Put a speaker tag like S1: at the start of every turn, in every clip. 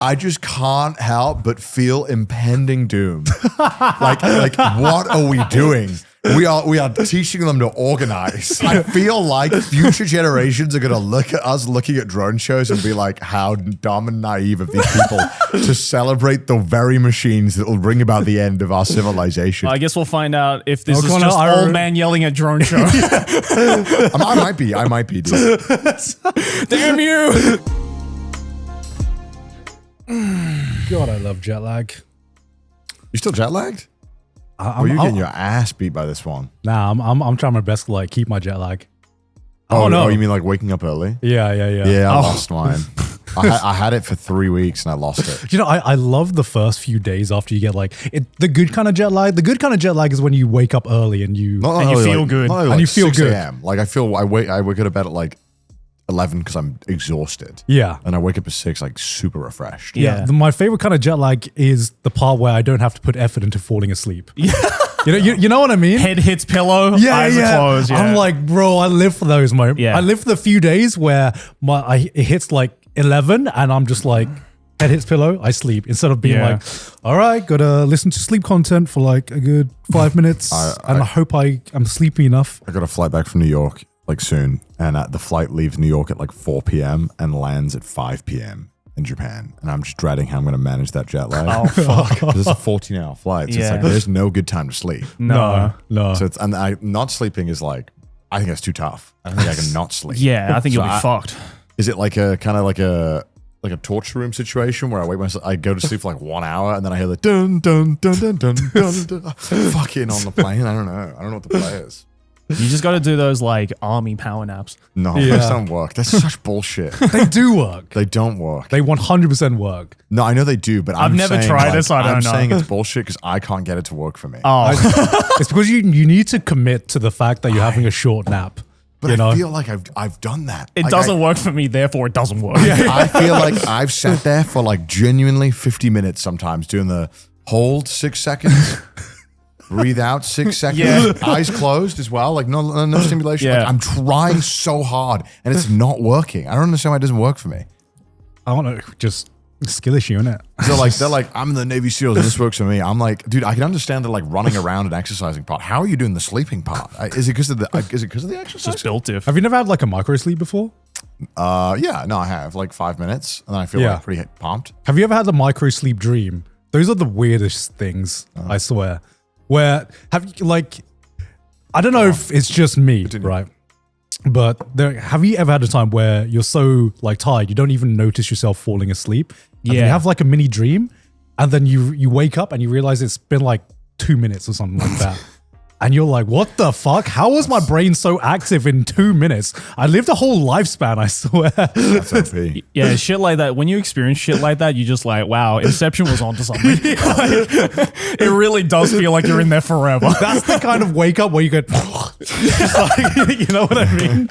S1: I just can't help but feel impending doom. like what are we doing? We are teaching them to organize. I feel like future generations are going to look at us looking at drone shows and be like, how dumb and naive of these people to celebrate the very machines that will bring about the end of our civilization.
S2: I guess we'll find out if this is just old man yelling at drone show.
S1: I might be, dude.
S2: Damn you!
S3: God, I love jet lag.
S1: You still jet lagged? You're getting your ass beat by this one.
S3: Nah, I'm trying my best to like keep my jet lag.
S1: Oh no! You mean like waking up early?
S3: Yeah.
S1: Yeah, I lost mine. I had it for 3 weeks and I lost it.
S3: You know, I love the first few days after you get like the good kind of jet lag. The good kind of jet lag is when you wake up early and you
S2: feel good.
S1: And you feel good. Like I wake up at like 11 because I'm exhausted.
S3: Yeah.
S1: And I wake up at 6 like super refreshed.
S3: Yeah. My favorite kind of jet lag is the part where I don't have to put effort into falling asleep. Yeah. You know what I mean?
S2: Head hits pillow, eyes are closed. Yeah.
S3: I'm like, bro, I live for those moments. Yeah. I live for the few days where it hits like 11 and I'm just like, head hits pillow, I sleep. Instead of being like, all right, gotta listen to sleep content for like a good 5 minutes. I hope I'm sleepy enough.
S1: I got a flight back from New York like soon, and the flight leaves New York at like 4 p.m. and lands at 5 p.m. in Japan, and I'm just dreading how I'm going to manage that jet lag.
S2: Oh fuck!
S1: This is a 14-hour flight, so it's like there's no good time to sleep.
S3: No.
S1: So not sleeping is like, I think that's too tough. I think I can not sleep.
S2: Yeah, I think you'll be fucked.
S1: Is it like a kind of like a torture room situation where I go to sleep for like 1 hour and then I hear the dun dun dun dun dun dun dun fucking on the plane? I don't know what the play is.
S2: You just got to do those like army power naps.
S1: No, those don't work. That's such bullshit.
S3: They do work.
S1: They don't work.
S3: They 100% work.
S1: No, I know they do, but
S2: I've never tried it, so I don't know.
S1: I'm saying it's bullshit because I can't get it to work for me.
S2: Oh,
S3: it's because you need to commit to the fact that you're having a short nap.
S1: But I feel like I've done that.
S2: It doesn't work for me, therefore it doesn't work.
S1: I feel like I've sat there for like genuinely 50 minutes sometimes doing the hold 6 seconds. Breathe out 6 seconds, eyes closed as well, like no stimulation.
S2: Yeah.
S1: Like I'm trying so hard and it's not working. I don't understand why it doesn't work for me.
S3: I don't know, just skill issue, innit?
S1: So they're like, I'm in the Navy SEALs and this works for me. I'm like, dude, I can understand the like running around and exercising part. How are you doing the sleeping part? Is it because of the exercise?
S2: Just built it.
S3: Have you never had like a micro sleep before?
S1: Yeah, no, I have like 5 minutes and then I feel like pretty pumped.
S3: Have you ever had a micro sleep dream? Those are the weirdest things, I swear. Where have you like, I don't know if it's just me, right? But have you ever had a time where you're so like tired, you don't even notice yourself falling asleep? And then you have like a mini dream and then you wake up and you realize it's been like 2 minutes or something like that. And you're like, what the fuck? How was my brain so active in 2 minutes? I lived a whole lifespan, I swear.
S1: That's OP.
S2: Yeah, shit like that. When you experience shit like that, you just like, wow, Inception was onto something. It really does feel like you're in there forever.
S3: That's the kind of wake up where you go, like, you know what I mean?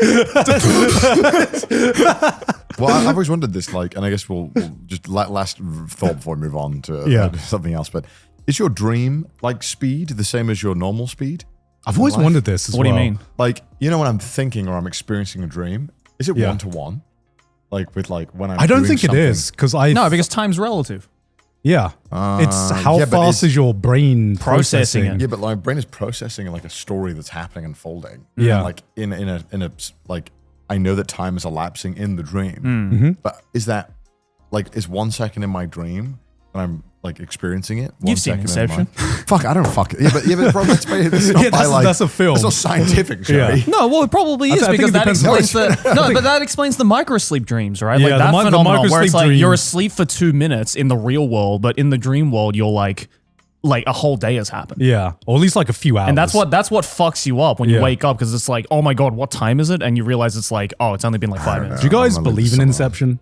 S1: Well, I've always wondered this, like, and I guess we'll just last thought before we move on to something else, but is your dream like speed the same as your normal speed?
S3: I've always wondered this as well.
S2: What do you mean?
S1: Like, you know, when I'm thinking or I'm experiencing a dream, is it 1-to-1? Like with like when I'm
S3: I don't
S1: doing
S3: think
S1: something?
S3: it is because
S2: because time's relative.
S3: Yeah. It's how fast is your brain processing it?
S1: Yeah, but my brain is processing like a story that's happening, unfolding.
S3: Yeah.
S1: Like in a like I know that time is elapsing in the dream.
S3: Mm-hmm.
S1: But is that like is 1 second in my dream and I'm like experiencing it?
S2: You've seen Inception.
S1: Fuck, I don't fuck it. Yeah, but bro, that's not
S3: that's a film.
S1: It's not scientific, Jerry.
S2: No, well, it probably is because that explains but that explains the microsleep dreams, right? Like that phenomenon where it's like you're asleep for 2 minutes in the real world, but in the dream world, you're like a whole day has happened.
S3: Yeah, or at least like a few hours.
S2: And that's what fucks you up when you wake up because it's like, oh my god, what time is it? And you realize it's like, oh, it's only been like 5 minutes.
S3: Do you guys believe in Inception?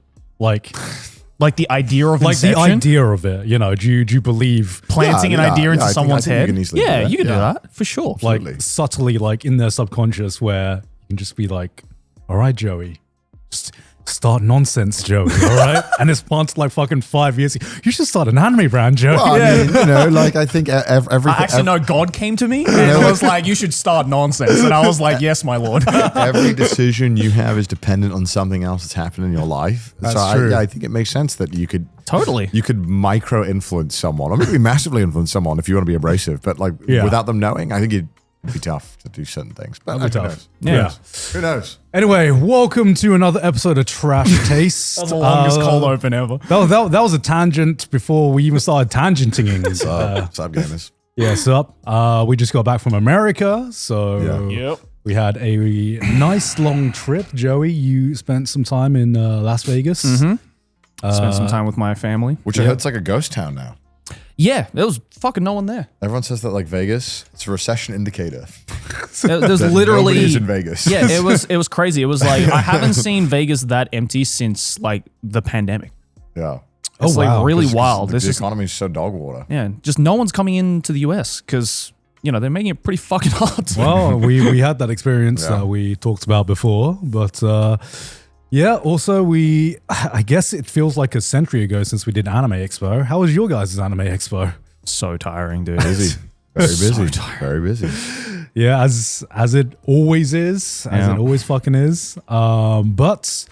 S2: Like the idea of
S3: Inception? The idea of it, you know, do you believe
S2: planting an idea into someone's head?
S1: You
S2: can do that for sure.
S1: Absolutely.
S3: Like subtly, like in their subconscious, where you can just be like, "All right, Joey, just start nonsense, Joey, all right? And it's planned like fucking 5 years. You should start an anime brand, Joey.
S1: Well, I mean, you know, like I think everything.
S2: Actually, no, God came to me and it was like, you should start nonsense. And I was like, yes, my lord.
S1: Every decision you have is dependent on something else that's happened in your life.
S3: That's
S1: so
S3: true.
S1: I think it makes sense that you could
S2: Totally.
S1: you could micro influence someone, or maybe massively influence someone if you want to be abrasive. But like without them knowing, I think it'd be tough to do certain things. But
S3: That'd be
S1: who
S3: tough.
S1: knows? Who knows?
S3: Anyway, welcome to another episode of Trash Taste.
S2: That was the longest cold open ever.
S3: That was a tangent before we even started tangenting.
S1: What's up, gamers?
S3: Yeah, sup? We just got back from America, so
S2: Yep.
S3: we had a nice long trip. Joey, you spent some time in Las Vegas.
S2: Mm-hmm. Spent some time with my family.
S1: Which I heard's like a ghost town now.
S2: Yeah, there was fucking no one there.
S1: Everyone says that like Vegas, it's a recession indicator.
S2: There's
S1: That
S2: literally
S1: nobody's in Vegas.
S2: Yeah, it was crazy. It was like I haven't seen Vegas that empty since like the pandemic.
S1: Yeah.
S2: It's like really wild.
S1: The economy is so dog water.
S2: Yeah, just no one's coming into the US because they're making it pretty fucking hard.
S3: Well, we had that experience that we talked about before, but also I guess it feels like a century ago since we did Anime Expo. How was your guys' Anime Expo?
S2: So tiring, dude.
S1: Busy. Very busy.
S2: So tired.
S1: Very busy.
S3: Yeah, as it always is, as it always fucking is. But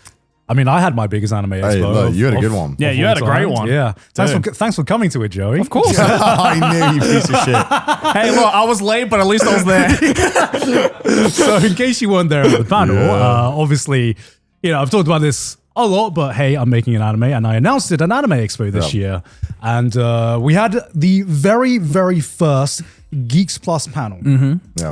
S3: I mean, I had my biggest Anime Expo.
S1: Hey, look, you had a good one.
S2: Yeah, you had a great one.
S3: Yeah, thanks for coming to it, Joey.
S2: Of course.
S1: I knew, you piece of shit.
S2: Hey, look, I was late, but at least I was there.
S3: So, in case you weren't there at the panel, obviously, I've talked about this a lot, but hey, I'm making an anime, and I announced it at Anime Expo this year, and we had the very, very first Geeks Plus panel,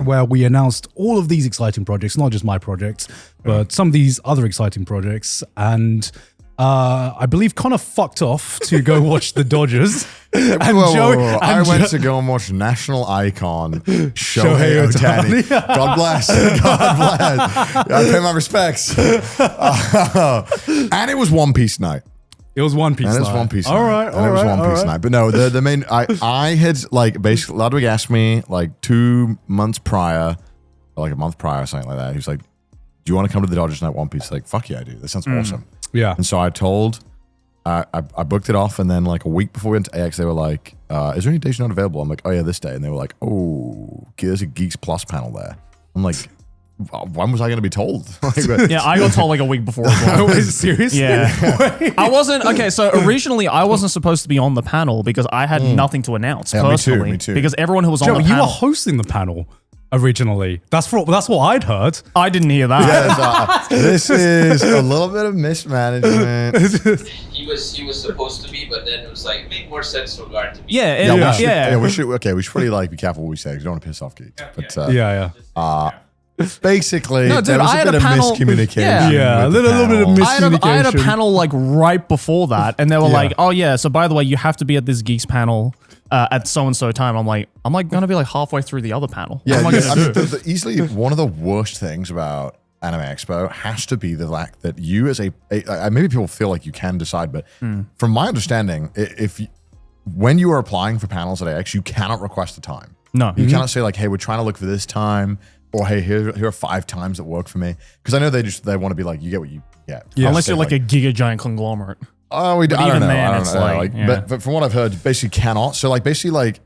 S3: where we announced all of these exciting projects, not just my projects, but some of these other exciting projects, and I believe Connor fucked off to go watch the Dodgers. And
S1: I went to go and watch national icon Shohei Ohtani. God bless. God bless. I pay my respects. And it was One Piece night.
S3: It was One Piece night.
S1: And it was One Piece night.
S3: All right.
S1: And it was One Piece night. But no, the main, I had like basically, Ludwig asked me like 2 months prior, or like a month prior or something like that. He was like, do you want to come to the Dodgers night One Piece? Like, fuck yeah, I do. That sounds awesome.
S3: Yeah.
S1: And so I booked it off, and then like a week before we went to AX, they were like, is there any days you're not available? I'm like, oh yeah, this day. And they were like, oh, there's a Geeks Plus panel there. I'm like, when was I going to be told?
S2: Yeah, I got told like a week before as well.
S3: Seriously?
S2: Yeah. I wasn't, okay, so originally I wasn't supposed to be on the panel because I had nothing to announce personally.
S1: Me too.
S2: Because everyone who was on
S3: Joe,
S2: the
S3: you
S2: panel.
S3: were hosting the panel originally. That's what I'd heard.
S2: I didn't hear that.
S1: This is a little bit of mismanagement.
S4: He was supposed to be, but then it was like, it made more sense for Garnt to be.
S1: We should probably like be careful what we say because we don't want to piss off Geeks. Basically,
S2: No, dude,
S1: there was
S2: I
S1: a
S2: had
S1: bit
S2: a
S1: of
S2: panel-
S1: miscommunication.
S3: Yeah, a
S1: with the
S3: little bit of
S1: panel.
S3: miscommunication.
S2: I had a panel like right before that, and they were like, "Oh yeah, so by the way, you have to be at this Geeks panel at so and so time." I'm like gonna be like halfway through the other panel.
S1: Yeah,
S2: what am I gonna do?
S1: easily one of the worst things about Anime Expo has to be the fact that you as a maybe people feel like you can decide, but from my understanding, when you are applying for panels at AX, you cannot request a time.
S2: No.
S1: You cannot say like, hey, we're trying to look for this time, or hey, here are 5 times that work for me. Because I know they want to be like, you get what you get.
S2: Yeah. Unless you're like a giga giant conglomerate.
S1: Oh, I don't
S2: even
S1: know.
S2: then,
S1: I don't
S2: it's
S1: know.
S2: like, yeah.
S1: But from what I've heard, basically cannot. So like basically like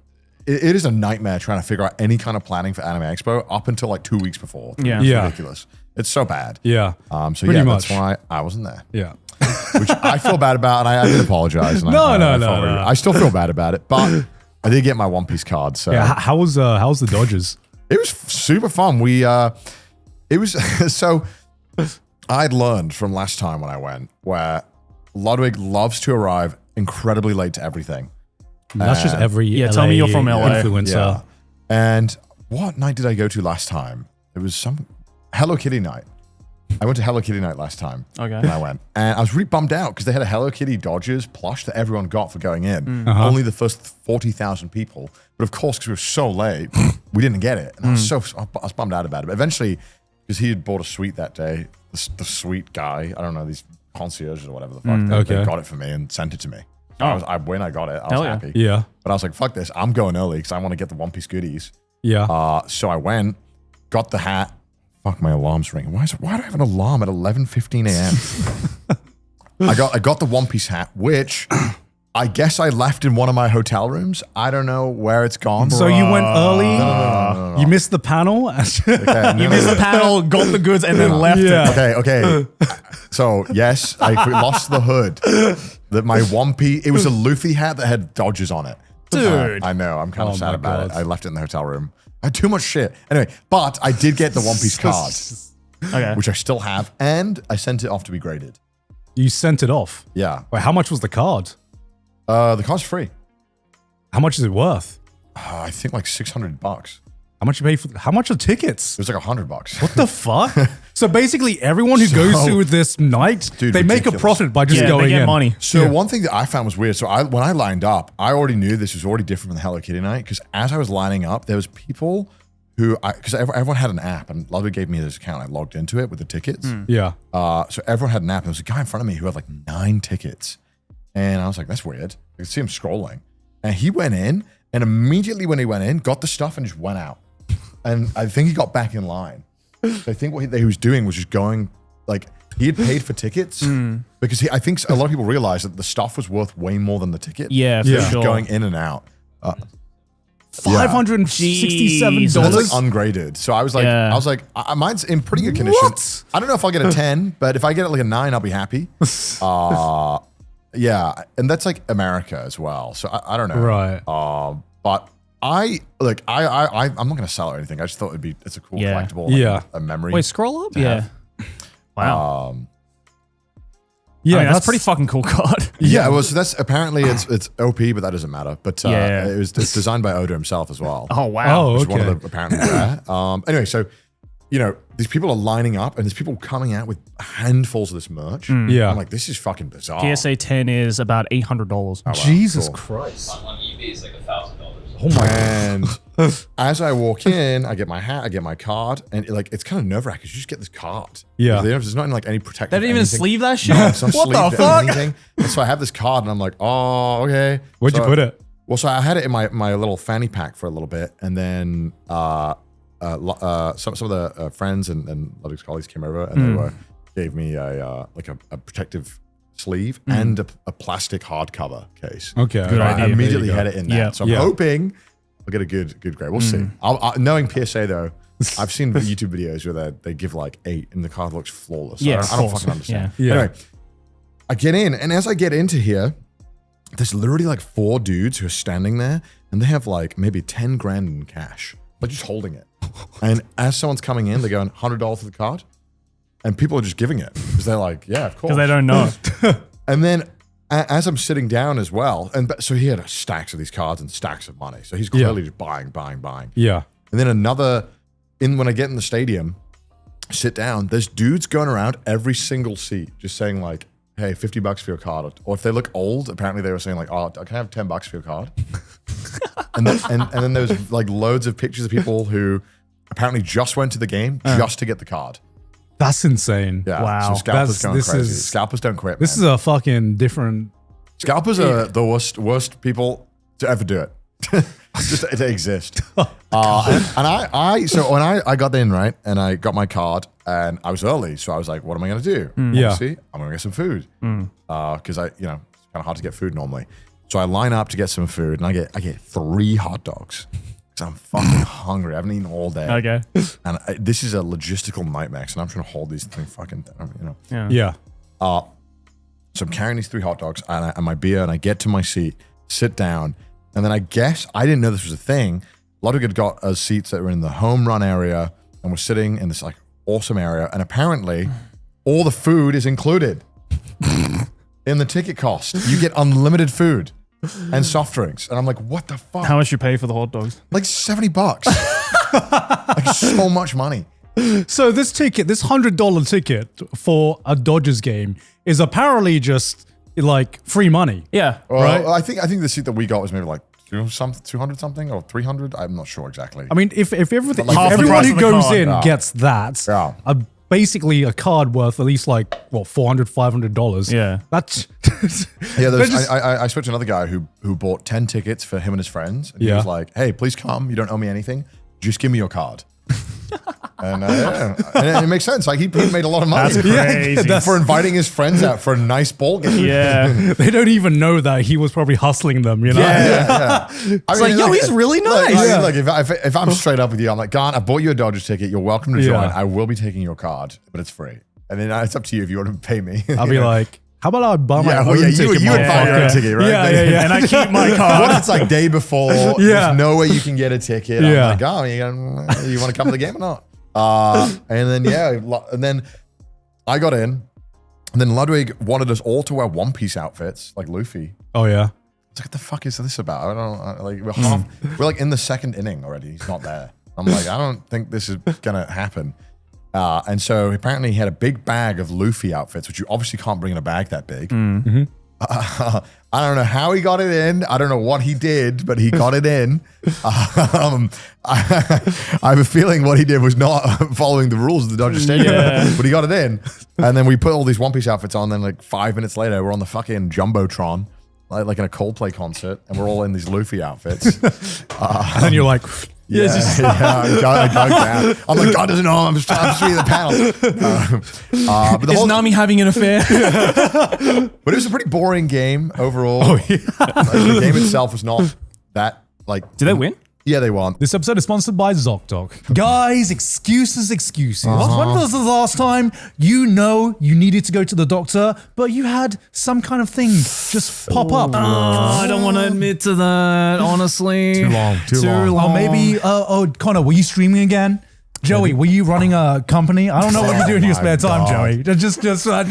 S1: it is a nightmare trying to figure out any kind of planning for Anime Expo up until like 2 weeks before.
S2: Yeah.
S1: It's
S3: Yeah.
S1: ridiculous. It's so bad.
S3: Yeah.
S1: So
S3: Pretty
S1: yeah,
S3: much.
S1: that's why I wasn't there.
S3: Yeah.
S1: Which I feel bad about, and I did apologize. And
S3: No.
S1: I still feel bad about it, but I did get my One Piece card. So
S3: Yeah. How was the Dodgers?
S1: it was super fun. It was so I'd learned from last time when I went where Ludwig loves to arrive incredibly late to everything.
S3: That's just every LA
S2: tell me you're from LA.
S3: influencer.
S1: Yeah. And what night did I go to last time? It was some Hello Kitty night. I went to Hello Kitty night last time.
S2: Okay.
S1: When I went. And I was really bummed out because they had a Hello Kitty Dodgers plush that everyone got for going in. Only the first 40,000 people. But of course, because we were so late, we didn't get it. And I was bummed out about it. But eventually, because he had bought a suite that day, the sweet guy, I don't know, these concierges or whatever the fuck, they got it for me and sent it to me. When I got it, I was happy.
S3: Yeah.
S1: But I was like, fuck this. I'm going early because I want to get the One Piece goodies.
S3: Yeah.
S1: So I went, got the hat, fuck, my alarm's ringing. Why do I have an alarm at 11:15 a.m.? I got the One Piece hat, which I guess I left in one of my hotel rooms. I don't know where it's gone.
S3: So you went early.
S1: No.
S3: You missed the panel.
S2: You missed the panel, got the goods, and then left it.
S1: Okay. So yes, I lost the hood. That my One Piece. It was a Luffy hat that had Dodgers on it.
S2: Dude.
S1: I know. I'm kind of sad about it. I left it in the hotel room. I had too much shit. Anyway, but I did get the One Piece card, which I still have, and I sent it off to be graded.
S3: You sent it off?
S1: Yeah.
S3: Wait, how much was the card?
S1: The card's free.
S3: How much is it worth?
S1: I think like $600.
S3: How much you pay for? How much are tickets?
S1: It was like $100.
S3: What the fuck? So basically, everyone who goes to this night, they make a profit by just going
S2: they get
S3: in.
S2: money.
S1: So one thing that I found was weird. So when I lined up, I already knew this was already different from the Hello Kitty night because as I was lining up, there was people who, because everyone had an app and Ludwig gave me this account. I logged into it with the tickets.
S3: Yeah.
S1: So everyone had an app. And there was a guy in front of me who had like 9 tickets. And I was like, that's weird. I could see him scrolling. And he went in and immediately when he went in, got the stuff and just went out. And I think he got back in line. So I think what he was doing was just going, like, he had paid for tickets because I think a lot of people realized that the stuff was worth way more than the ticket.
S2: Yeah, for sure.
S1: Going in and out.
S3: $567.
S1: So that's like ungraded. So I was like, mine's in pretty good condition.
S3: What?
S1: I don't know if I'll get a 10, but if I get like a 9, I'll be happy. Yeah, and that's like America as well. So I don't know.
S3: Right.
S1: But I'm not gonna sell it or anything. I just thought it's a cool collectible, like a memory.
S2: Wait, scroll up. Yeah. Wow. That's pretty fucking cool card.
S1: Well, so that's apparently it's OP, but that doesn't matter. But it's designed by Oda himself as well.
S2: Oh wow.
S1: Which is one of the apparently rare. Anyway, so these people are lining up and there's people coming out with handfuls of this merch.
S3: Yeah.
S1: I'm like, this is fucking bizarre.
S2: PSA 10 is about $800.
S1: Oh, wow,
S3: Jesus
S1: cool.
S3: Christ.
S4: On eBay, it's like $1,000.
S3: Oh my
S1: And as I walk in, I get my hat, I get my card, and it's kind of nerve-wracking because you just get this card.
S3: Yeah.
S1: There's not like any protective.
S2: They didn't even sleeve that shit?
S1: No, it's not
S2: What the
S1: sleeved or
S2: fuck?
S1: anything. And so I have this card and I'm like, oh, okay.
S3: Where'd you put it?
S1: Well, so I had it in my little fanny pack for a little bit, and then some of the friends and Ludwig's colleagues came over and they gave me a protective sleeve and a plastic hardcover case.
S3: Okay.
S2: Good idea.
S1: I immediately had it in that.
S2: Yeah.
S1: So I'm hoping I'll get a good grade. We'll see. Knowing PSA though, I've seen the YouTube videos where they give like 8 and the card looks flawless.
S2: Yeah,
S1: I don't fucking understand.
S3: Yeah.
S1: Anyway, I get in, and as I get into here, there's literally like 4 dudes who are standing there and they have like maybe 10 grand in cash. They're just holding it. And as someone's coming in, they're going $100 for the card. And people are just giving it because they're like, yeah, of course.
S2: Because they don't know.
S1: And then as I'm sitting down as well, so he had stacks of these cards and stacks of money. So he's clearly just buying.
S3: Yeah.
S1: And then when I get in the stadium, sit down, there's dudes going around every single seat just saying like, hey, $50 for your card. Or if they look old, apparently they were saying like, oh, can I have $10 for your card? and then there was like loads of pictures of people who apparently just went to the game just to get the card.
S3: That's insane.
S1: Yeah.
S2: Wow.
S1: So scalpers going crazy. Scalpers don't quit,
S3: This is a fucking different...
S1: Scalpers are the worst people to ever do it. Just to exist. So when I got in, right, and I got my card, and I was early, so I was like, what am I going to do? Obviously, I'm going to get some food. Because it's kind of hard to get food normally. So I line up to get some food, and I get 3 hot dogs. I'm fucking hungry. I haven't eaten all day.
S2: Okay.
S1: And this is a logistical nightmare. And I'm trying to hold these things fucking,
S3: Yeah.
S1: So I'm carrying these 3 hot dogs and my beer, and I get to my seat, sit down, and then I guess I didn't know this was a thing. Ludwig had got us seats that were in the home run area, and we're sitting in this like awesome area, and apparently all the food is included in the ticket cost. You get unlimited food and soft drinks, and I'm like, what the fuck?
S2: How much you pay for the hot dogs?
S1: Like $70. Like so much money.
S3: So this ticket, this $100 ticket for a Dodgers game is apparently just like free money.
S2: Yeah.
S3: Right?
S1: I think the seat that we got was maybe like 200 something or 300. I'm not sure exactly.
S3: I mean, if everything,
S1: Like
S3: if
S1: half the
S3: everyone
S2: price
S3: who
S2: of the
S3: goes
S2: card.
S3: in gets that, basically a card worth at least like $400, $500.
S2: Yeah.
S3: That's
S1: I spoke to another guy who bought 10 tickets for him and his friends. And he was like, hey, please come. You don't owe me anything. Just give me your card. And it makes sense. Like he made a lot of money.
S2: That's crazy.
S1: For inviting his friends out for a nice ball game.
S2: Yeah.
S3: They don't even know that he was probably hustling them, you know?
S1: Yeah.
S2: It's like, yo, he's really nice.
S1: Look, if I'm straight up with you, I'm like, Garnt, I bought you a Dodgers ticket. You're welcome to join. I will be taking your card, but it's free. And then it's up to you if you want to pay me.
S3: I'll be like, how about I buy my own ticket?
S1: You would buy your own ticket, right?
S3: Yeah.
S2: And I keep my card.
S1: What if it's like day before? There's no way you can get a ticket.
S3: Yeah.
S1: I'm like, oh, you want to come to the game or not? And then I got in. And then Ludwig wanted us all to wear One Piece outfits, like Luffy.
S3: Oh, yeah.
S1: It's like, what the fuck is this about? I don't like. We're like in the second inning already. He's not there. I'm like, I don't think this is gonna happen. And so apparently he had a big bag of Luffy outfits, which you obviously can't bring in a bag that big.
S3: Mm-hmm.
S1: I don't know how he got it in. I don't know what he did, but he got it in. I have a feeling what he did was not following the rules of the Dodger Stadium, but he got it in. And then we put all these One Piece outfits on. Then like 5 minutes later, we're on the fucking Jumbotron, like in a Coldplay concert, and we're all in these Luffy outfits.
S3: And then you're like...
S1: I go down. I'm like, God doesn't know. I'm just reading the panel.
S2: Is Nami having an affair?
S1: But it was a pretty boring game overall. The game itself was not that like.
S2: Did they win?
S1: Yeah, they won.
S3: This episode is sponsored by Zocdoc. Guys, excuses. When was the last time you needed to go to the doctor, but you had some kind of thing just pop up?
S2: I don't want to admit to that, honestly.
S1: Too long.
S3: Or maybe, Connor, were you streaming again? Joey, were you running a company? I don't know what you do in your spare time, Joey. Just
S2: Not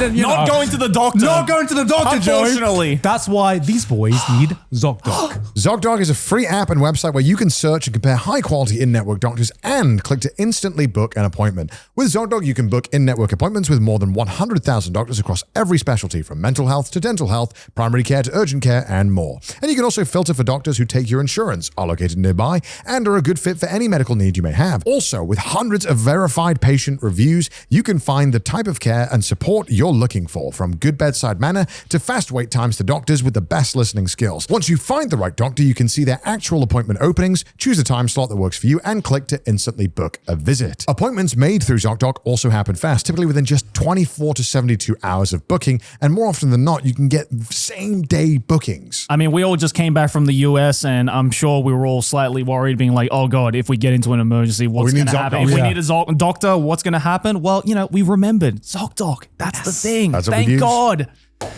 S2: going to the doctor.
S3: Not going to the doctor, Joey.
S2: Unfortunately.
S3: That's why these boys need Zocdoc.
S1: Zocdoc is a free app and website where you can search and compare high-quality in-network doctors and click to instantly book an appointment. With Zocdoc, you can book in-network appointments with more than 100,000 doctors across every specialty, from mental health to dental health, primary care to urgent care, and more. And you can also filter for doctors who take your insurance, are located nearby, and are a good fit for any medical need you may have. Also, with hundreds of verified patient reviews, you can find the type of care and support you're looking for, from good bedside manner to fast wait times to doctors with the best listening skills. Once you find the right doctor, you can see their actual appointment openings, choose a time slot that works for you, and click to instantly book a visit. Appointments made through Zocdoc also happen fast, typically within just 24 to 72 hours of booking, and more often than not, you can get same-day bookings.
S2: I mean, we all just came back from the US, and I'm sure we were all slightly worried, being like, oh God, if we get into an emergency, what's going to happen? If we need a doctor, what's going to happen? Well, we remembered Zocdoc. That's the thing. Thank God.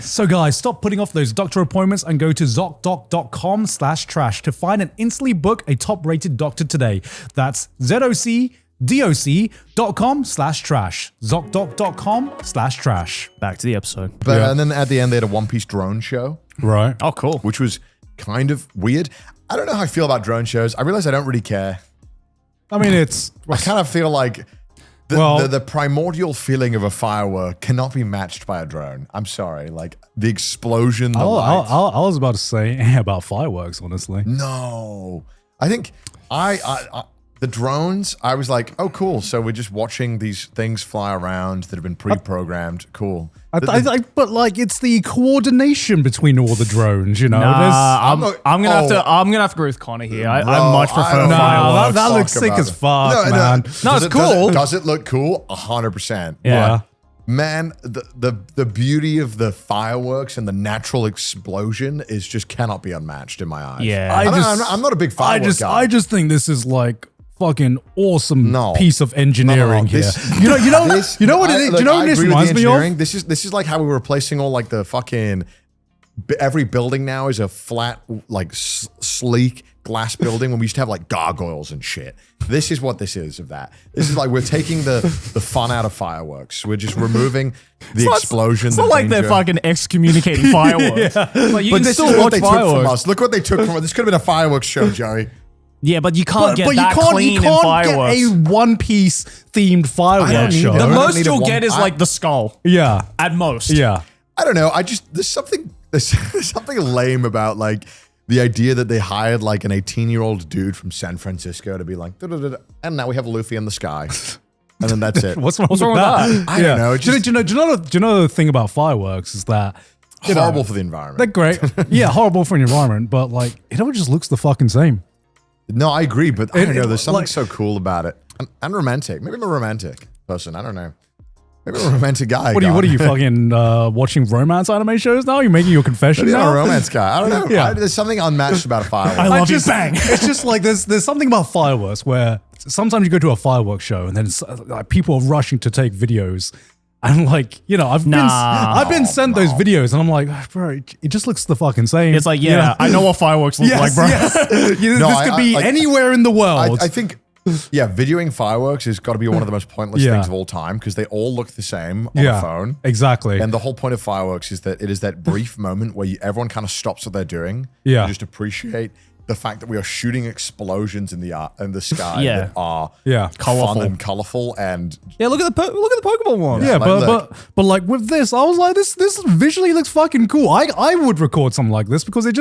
S3: So guys, stop putting off those doctor appointments and go to Zocdoc.com/trash to find and instantly book a top-rated doctor today. That's ZocDoc.com/trash. Zocdoc.com/trash.
S2: Back to the episode.
S1: And then at the end, they had a One Piece drone show.
S3: Right.
S2: Oh, cool.
S1: Which was kind of weird. I don't know how I feel about drone shows. I realize I don't really care.
S3: I mean,
S1: I kind of feel like the primordial feeling of a firework cannot be matched by a drone. I'm sorry. Like the explosion, the lights.
S3: I was about to say about fireworks, honestly.
S1: No. I think the drones, I was like, oh, cool. So we're just watching these things fly around that have been pre-programmed. Cool.
S3: But like, it's the coordination between all the drones, you know.
S2: I'm gonna have to agree with Connor here. I much prefer fireworks.
S3: That looks sick as fuck, man.
S2: No, it's cool.
S1: Does it look cool? 100%.
S3: Yeah.
S1: Man, the beauty of the fireworks and the natural explosion cannot be unmatched in my eyes.
S2: Yeah.
S1: I'm not a big firework guy.
S3: I just think this is like fucking awesome piece of engineering here. You know what it is? Do you know what this reminds me of?
S1: This is like how we were replacing all like the fucking every building now is a flat, like sleek glass building when we used to have like gargoyles and shit. This is what this is of that. This is like we're taking the fun out of fireworks. We're just removing the explosion.
S2: It's not like they're fucking excommunicating fireworks. Like you can still watch fireworks.
S1: Look what they took from us. This could have been a fireworks show, Joey.
S2: Yeah, but you can't get that clean in fireworks.
S3: You can't get a One Piece themed fireworks show.
S2: The most you'll get is like the skull.
S3: Yeah.
S2: At most.
S3: Yeah.
S1: I don't know. There's something lame about like the idea that they hired like an 18-year-old dude from San Francisco to be like, and now we have Luffy in the sky. And then that's it.
S3: What's wrong with that?
S1: I don't know.
S3: Do you know the thing about fireworks is that
S1: horrible for the environment.
S3: They're great. Yeah, horrible for the environment, but like it all just looks the fucking same.
S1: No, I agree, but I don't know. There's something so cool about it. And romantic. Maybe I'm a romantic person. I don't know. Maybe I'm a romantic guy.
S3: What are you fucking watching romance anime shows now? You're making your confession
S1: Maybe
S3: now?
S1: I'm a romance guy. I don't know.
S3: Yeah.
S1: There's something unmatched about a firework.
S2: I love you, bang.
S3: It's just like there's something about fireworks where sometimes you go to a fireworks show and then it's, like people are rushing to take videos. And like, you know, I've been sent those videos and I'm like, bro, it just looks the fucking same.
S2: It's like, yeah, I know what fireworks look like, bro.
S3: Yes. This could be anywhere in the world.
S1: I think, yeah, videoing fireworks has got to be one of the most pointless things of all time because they all look the same on the phone.
S3: Exactly.
S1: And the whole point of fireworks is that it is that brief moment where everyone kind of stops what they're doing.
S3: Yeah.
S1: And just appreciate the fact that we are shooting explosions in the sky that are fun and colorful and
S2: look at the Pokemon one.
S3: Yeah, but like with this, I was like, this visually looks fucking cool. I would record something like this because it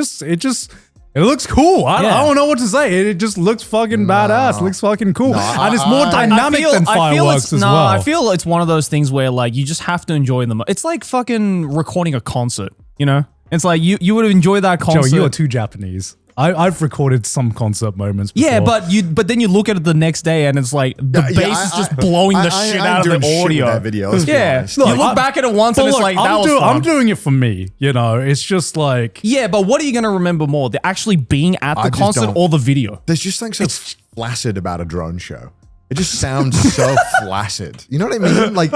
S3: looks cool. I don't know what to say. It just looks fucking badass. It looks fucking cool. And it's more dynamic than fireworks as well.
S2: I feel it's one of those things where like you just have to enjoy them. It's like fucking recording a concert, you know? It's like you would enjoy that concert.
S3: Joe, you are too Japanese. I've recorded some concert moments before.
S2: Yeah, but then you look at it the next day and it's like the bass is just blowing the shit out of the audio.
S1: That video, let's be honest.
S2: You look back at it once and it's like that was fun.
S3: I'm doing it for me, you know. It's just like
S2: but what are you gonna remember more? The actually being at the concert or the video?
S1: There's just something so flaccid about a drone show. It just sounds so flaccid. You know what I mean? Like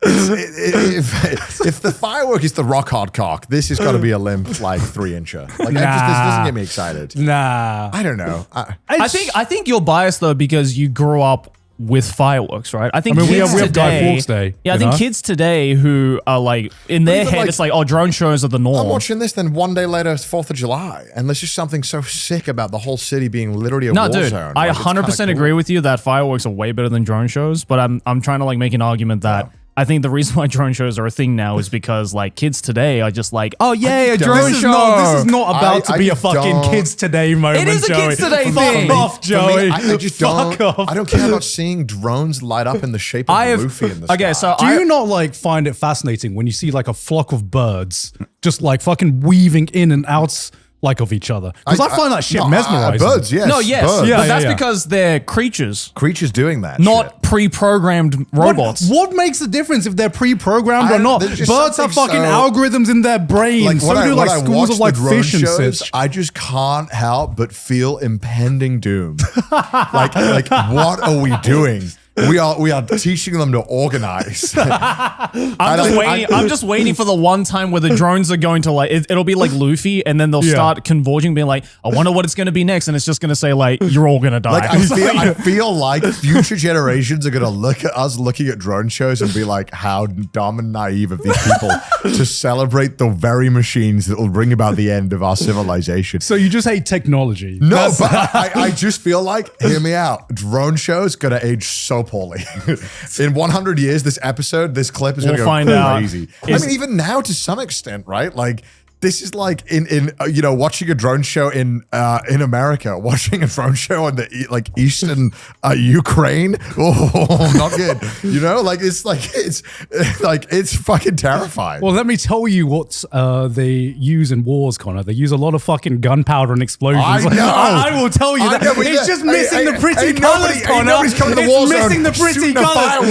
S1: if the firework is the rock hard cock, this has got to be a limp like 3-incher. Like this doesn't get me excited.
S3: Nah,
S1: I don't know.
S2: I think you're biased though because you grew up with fireworks, right? I think
S3: we have Guy Fawkes Day.
S2: Yeah, I think kids today who are like in their head, like, it's like, oh, drone shows are the norm.
S1: I'm watching this, then one day later it's 4th of July, and there's just something so sick about the whole city being literally a war zone.
S2: I 100% agree with you that fireworks are way better than drone shows, but I'm trying to like make an argument that. I think the reason why drone shows are a thing now is because like kids today are just like, oh yay, a drone show.
S3: This is not about to be a fucking kids today moment.
S2: It is a kids today thing.
S3: Fuck off, Joey.
S1: I just don't. I don't care about seeing drones light up in the shape of Luffy in the sky.
S2: Okay, so
S3: do you not like find it fascinating when you see like a flock of birds just like fucking weaving in and out like of each other? Because I find that shit mesmerizing.
S1: Birds, yes.
S2: No, yes.
S1: Birds.
S2: But that's because they're creatures.
S1: Creatures doing that
S2: not pre-programmed robots.
S3: What makes the difference if they're pre-programmed or not? Birds have fucking algorithms in their brains.
S1: Like,
S3: so do like schools of like fish and such.
S1: I just can't help but feel impending doom. like what are we doing? We are teaching them to organize.
S2: I'm just waiting for the one time where the drones are going to like it'll be like Luffy, and then they'll start converging, being like, I wonder what it's going to be next, and it's just going to say like, you're all going to die.
S1: Like I feel like future generations are going to look at us looking at drone shows and be like, how dumb and naive of these people to celebrate the very machines that will bring about the end of our civilization.
S3: So you just hate technology?
S1: No, but I just feel like, hear me out, drone shows going to age so poorly. In 100 years, this clip is going to go crazy. I mean, even now to some extent, right? Like, this is like in watching a drone show in America, watching a drone show in the like eastern Ukraine. Oh, not good. You know, like it's fucking terrifying.
S3: Well, let me tell you what they use in wars, Connor. They use a lot of fucking gunpowder and explosions.
S1: I know.
S3: I will tell you that. It's just missing the pretty colors, Connor. It's missing the pretty colors.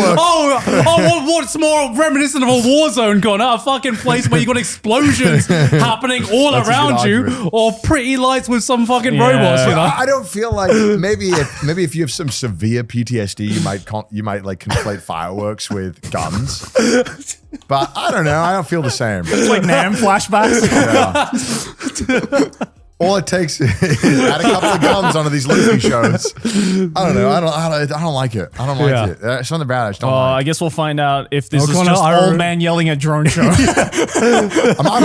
S3: What's more reminiscent of a war zone, Connor? A fucking place where you got explosions happening all around you, or pretty lights with some fucking robots. You know,
S1: I don't feel like maybe if you have some severe PTSD, you might like conflate fireworks with guns. But I don't know. I don't feel the same.
S2: It's like Nam flashbacks.
S1: Yeah. All it takes is add a couple of guns onto these Luffy shows. I don't know. I don't like it. I don't like it. There's something bad. I just don't like.
S2: I guess we'll find out if this is just old man yelling at drone show.
S1: I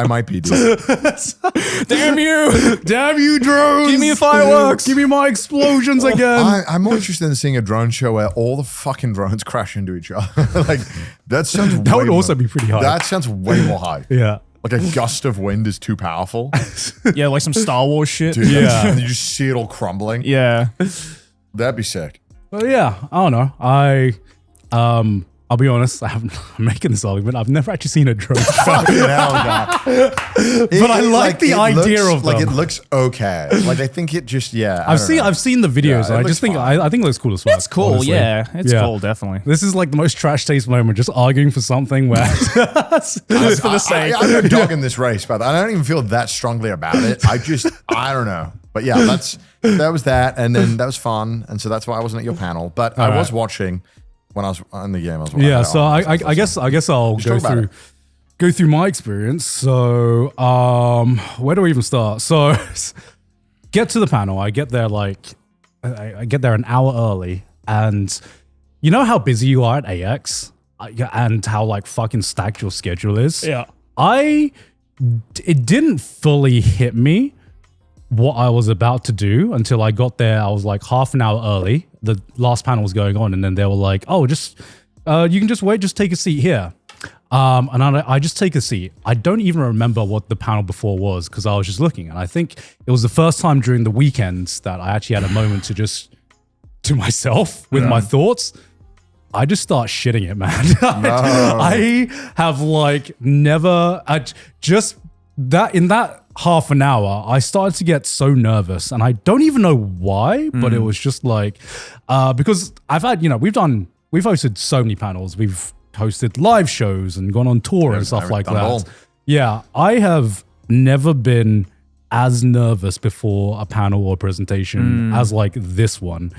S1: might be, dude.
S2: Damn you drones!
S3: Give me fireworks! Give me my explosions again!
S1: I'm more interested in seeing a drone show where all the fucking drones crash into each other. Like that would
S3: also be pretty high.
S1: That sounds way more high.
S3: Yeah.
S1: Like a gust of wind is too powerful.
S2: Yeah, like some Star Wars shit.
S1: Dude, and you just see it all crumbling.
S2: Yeah.
S1: That'd be sick.
S3: Well, yeah, I don't know. I'll be honest, I'm making this argument. I've never actually seen a drone.
S1: Fucking hell, God.
S3: But I like the idea of them.
S1: Like it looks okay. Like I think it just
S3: I've seen the videos.
S1: Yeah,
S3: I just think I think it looks cool as fuck.
S2: It's cool,
S3: honestly.
S2: yeah. It's cool, definitely.
S3: This is like the most trash taste moment, just arguing for something where
S2: For the sake.
S1: I'm not dogging this race, but I don't even feel that strongly about it. I don't know. But yeah, that was that, and then that was fun, and so that's why I wasn't at your panel. But I was watching when I was in the game. I was watching.
S3: Yeah, so I guess I'll go through my experience. So where do we even start? So get to the panel. I get there I get there an hour early, and you know how busy you are at AX, and how like fucking stacked your schedule is.
S2: Yeah,
S3: it didn't fully hit me what I was about to do until I got there. I was like half an hour early. The last panel was going on, and then they were like, "Oh, just you can just wait. Just take a seat here." And I just take a seat. I don't even remember what the panel before was because I was just looking, and I think it was the first time during the weekends that I actually had a moment to just to myself with my thoughts. I just start shitting it, man. I have like never. In that half an hour, I started to get so nervous, and I don't even know why, but it was just like, because I've had, we've hosted so many panels. We've hosted live shows and gone on tour and stuff like that. Yeah, I have never been as nervous before a panel or presentation as like this one.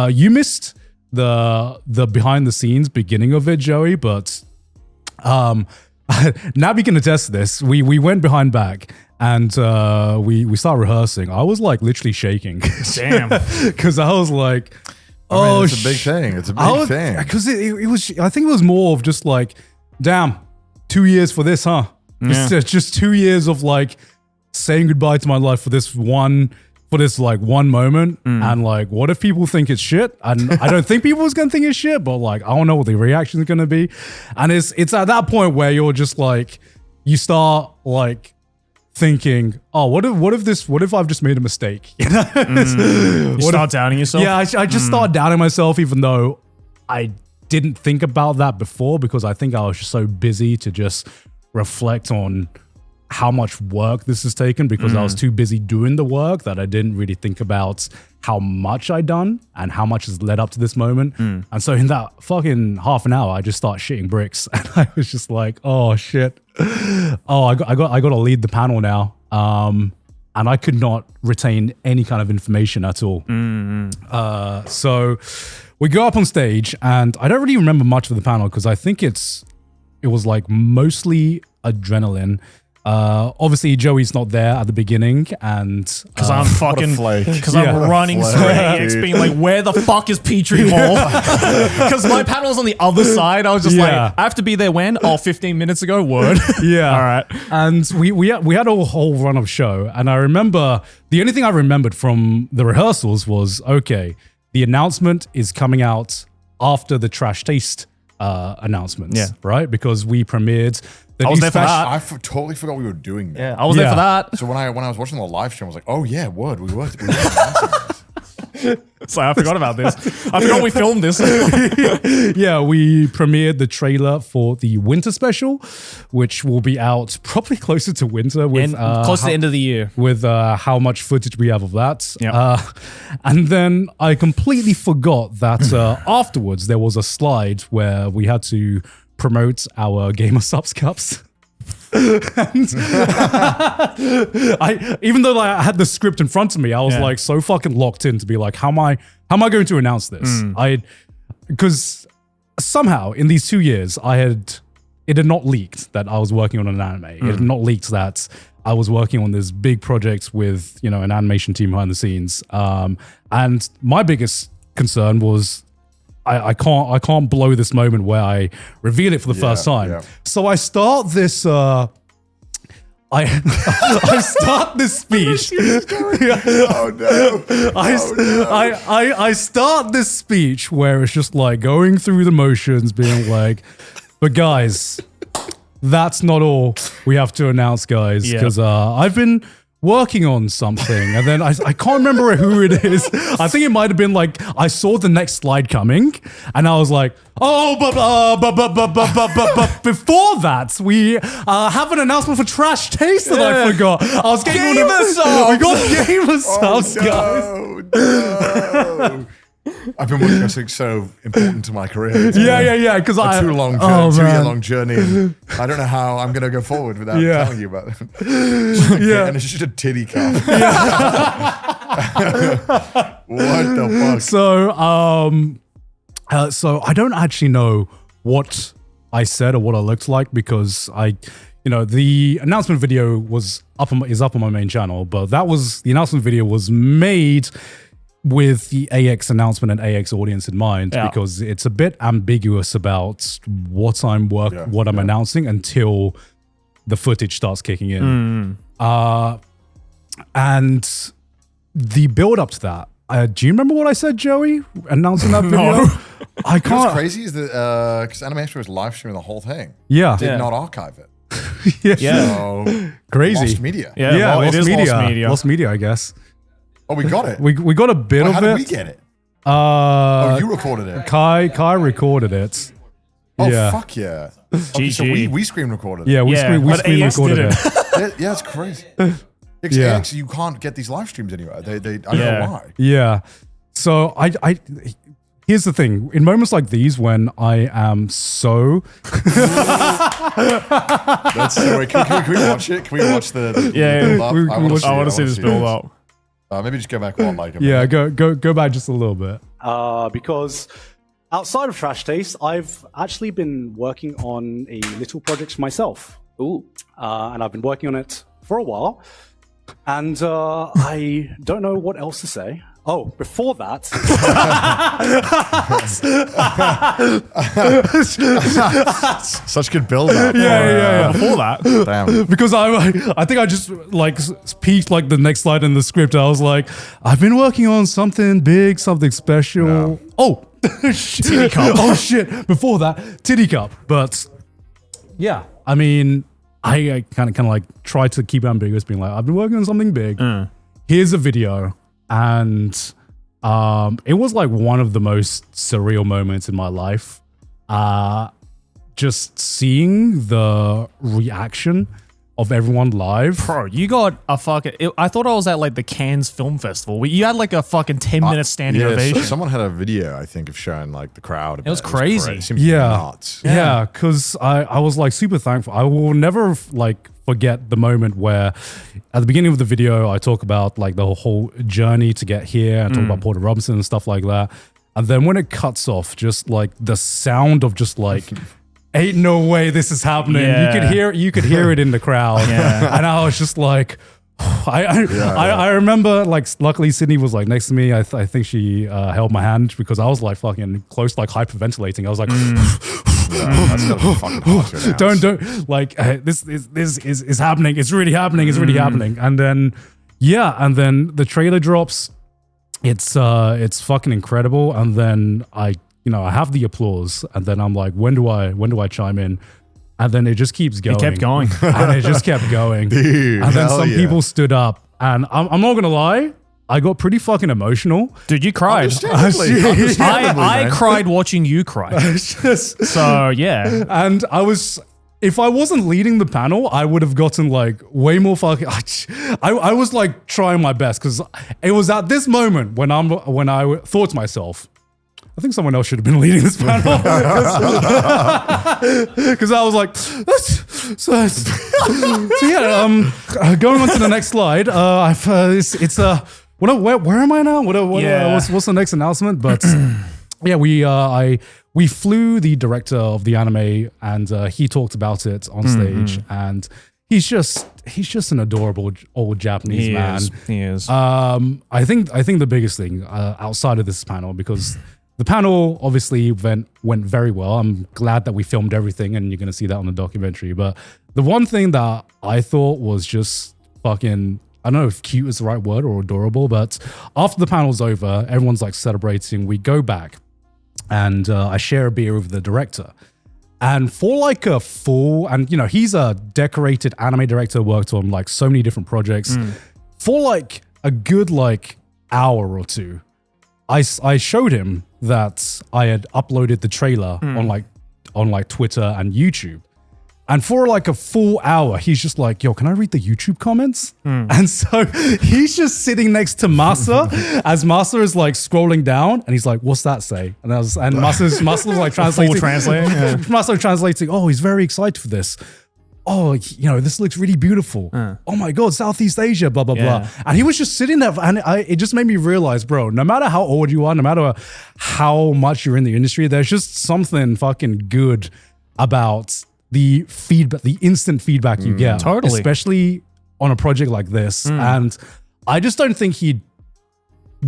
S3: You missed the behind the scenes beginning of it, Joey, but Nabi can attest to this. We went behind back and we started rehearsing. I was like literally shaking.
S2: Damn.
S3: Because I was like,
S1: it's a big thing. It's a big thing.
S3: Because it was, I think it was more of just like, damn, 2 years for this, huh? Just 2 years of like saying goodbye to my life for this one moment. And like, what if people think it's shit? And I don't think people was gonna think it's shit, but like, I don't know what the reaction is gonna be. And it's at that point where you're just like, you start like thinking, oh, what if I've just made a mistake? You
S2: start doubting yourself?
S3: Yeah, I just start doubting myself, even though I didn't think about that before, because I think I was just so busy to just reflect on how much work this has taken, because I was too busy doing the work that I didn't really think about how much I'd done and how much has led up to this moment. And so in that fucking half an hour, I just start shitting bricks, and I was just like, oh shit. Oh, I got to lead the panel now. And I could not retain any kind of information at all. So we go up on stage, and I don't really remember much of the panel because I think it was like mostly adrenaline. Obviously Joey's not there at the beginning, and
S2: because I'm fucking because I'm running through AX being like, where the fuck is Petrie Hall? Because my panel was on the other side. I was just like, I have to be there when? 15 minutes ago. Word.
S3: Yeah.
S2: All right.
S3: And we had a whole run of show, and I remember the only thing I remembered from the rehearsals was, okay, the announcement is coming out after the Trash Taste announcements, right? Because we premiered.
S2: I was there for that.
S1: I totally forgot we were doing that.
S2: Yeah, I was there for that.
S1: So when I was watching the live stream, I was like, oh yeah, word, we were announcing this.
S2: So I forgot about this. I forgot we filmed this.
S3: Yeah, we premiered the trailer for the winter special, which will be out probably closer to winter, with
S2: close to the end of the year,
S3: with how much footage we have of that.
S2: Yep.
S3: And then I completely forgot that afterwards there was a slide where we had to promote our Gamer Subs Cups. And even though I had the script in front of me, I was like so fucking locked in to be like, how am I going to announce this? Because somehow in these 2 years it had not leaked that I was working on an anime. It had not leaked that I was working on this big project with an animation team behind the scenes. And my biggest concern was, I can't blow this moment where I reveal it for the first time. Yeah. So I start this I start this speech.
S1: Oh no.
S3: I start this speech where it's just like going through the motions, being like, but guys, that's not all we have to announce, guys, because I've been working on something, and then I can't remember who it is. I think it might have been like I saw the next slide coming, and I was like, oh, but before that, we have an announcement for Trash Taste that I forgot. I was getting
S1: Gamer subs!
S3: We got gamer subs, guys.
S1: No. I've been working on something so important to my career.
S3: Yeah. Because
S1: a 2 year long journey. And I don't know how I'm going to go forward without telling you about it. And it's just a titty cup. What the fuck?
S3: So I don't actually know what I said or what I looked like because the announcement video is up on my main channel, but the announcement video was made with the AX announcement and AX audience in mind, because it's a bit ambiguous about what I'm announcing until the footage starts kicking in. And the build up to that. Do you remember what I said, Joey, announcing that video? I can't.
S1: What's crazy is that because Anime Expo was live streaming the whole thing.
S3: Yeah,
S1: did not archive it.
S3: So crazy.
S1: Lost media.
S3: Lost media, I guess.
S1: Oh, we got it.
S3: We got a bit of it.
S1: How did we get it? You recorded it.
S3: Kai recorded it.
S1: Oh, fuck yeah. Okay, so we screen recorded it.
S3: Yeah, we screen recorded it.
S1: Yeah, it's crazy. AX, you can't get these live streams anywhere. I don't know why.
S3: Yeah. So I here's the thing. In moments like these when I am so
S1: That's so wait, can we watch it? Can we watch the build up?
S2: I want to see this build up.
S1: Maybe just go back one like
S3: go back just a little bit.
S5: Because outside of Trash Taste, I've actually been working on a little project for myself.
S2: Ooh.
S5: And I've been working on it for a while. And I don't know what else to say. Oh, before that.
S1: Such good build up.
S3: Yeah.
S2: Before that.
S1: Damn.
S3: Because I think I just like peeked like the next slide in the script. I was like, I've been working on something big, something special.
S1: No.
S3: Oh, Titty Cup. Oh shit. Before that, Titty Cup. But yeah, I mean, I kind of like try to keep it ambiguous, being like, I've been working on something big. Here's a video. And it was like one of the most surreal moments in my life. Just seeing the reaction of everyone live.
S2: Bro, you got a fucking... I thought I was at like the Cannes Film Festival. You had like a fucking 10-minute standing ovation.
S1: Someone had a video, I think, of showing like the crowd.
S2: It was crazy.
S1: It seemed nuts.
S3: Yeah, because I was like super thankful. I will never like forget the moment where at the beginning of the video, I talk about like the whole journey to get here and talk about Porter Robinson and stuff like that. And then when it cuts off, just like the sound of just like... ain't no way this is happening.
S2: Yeah.
S3: You could hear it in the crowd. And I was just like, I remember like, luckily Sydney was like next to me. I think she held my hand because I was like fucking close, like hyperventilating. I was like,
S1: that's gonna fucking hard
S3: don't like this is happening. It's really happening. It's really happening. And then, and then the trailer drops. It's fucking incredible. And then I have the applause, and then I'm like, when do I chime in? And then it just keeps going.
S2: It kept going.
S3: And it just kept going.
S1: Dude,
S3: and then some people stood up, and I'm not gonna lie, I got pretty fucking emotional.
S2: Dude, you cried. I cried watching you cry. So yeah.
S3: And if I wasn't leading the panel, I would have gotten like way more fucking. I was like trying my best because it was at this moment when I thought to myself, I think someone else should have been leading this panel. Because I was like, going on to the next slide. Where am I now? What's the next announcement? But we flew the director of the anime, and he talked about it on stage, and he's just an adorable old Japanese man.
S2: He is.
S3: I think the biggest thing outside of this panel, because the panel obviously went very well. I'm glad that we filmed everything, and you're going to see that on the documentary. But the one thing that I thought was just fucking, I don't know if cute is the right word or adorable, but after the panel's over, everyone's like celebrating. We go back, and I share a beer with the director. And for like a full, and he's a decorated anime director, worked on like so many different projects. for like a good like hour or two, I showed him that I had uploaded the trailer on like Twitter and YouTube. And for like a full hour, he's just like, yo, can I read the YouTube comments? And so he's just sitting next to Masa as Masa is like scrolling down and he's like, what's that say? And Masa's like translating. Masa translating, oh, he's very excited for this. Oh, this looks really beautiful. Oh my God, Southeast Asia, blah, blah, blah. And he was just sitting there and it just made me realize, bro, no matter how old you are, no matter how much you're in the industry, there's just something fucking good about the feedback, the instant feedback you get.
S2: Totally.
S3: Especially on a project like this. And I just don't think he'd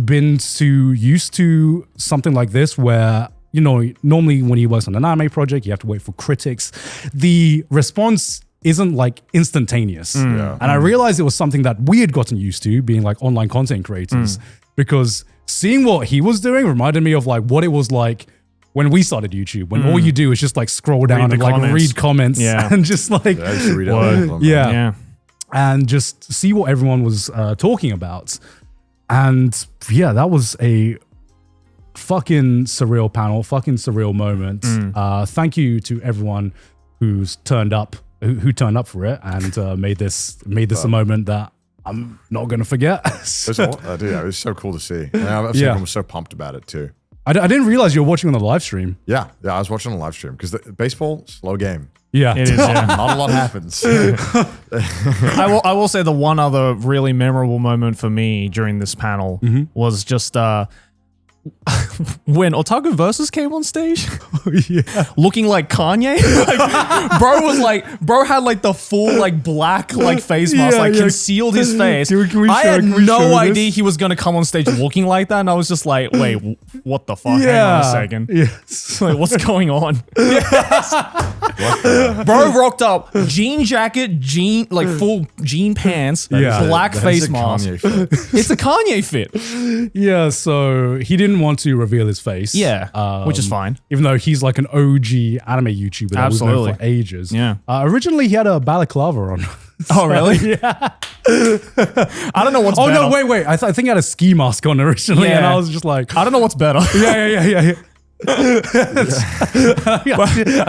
S3: been too used to something like this where, normally when he works on an anime project, you have to wait for critics. The response isn't like instantaneous. And I realized it was something that we had gotten used to being like online content creators because seeing what he was doing reminded me of like what it was like when we started YouTube, when all you do is just like scroll down and like read comments and just like, and just see what everyone was talking about. And yeah, that was a fucking surreal panel, fucking surreal moment. Thank you to everyone who's turned up, who turned up for it and made this a moment that I'm not going to forget.
S1: It was so cool to see. And everyone was so pumped about it too.
S3: I didn't realize you were watching on the live stream.
S1: Yeah, I was watching on the live stream because baseball, slow game.
S3: Yeah,
S2: it is. Yeah.
S1: Not a lot happens.
S2: I will say the one other really memorable moment for me during this panel was just when Otaku Versus came on stage, looking like Kanye. Bro had like the full like black like face mask, concealed his face. I had no idea he was gonna come on stage looking like that, and I was just like, wait, what the fuck? Hang on a second.
S3: Yes.
S2: Like, what's going on? Bro rocked up, jean jacket, full jean pants, black face mask. It's a Kanye fit.
S3: Yeah, so he didn't want to reveal his face.
S2: Yeah, which is fine.
S3: Even though he's like an OG anime YouTuber that we've known for ages.
S2: Yeah.
S3: Originally, he had a balaclava on.
S2: Oh, really?
S3: Yeah.
S2: I don't know what's better.
S3: Oh, no, wait. I think he had a ski mask on originally, and I was just like...
S2: I don't know what's better.
S3: Yeah. And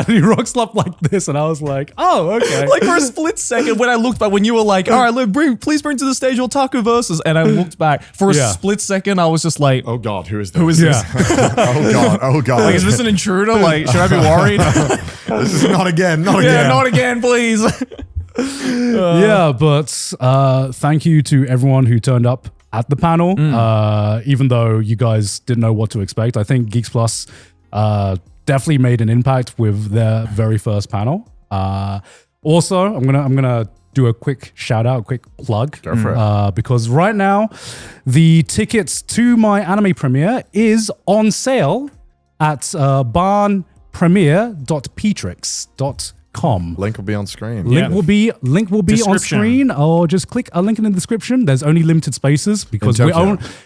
S3: he rock slapped like this, and I was like, "Oh, okay."
S2: Like for a split second, when I looked back, when you were like, "All right, please bring to the stage Otaku Versus," and I looked back for a split second, I was just like,
S1: "Oh God, who is this?
S2: Who is this?
S1: Oh God!
S2: Like, is this an intruder? Like, should I be worried?
S1: This is not again,
S2: Yeah, not again, please."
S3: But thank you to everyone who turned up at the panel, even though you guys didn't know what to expect. I think Geeks Plus definitely made an impact with their very first panel. Also, I'm gonna do a quick shout out, a quick plug.
S1: Go for it.
S3: Because right now, the tickets to my anime premiere is on sale at barnpremiere.petrix.com.
S1: Link will be on screen.
S3: Link will be on screen, or just click a link in the description. There's only limited spaces because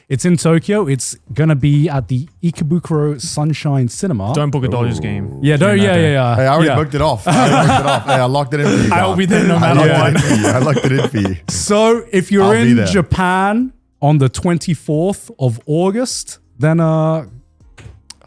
S3: it's in Tokyo. It's gonna be at the Ikebukuro Sunshine Cinema.
S2: Don't book a Dodgers game.
S3: Yeah.
S1: Hey, I already booked it off. Hey, I locked it in for you.
S2: I will be there no matter what.
S1: I locked it in for you.
S3: So if you're in Japan on the 24th of August, then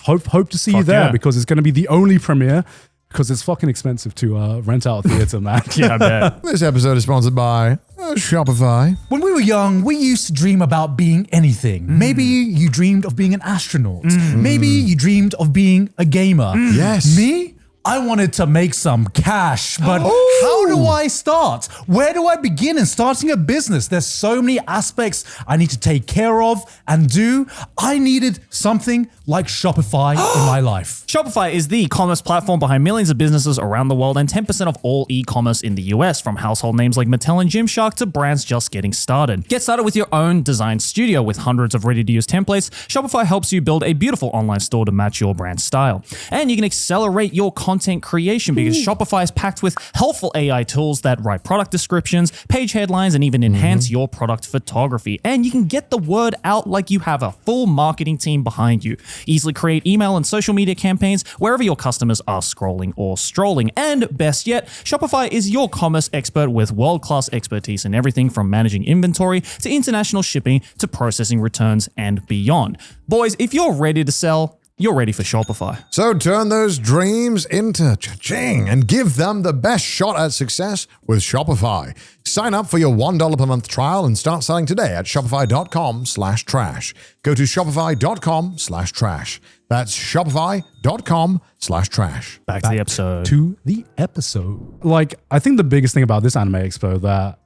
S3: hope to see you there because it's gonna be the only premiere. Because it's fucking expensive to rent out a theater, man.
S2: Yeah, I bet.
S1: This episode is sponsored by Shopify.
S6: When we were young, we used to dream about being anything. Maybe you dreamed of being an astronaut. Maybe you dreamed of being a gamer.
S1: Yes.
S6: Me? I wanted to make some cash, but how do I start? Where do I begin in starting a business? There's so many aspects I need to take care of and do. I needed something like Shopify in my life.
S2: Shopify is the commerce platform behind millions of businesses around the world and 10% of all e-commerce in the US, from household names like Mattel and Gymshark to brands just getting started. Get started with your own design studio with hundreds of ready-to-use templates. Shopify helps you build a beautiful online store to match your brand style. And you can accelerate your content content creation because Shopify is packed with helpful AI tools that write product descriptions, page headlines, and even enhance your product photography. And you can get the word out like you have a full marketing team behind you. Easily create email and social media campaigns wherever your customers are scrolling or strolling. And best yet, Shopify is your commerce expert with world-class expertise in everything from managing inventory to international shipping to processing returns and beyond. Boys, if you're ready to sell, you're ready for Shopify.
S1: So turn those dreams into cha-ching and give them the best shot at success with Shopify. Sign up for your $1 per month trial and start selling today at shopify.com/trash. Go to shopify.com/trash. That's shopify.com/trash.
S2: Back to the episode.
S3: To the episode. Like, I think the biggest thing about this Anime Expo that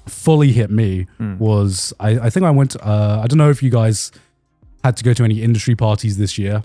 S3: fully hit me was, I think I went, I don't know if you guys had to go to any industry parties this year.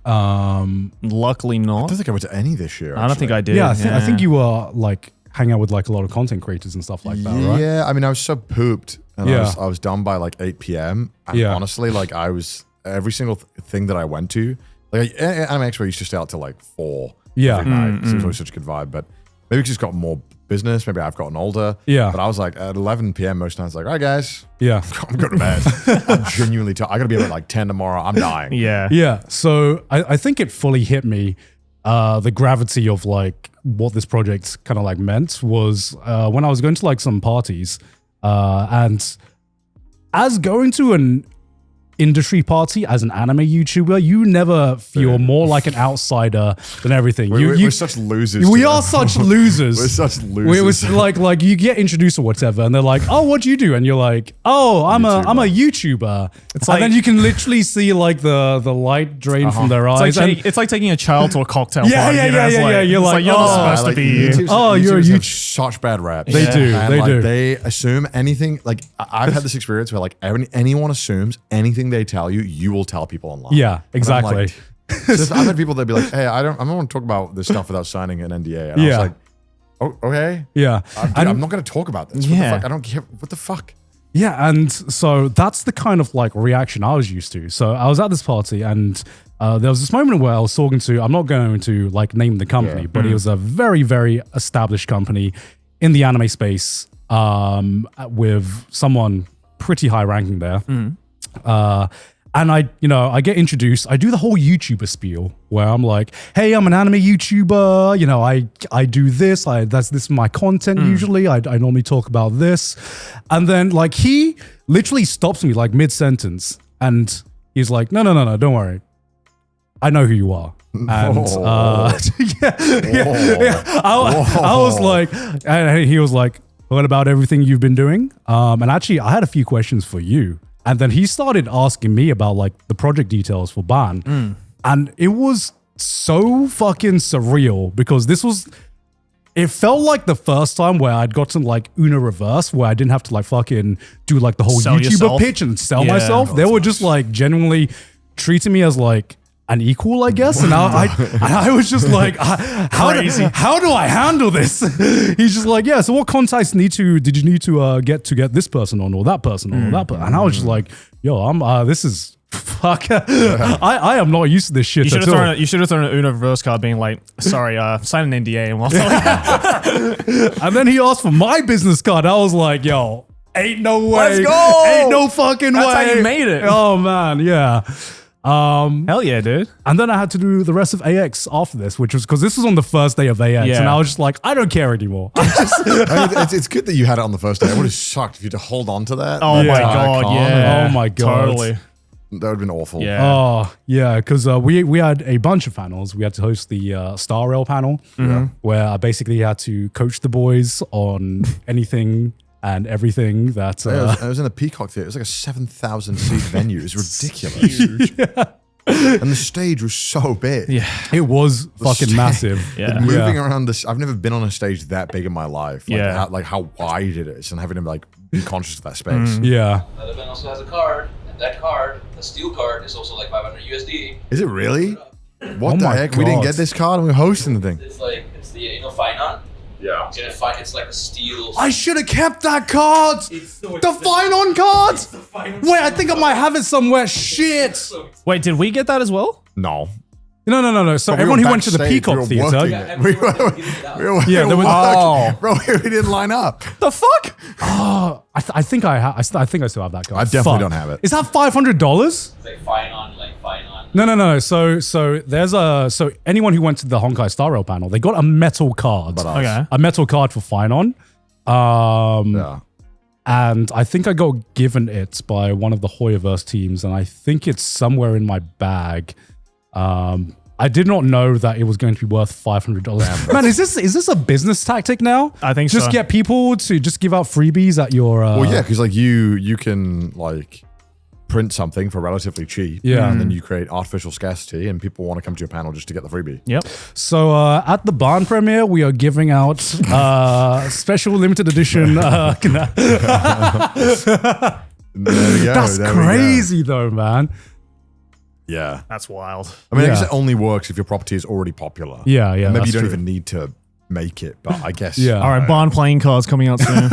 S2: Luckily
S1: I
S2: not.
S1: don't think I went to any this year.
S2: I don't think I did.
S3: Yeah, I think you were like hanging out with like a lot of content creators and stuff like that, right?
S1: Yeah, I mean, I was so pooped, and I was done by like 8 p.m. And honestly, like I was every single thing that I went to, like Anime Expo used to stay out till like 4 every night. So it was always such a good vibe. But maybe it's just got more business. Maybe I've gotten older.
S3: Yeah.
S1: But I was like at 11 p.m. most nights, like, all right, guys.
S3: Yeah.
S1: I'm going to bed. I'm genuinely tired. I got to be up at like 10 tomorrow. I'm dying.
S2: Yeah.
S3: Yeah. So I think it fully hit me. The gravity of like what this project kind of like meant was when I was going to like some parties and as going to an industry party as an anime YouTuber, you never feel more like an outsider than everything.
S1: We're such losers.
S3: We are such losers.
S1: We're such losers.
S3: like you get introduced or whatever, and they're like, "Oh, what do you do?" And you're like, "Oh, I'm a YouTuber." It's like, and then you can literally see like the light drain from their eyes.
S2: It's like taking a child to a cocktail
S3: Yeah,
S2: party.
S3: yeah,
S2: you know?
S3: yeah,
S2: It's
S3: yeah,
S2: like,
S3: yeah. You're
S2: it's
S3: like,
S2: you're
S3: oh,
S2: not supposed to be here.
S3: Oh, you're a
S1: YouTubers have
S3: YouTuber.
S1: such bad raps.
S3: They do.
S1: And
S3: They
S1: like,
S3: do.
S1: They assume anything. Like I've had this experience where like anyone assumes anything they tell you, you will tell people online.
S3: Yeah, exactly.
S1: Like, so I've had people that be like, "Hey, I don't want to talk about this stuff without signing an NDA." And I was like, "Oh, okay."
S3: Yeah.
S1: I'm not going to talk about this. What the fuck? I don't care. What the fuck?
S3: Yeah, and so that's the kind of like reaction I was used to. So I was at this party and there was this moment where I was talking to, I'm not going to like name the company, but it was a very, very established company in the anime space with someone pretty high ranking there. And I get introduced. I do the whole YouTuber spiel where I'm like, "Hey, I'm an anime YouTuber. You know, I do this. This is my content usually. I normally talk about this." And then like he literally stops me like mid sentence, and he's like, "No, don't worry. I know who you are." And I was like, and he was like, "What about everything you've been doing?" And actually, I had a few questions for you. And then he started asking me about like the project details for Ban. And it was so fucking surreal because it felt like the first time where I'd gotten like Uno reverse where I didn't have to like fucking do like the whole
S2: Sell
S3: YouTuber
S2: yourself.
S3: pitch and sell myself. They were just like genuinely treating me as like an equal, I guess. And I was just like, how do I handle this? He's just like, yeah, so what contacts did you need to get this person on or that person on or that person? And I was just like, yo, this is fuck. I am not used to this shit.
S2: You should have thrown an Uno reverse card being like, sorry, sign an NDA and we'll
S3: And then he asked for my business card. I was like, yo, ain't no way.
S2: Let's go.
S3: Ain't no fucking way.
S2: That's how you made it.
S3: Oh man, yeah.
S2: Hell yeah, dude.
S3: And then I had to do the rest of AX after this, which was because this was on the first day of AX, and I was just like, I don't care anymore.
S1: It's good that you had it on the first day. I would have sucked if you had to hold on to that.
S2: Oh my god, yeah.
S3: Oh my god.
S2: Totally.
S1: That would have been awful.
S2: Yeah.
S3: Oh yeah, because we had a bunch of panels. We had to host the Star Rail panel, where I basically had to coach the boys on anything and everything that...
S1: I was in the Peacock Theatre. It was like a 7,000 seat venue. It was ridiculous. And the stage was so big.
S2: Yeah.
S3: It was fucking massive.
S2: Yeah.
S1: Moving around this, I've never been on a stage that big in my life. Like,
S2: Yeah.
S1: how wide it is and having to like be conscious of that space.
S3: Yeah.
S4: Another man also has a card, and that card, the steel card, is also like 500 USD.
S1: Is it really? What
S3: Oh
S1: the
S3: my
S1: heck? We didn't
S3: God.
S1: get this card and we're hosting the thing.
S4: It's the Finon.
S7: Yeah.
S4: It's like a steel.
S3: I should have kept that card. The Finon card. Wait, I think I might have it somewhere. Shit.
S2: Wait, did we get that as well?
S1: No.
S3: No. So
S1: But we
S3: everyone
S1: were
S3: who went to the
S1: backstage,
S3: Peacock
S1: we were
S3: Theater.
S1: working
S4: Yeah,
S1: it. We
S4: everyone
S1: were,
S4: was giving it out.
S1: we were,
S3: Yeah, there was-
S1: working. Bro, we didn't line up.
S2: The fuck?
S3: I think I think I still have that card.
S1: I definitely
S3: Fuck.
S1: don't have it.
S3: Is that $500?
S4: It's like fine on.
S3: No. So there's so anyone who went to the Honkai Star Rail panel, they got a metal card.
S1: But
S2: Okay.
S3: A metal card for Finon.
S1: Yeah.
S3: And I think I got given it by one of the Hoyoverse teams, and I think it's somewhere in my bag. I did not know that it was going to be worth $500. Man, is this a business tactic now?
S2: I think
S3: just
S2: so.
S3: get people to just give out freebies at your.
S1: Well, yeah, because like you can like print something for relatively cheap.
S3: Yeah.
S1: And then you create artificial scarcity, and people want to come to your panel just to get the freebie.
S2: Yep.
S3: So at the barn premiere, we are giving out special limited edition.
S1: There we go.
S3: That's
S1: there we go.
S3: crazy, though, man.
S1: Yeah.
S2: That's wild.
S1: I mean, I guess
S3: Yeah.
S1: it only works if your property is already popular.
S3: Yeah, yeah,
S1: And maybe
S3: that's
S1: you don't
S3: true.
S1: even need to make it, but I guess.
S3: Yeah.
S2: All right, Barn playing cards coming out soon.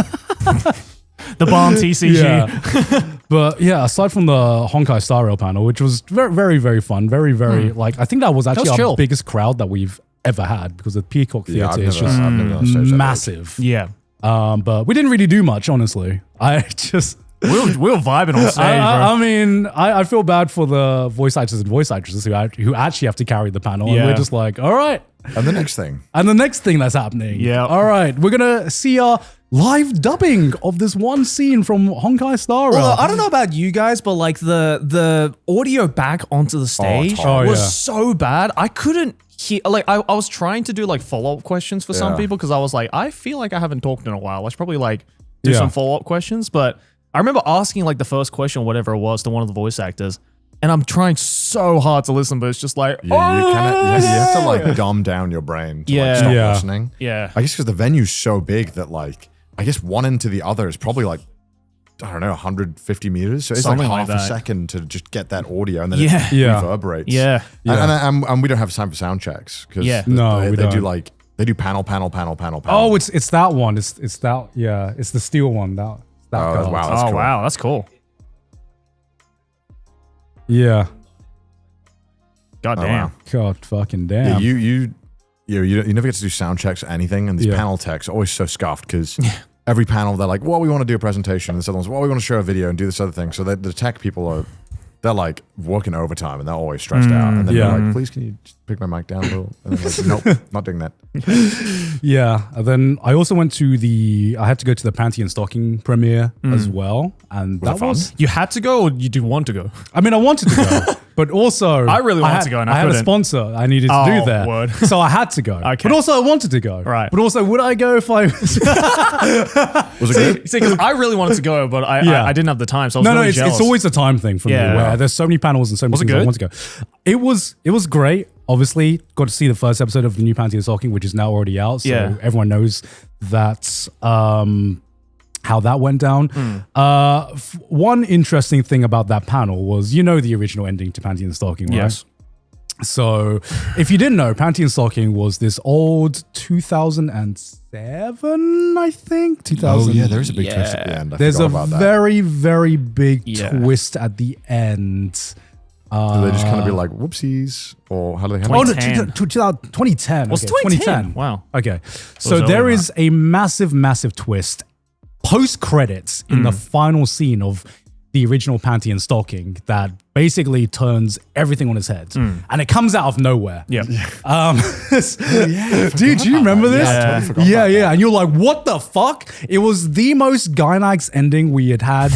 S2: The Barn TCG.
S3: Yeah. But yeah, aside from the Honkai Star Rail panel, which was very, very, very fun, very, very like I think that was actually
S2: was
S3: our
S2: chill.
S3: biggest crowd that we've ever had because the Peacock
S1: Yeah,
S3: Theater is
S1: I've
S3: just
S1: never done a stage like that.
S3: massive.
S2: Yeah.
S3: But we didn't really do much, honestly. I just.
S2: We were vibing on stage, bro.
S3: I mean, I feel bad for the voice actors and voice actresses who actually have to carry the panel. And
S2: Yeah.
S3: we're just like, all right.
S1: And the next thing.
S3: And the next thing that's happening.
S2: Yeah.
S3: All right. We're going to see our live dubbing of this one scene from Honkai Star Rail.
S2: Although, I don't know about you guys, but like the audio back onto the stage
S3: Oh,
S2: was
S3: yeah.
S2: so bad. I couldn't hear, like, I was trying to do like follow-up questions for some
S1: Yeah.
S2: people because I was like, I feel like I haven't talked in a while. I should probably like do
S3: Yeah.
S2: some follow-up questions. But I remember asking like the first question, whatever it was, to one of the voice actors. And I'm trying so hard to listen, but it's just like,
S1: Yeah, you have to like dumb down your brain to
S2: Yeah.
S1: like stop
S3: Yeah.
S1: listening.
S2: yeah.
S1: I guess because the venue's so big that like, I guess one end to the other is probably like, I don't know, 150 meters. So it's
S2: Something
S1: like
S2: like
S1: half a
S2: that.
S1: second to just get that audio and then
S2: Yeah.
S1: it
S3: Yeah.
S1: reverberates.
S2: Yeah.
S1: And we don't have time for sound checks because
S2: Yeah.
S3: No,
S1: they
S3: we
S1: do
S3: don't.
S1: like, they do panel.
S3: Oh, it's that one. It's that. Yeah. It's the steel one. That
S1: Oh,
S3: card.
S1: wow. That's
S2: Oh,
S1: cool.
S2: wow. That's cool.
S3: Yeah.
S2: God
S1: Oh,
S2: damn.
S1: wow.
S3: God fucking
S1: Yeah,
S3: damn.
S1: you never get to do sound checks or anything, and these
S3: Yeah.
S1: panel techs are always so scuffed because every panel they're like, "Well, we want to do a presentation," and this other one's, "Well, we want to show a video and do this other thing." So the tech people they're like working overtime and they're always stressed out, and then
S3: yeah.
S1: they're like, "Please, can you just pick my mic down a little?" And then like, "Nope, not doing that."
S3: Yeah. And then I also went to I had to go to the Panty and Stocking premiere as well. And that
S1: it fun?
S3: was,
S2: You had to go or you did want to go?
S3: I mean, I wanted to go, but also
S2: I really wanted
S3: had-
S2: to go and I
S3: had a
S2: couldn't.
S3: sponsor I needed to
S2: Oh,
S3: do there.
S2: word.
S3: So I had to go.
S2: Okay.
S3: But also I wanted to go.
S2: Right.
S3: But also, would I go if I was.
S1: Was it good?
S2: See, because I really wanted to go, but
S3: Yeah.
S2: I didn't have the time, so I was
S3: No,
S2: really
S3: it's
S2: jealous.
S3: always a time thing for
S2: Yeah.
S3: me where there's so many panels and so many
S2: Was it
S3: things I
S2: good?
S3: want to go. It was great. Obviously, got to see the first episode of the new Panty and Stocking, which is now already out. So
S2: Yeah.
S3: everyone knows that how that went down. One interesting thing about that panel was, the original ending to Panty and Stocking, right?
S2: Yes.
S3: So, if you didn't know, Panty and Stocking was this old 2007, I think. 2000.
S1: Oh yeah, there is a big twist at the end. I
S3: There's
S1: forgot
S3: a
S1: about that.
S3: very, very big
S2: Yeah.
S3: twist at the end.
S1: Do they just kind of be like, "Whoopsies," or how do they handle
S3: Oh, no,
S1: it?
S3: 2010.
S2: Was
S3: okay,
S2: 2010? Wow.
S3: Okay. So
S2: early,
S3: there
S2: right?
S3: is a massive, massive twist post credits in the final scene of the original Panty and Stocking that basically turns everything on its head. And it comes out of nowhere.
S2: Yeah.
S3: Dude, do you remember this?
S1: Yeah, I totally forgot
S3: Yeah,
S1: about
S3: yeah. And you're like, what the fuck? It was the most Gynax ending we had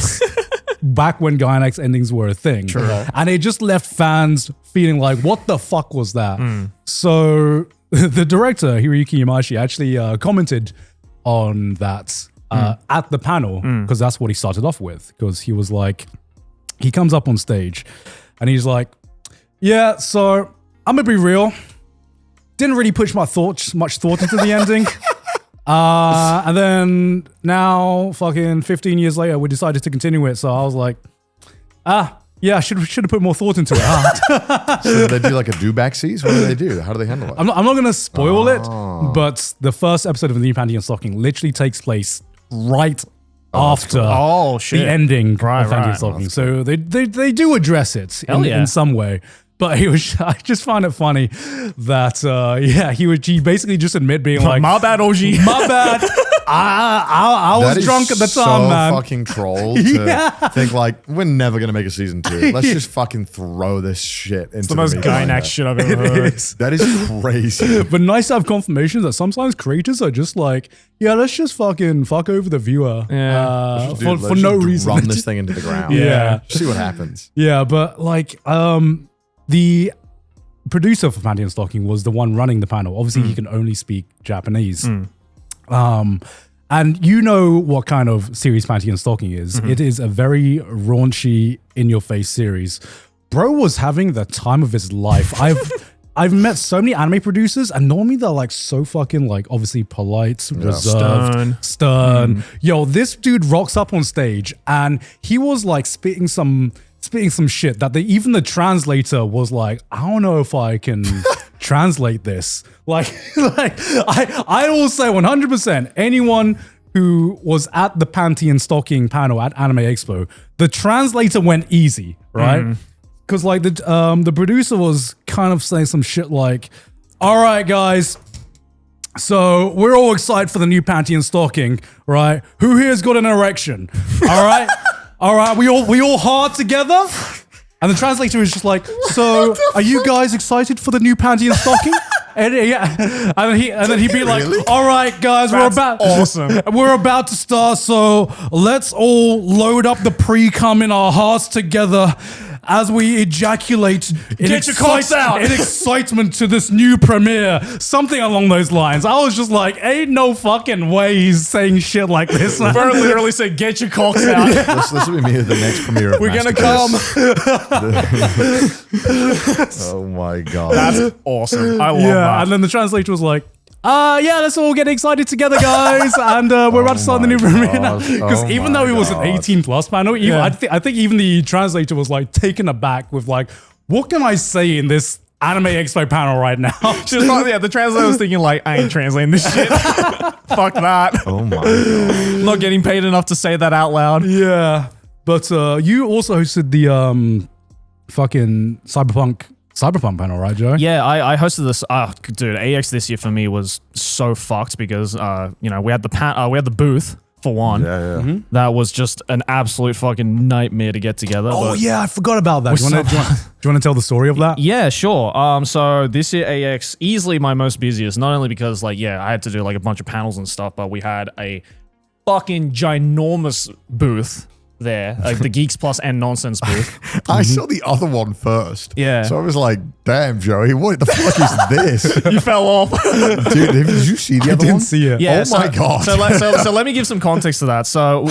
S3: back when Gynax endings were a thing. True. And it just left fans feeling like, what the fuck was that? So the director, Hiroyuki Yamashi, actually commented on that at the panel because that's what he started off with. Because he was like, he comes up on stage and he's like, yeah, so I'm going to be real. Didn't really put much thought into the ending. And then now, fucking 15 years later, we decided to continue it. So I was like, yeah, I should have put more thought into it.
S1: So do they do like a do backsies? What do they do? How do they handle it?
S3: I'm not going to spoil it, but the first episode of the new Panty and Stocking literally takes place right after
S2: Oh, shit.
S3: the ending
S2: Right,
S3: of Panty
S2: right.
S3: and Stocking. So they do address it
S2: Hell yeah.
S3: in some way. But I just find it funny that he basically just admit being like,
S2: my bad, OG.
S3: my bad. I
S1: That
S3: was
S1: is
S3: drunk at the
S1: so
S3: time, man.
S1: fucking troll to think like we're never gonna make a season 2. Let's just fucking throw this shit into
S2: The most Gynax shit I've ever heard.
S1: That is crazy.
S3: But nice to have confirmation that sometimes creators are just like, yeah, let's just fucking fuck over the viewer.
S2: Yeah.
S1: Dude,
S3: for
S1: let's
S3: no
S1: just
S3: reason.
S1: Run this thing into the ground.
S3: Yeah.
S1: See what happens.
S3: Yeah, but like the producer for Panty and Stocking was the one running the panel. Obviously, he can only speak Japanese. And you know what kind of series Panty and Stocking is. It is a very raunchy, in-your-face series. Bro was having the time of his life. I've met so many anime producers, and normally they're like so fucking like obviously polite, reserved, stern. Yo, this dude rocks up on stage, and he was like spitting some shit that even the translator was like, I don't know if I can translate this. Like I will say 100%, anyone who was at the Panty and Stocking panel at Anime Expo, the translator went easy, right? Because like the producer was kind of saying some shit like, all right, guys, so we're all excited for the new Panty and Stocking, right? Who here's got an erection? All right? All right, we all hard together? And the translator is just like, so are you guys excited for the new Panty and Stocking? And then he'd be like, all right, guys, we're about to start, so let's all load up the pre-cum in our hearts together as we ejaculate in excitement to this new premiere. Something along those lines. I was just like, ain't no fucking way he's saying shit like this.
S2: Bro literally said, get your cocks out.
S1: This will be me at the next premiere of
S2: We're gonna come.
S1: Oh my god.
S2: That's awesome. I love that.
S3: And then the translator was like, yeah, let's all get excited together, guys. And we're about to start the new premiere now. Because even though it was an 18+ panel, I think even the translator was like taken aback with like, what can I say in this Anime Expo panel right now?
S2: The translator was thinking like, I ain't translating this shit. Fuck that.
S1: Oh my god.
S2: Not getting paid enough to say that out loud.
S3: Yeah. But you also hosted the fucking Cyberpunk panel, right, Joe?
S2: Yeah, I hosted this. Dude, AX this year for me was so fucked because we had the booth for one.
S1: Yeah.
S2: That was just an absolute fucking nightmare to get together.
S3: Oh yeah, I forgot about that. Do you want to tell the story of that?
S2: Yeah, sure. So this year AX easily my most busiest. Not only because I had to do like a bunch of panels and stuff, but we had a fucking ginormous booth there, like the Geeks Plus and Nonsense booth.
S1: I saw the other one first.
S2: Yeah.
S1: So I was like, damn, Joey, what the fuck is this?
S2: You fell off.
S1: Dude, did you see the other one?
S3: I didn't see it.
S2: Yeah,
S1: oh my god.
S2: So let me give some context to that. So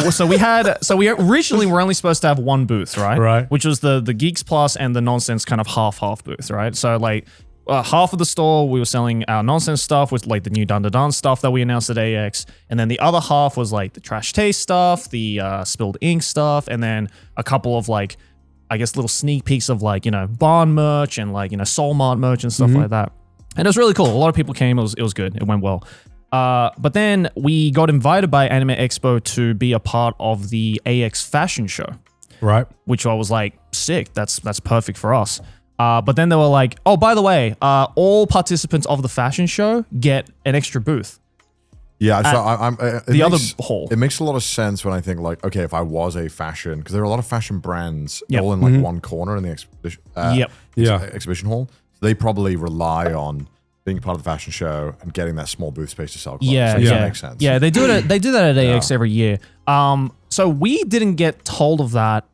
S2: we originally were only supposed to have one booth, right?
S3: Right.
S2: Which was the Geeks Plus and the Nonsense kind of half booth, right? So like half of the store we were selling our Nonsense stuff with like the new Dandadan stuff that we announced at AX, and then the other half was like the Trash Taste stuff, the Spilled Ink stuff, and then a couple of like, I guess, little sneak peeks of like, Barn merch and like, Soul Mart merch and stuff like that. And it was really cool. A lot of people came. It was good. It went well. But then we got invited by Anime Expo to be a part of the AX fashion show.
S3: Right.
S2: Which I was like, sick. That's perfect for us. But then they were like, oh, by the way, all participants of the fashion show get an extra booth.
S1: Yeah, so
S2: other hall.
S1: It makes a lot of sense when I think like, okay, if I was a fashion, because there are a lot of fashion brands
S2: Yep.
S1: all in like one corner in the exhibition hall. So they probably rely on being part of the fashion show and getting that small booth space to sell clothes.
S2: Yeah,
S1: so that makes sense.
S2: Yeah, they do it. They do that at AX every year. So we didn't get told of that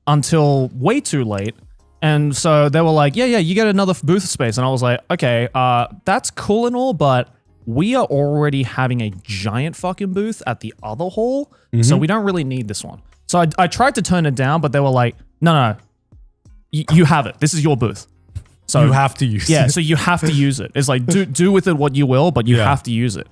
S2: until way too late. And so they were like, yeah, you get another booth space. And I was like, okay, that's cool and all, but we are already having a giant fucking booth at the other hall, so we don't really need this one. So I tried to turn it down, but they were like, no, you have it. This is your booth. So
S3: you have to use it.
S2: Yeah, so you have to use it. It's like, do with it what you will, but you have to use it.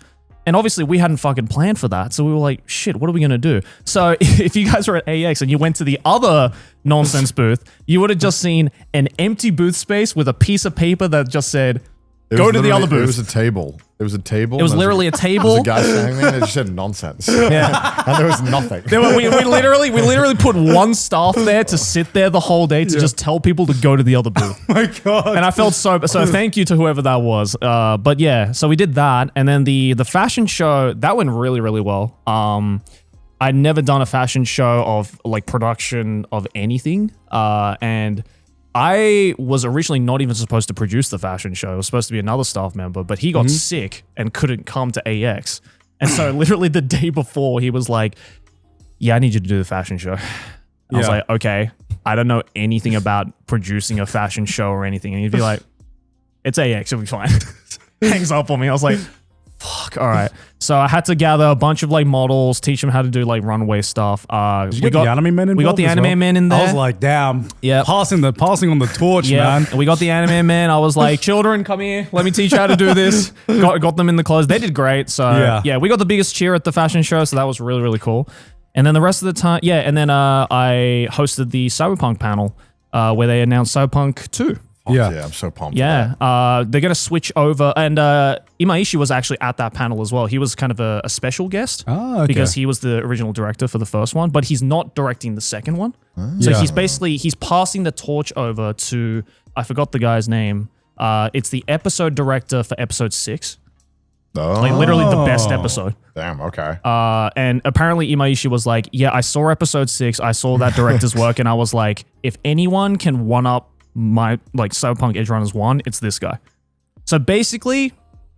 S2: And obviously we hadn't fucking planned for that. So we were like, shit, what are we going to do? So if you guys were at AX and you went to the other Nonsense booth, you would have just seen an empty booth space with a piece of paper that just said, go to the other booth.
S1: It was a table. There was a table.
S2: It was literally a table.
S1: There was a guy standing there and it just said nonsense.
S2: Yeah.
S1: And there was nothing.
S2: We literally put one staff there to sit there the whole day to just tell people to go to the other booth.
S3: Oh my God.
S2: And I felt so thank you to whoever that was. But yeah, so we did that. And then the fashion show, that went really, really well. I'd never done a fashion show of like production of anything. And I was originally not even supposed to produce the fashion show. It was supposed to be another staff member, but he got sick and couldn't come to AX. And so literally the day before, he was like, yeah, I need you to do the fashion show. I was like, okay, I don't know anything about producing a fashion show or anything. And he'd be like, it's AX, it'll be fine. Hangs up on me. I was like, fuck, all right. So I had to gather a bunch of like models, teach them how to do like runway stuff.
S3: Did you get the anime men involved?
S2: We got the anime men in there.
S3: I was like, damn,
S2: yeah,
S3: passing on the torch,
S2: yeah,
S3: man.
S2: We got the anime men. I was like, children, come here. Let me teach you how to do this. Got them in the clothes. They did great. So yeah, we got the biggest cheer at the fashion show. So that was really, really cool. And then the rest of the time, and then I hosted the Cyberpunk panel where they announced Cyberpunk 2.
S1: Yeah, I'm so pumped.
S2: Yeah, they're going to switch over. And Imaishi was actually at that panel as well. He was kind of a special guest because he was the original director for the first one, but he's not directing the second one. So he's passing the torch over to, I forgot the guy's name. It's the episode director for episode 6. Like literally the best episode.
S1: Damn, okay.
S2: And apparently Imaishi was like, yeah, I saw episode 6. I saw that director's work. And I was like, if anyone can one-up my like Cyberpunk Edgerunners 1, it's this guy. So basically,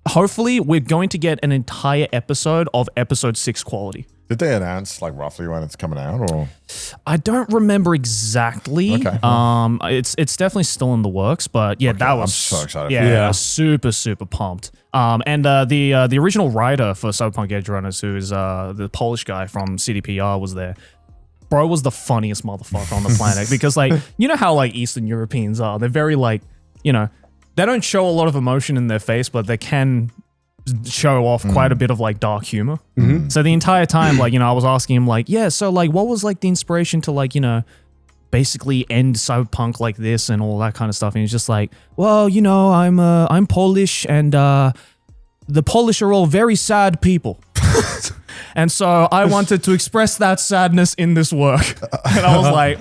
S2: hopefully, we're going to get an entire episode of episode 6 quality.
S1: Did they announce like roughly when it's coming out, or?
S2: I don't remember exactly.
S1: Okay.
S2: It's definitely still in the works, but yeah, that was
S1: I'm so excited.
S2: Yeah, I was super pumped. And the original writer for Cyberpunk Edgerunners, who is the Polish guy from CDPR, was there. Bro was the funniest motherfucker on the planet because, like, you know how, like, Eastern Europeans are. They're very, like, you know, they don't show a lot of emotion in their face, but they can show off quite a bit of, like, dark humor. So the entire time, like, you know, I was asking him, like, yeah, so, like, what was, like, the inspiration to, like, you know, basically end Cyberpunk like this and all that kind of stuff? And he's just like, well, you know, I'm Polish and the Polish are all very sad people. And so I wanted to express that sadness in this work. And I was like,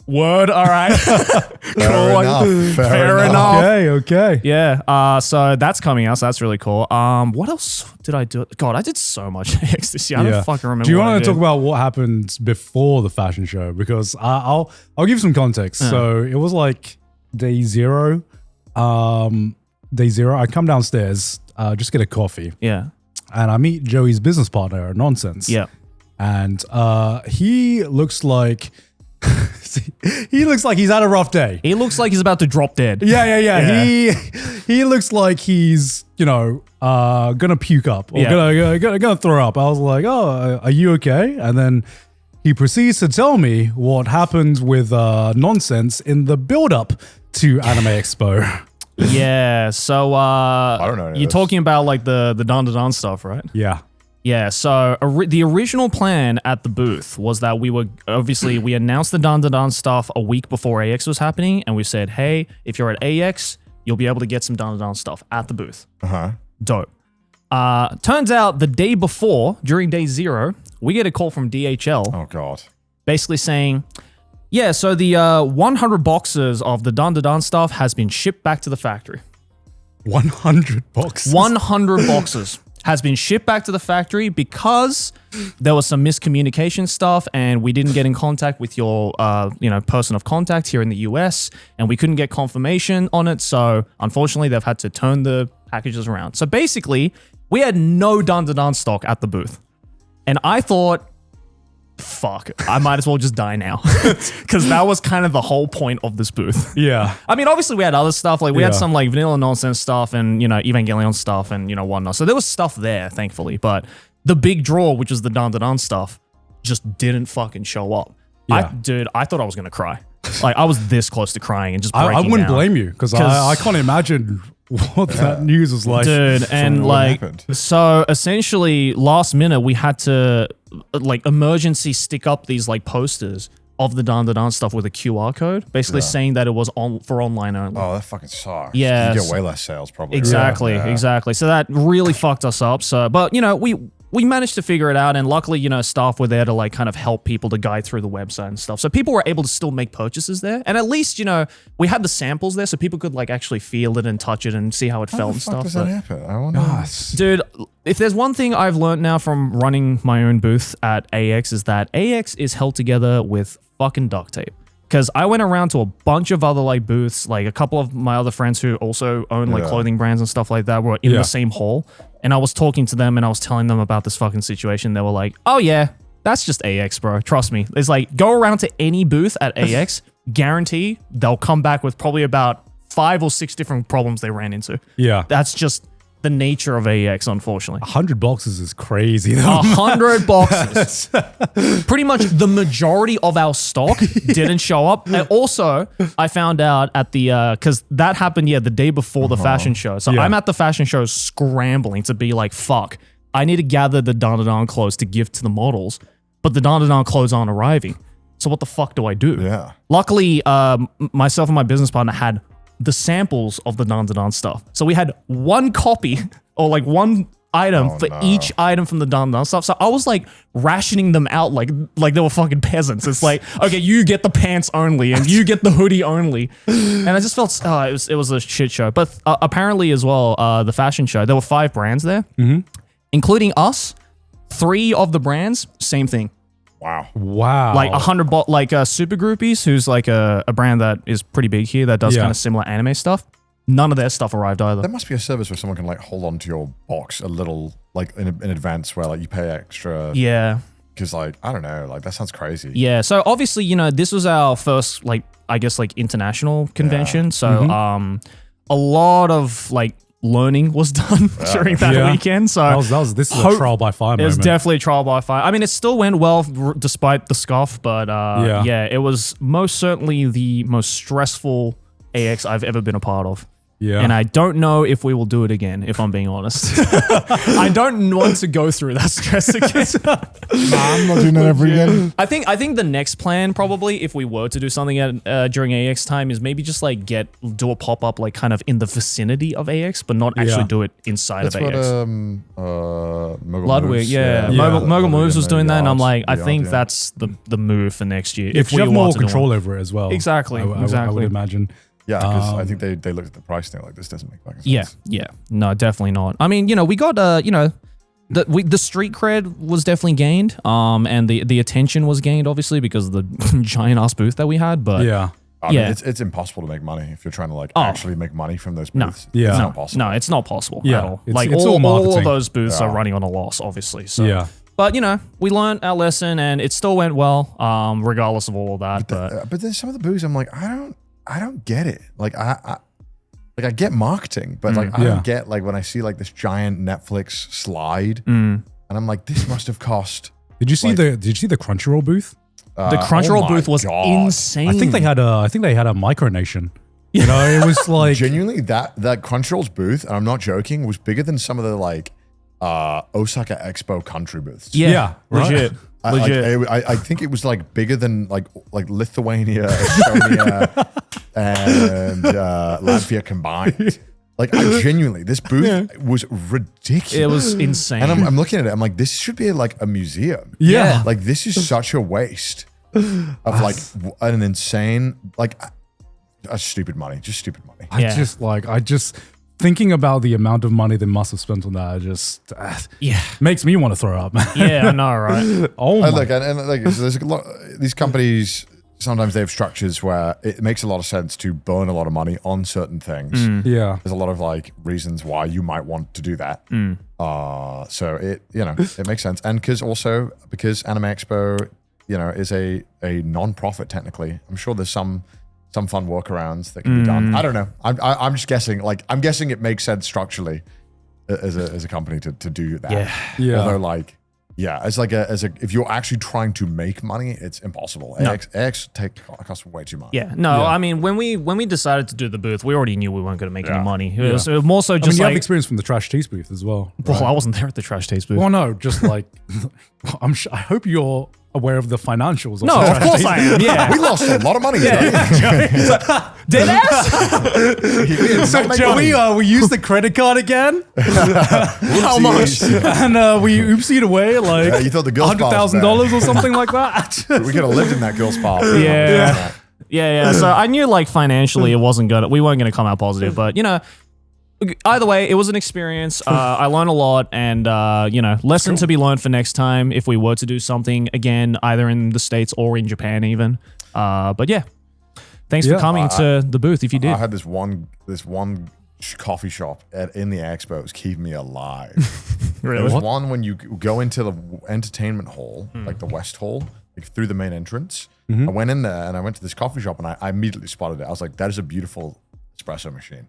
S2: word, all right. Cool. Fair enough.
S3: Okay.
S2: Yeah. So that's coming out. So that's really cool. What else did I do? God, I did so much AX this year. I don't fucking remember.
S3: Do you want to talk about what happened before the fashion show? Because I'll give some context. So it was like day zero. I come downstairs, just get a coffee.
S2: Yeah.
S3: And I meet Joey's business partner, Nonsense.
S2: Yeah.
S3: And he looks like he's had a rough day.
S2: He looks like he's about to drop dead.
S3: Yeah. He looks like he's, you know, gonna puke up or gonna throw up. I was like, oh, are you okay? And then he proceeds to tell me what happened with Nonsense in the build-up to Anime Expo.
S2: Yeah, so
S1: I don't know.
S2: You're talking about like the Dandadan stuff, right?
S3: Yeah.
S2: Yeah, so the original plan at the booth was that we announced the Dandadan stuff a week before AX was happening, and we said, hey, if you're at AX, you'll be able to get some Dandadan stuff at the booth. Dope. Turns out the day before, during day 0, we get a call from DHL.
S1: Oh, God.
S2: Basically saying, yeah, so the 100 boxes of the Dandadan stuff has been shipped back to the factory.
S3: 100 boxes?
S2: 100 boxes has been shipped back to the factory because there was some miscommunication stuff and we didn't get in contact with your person of contact here in the US and we couldn't get confirmation on it. So unfortunately, they've had to turn the packages around. So basically, we had no Dandadan stock at the booth. And I thought, fuck, I might as well just die now. Because that was kind of the whole point of this booth.
S3: Yeah.
S2: I mean, obviously we had other stuff. Like we had some like vanilla nonsense stuff and, you know, Evangelion stuff and, you know, whatnot. So there was stuff there, thankfully. But the big draw, which is the Dandadan stuff, just didn't fucking show up.
S3: Yeah.
S2: I thought I was going to cry. Like I was this close to crying and just breaking
S3: I wouldn't
S2: down.
S3: blame you because I can't imagine what that news was like.
S2: Dude, and like, so essentially last minute we had to like emergency stick up these like posters of the Dandadan stuff with a QR code, basically saying that it was for online only.
S1: Oh, that fucking sucks.
S2: Yeah.
S1: You get way less sales probably.
S2: Exactly,
S1: Yeah.
S2: exactly. So that really fucked us up. So, but we managed to figure it out, and luckily, staff were there to like kind of help people to guide through the website and stuff. So people were able to still make purchases there, and at least we had the samples there, so people could like actually feel it and touch it and see how it felt and
S1: How
S2: stuff.
S1: does that happen? I wonder.
S2: Dude, if there's one thing I've learned now from running my own booth at AX is that AX is held together with fucking duct tape. Because I went around to a bunch of other like booths, like a couple of my other friends who also own like clothing brands and stuff like that were in the same hall. And I was talking to them and I was telling them about this fucking situation. They were like, oh yeah, that's just AX, bro. Trust me. It's like, go around to any booth at AX, guarantee they'll come back with probably about 5 or 6 different problems they ran into.
S3: Yeah.
S2: That's just the nature of AX, unfortunately.
S3: 100 boxes is crazy.
S2: 100 boxes. Pretty much the majority of our stock didn't show up. And also, I found out at the, because that happened, the day before the fashion show. So I'm at the fashion show scrambling to be like, fuck, I need to gather the Dandadan clothes to give to the models, but the Dandadan clothes aren't arriving. So what the fuck do I do?
S1: Yeah.
S2: Luckily, myself and my business partner had the samples of the Dandadan stuff. So we had one copy or like one item for each item from the Dandadan stuff. So I was like rationing them out like they were fucking peasants. It's like, okay, you get the pants only and you get the hoodie only. And I just felt it was a shit show. But apparently as well, the fashion show, there were 5 brands there, including us. 3 of the brands, same thing.
S1: Wow.
S2: Like 100 Super Groupies, who's like a brand that is pretty big here that does kind of similar anime stuff. None of their stuff arrived either.
S1: There must be a service where someone can like hold on to your box a little like in advance where like you pay extra.
S2: Yeah.
S1: Because like, I don't know, like that sounds crazy.
S2: Yeah. So obviously, this was our first like, I guess like international convention. So a lot of like learning was done during that weekend. So
S3: this is a trial by fire moment.
S2: It was definitely a trial by fire. I mean, it still went well despite the scuff, but it was most certainly the most stressful AX I've ever been a part of. Yeah. And I don't know if we will do it again, if I'm being honest. I don't want to go through that stress again.
S1: I'm not doing that ever again.
S2: I think the next plan probably, if we were to do something during AX time, is maybe just like do a pop-up like kind of in the vicinity of AX, but not actually do it inside of AX.
S1: Ludwig,
S2: Mogul Moves was doing that, and I'm like, I think that's the move for next year.
S3: If we have more control over it as well.
S2: Exactly.
S3: I would imagine.
S1: Yeah, because I think they looked at the price and they're like, this doesn't make fucking sense.
S2: Yeah. No, definitely not. I mean, we got, the street cred was definitely gained, and the attention was gained, obviously, because of the giant-ass booth that we had, but...
S1: I mean, it's impossible to make money if you're trying to like actually make money from those booths.
S2: No,
S1: it's not possible.
S2: No, it's not possible at all. Like
S3: it's
S2: all of those booths are running on a loss, obviously. So. But we learned our lesson, and it still went well, regardless of all of that.
S1: But there's some of the booths I'm like, I don't get it. Like I get marketing, but like I don't get like when I see like this giant Netflix slide, and I'm like, this must have cost.
S3: Did you see the Crunchyroll booth?
S2: The Crunchyroll booth was insane.
S3: I think they had a micronation. It was like
S1: genuinely that Crunchyroll's booth, and I'm not joking, was bigger than some of the like Osaka Expo country booths.
S2: Yeah, legit. Legit.
S1: I think it was like bigger than like Lithuania, Estonia, and Latvia combined. Like I genuinely, this booth was ridiculous.
S2: It was insane.
S1: And I'm looking at it. I'm like, this should be like a museum.
S2: Yeah.
S1: Like this is such a waste of like an insane, like a stupid money, just stupid money.
S3: I just thinking about the amount of money they must have spent on that just makes me want to throw up.
S2: Yeah, I know, right?
S1: Oh my. And so there's a lot, these companies, sometimes they have structures where it makes a lot of sense to burn a lot of money on certain things.
S3: Yeah.
S1: There's a lot of like reasons why you might want to do that. So it, it makes sense. And because Anime Expo, is a non-profit technically. I'm sure there's some fun workarounds that can be done. I don't know. I'm just guessing. Like I'm guessing it makes sense structurally as a company to do that.
S3: Yeah.
S1: Although if you're actually trying to make money, it's impossible.
S2: No.
S1: AX costs way too much.
S2: Yeah. No, I mean when we decided to do the booth, we already knew we weren't going to make any money. It was more so just
S3: you have experience from the Trash Taste booth as well.
S2: Well, I wasn't there at the Trash Taste booth.
S3: Well, no, just like I hope you're aware of the financials.
S2: No, of course I am. Yeah.
S1: We lost a lot of money.
S2: Dead ass?
S3: So Joey, we used the credit card again.
S2: How much?
S3: And we oopsied away like
S1: you thought the girl's
S3: $100,000 or something like that.
S1: We could have lived in that girl's pile.
S2: Yeah. So I knew like financially we weren't gonna come out positive, but you know, either way, it was an experience. I learned a lot, and you know, lesson to be learned for next time if we were to do something again, either in the States or in Japan, even. But yeah, thanks for coming to the booth. If you did,
S1: I had this one coffee shop in the Expo. It was keeping me alive.
S2: Really?
S1: There was one when you go into the entertainment hall, like the West Hall, like through the main entrance. I went in there and I went to this coffee shop and I immediately spotted it. I was like, that is a beautiful espresso machine.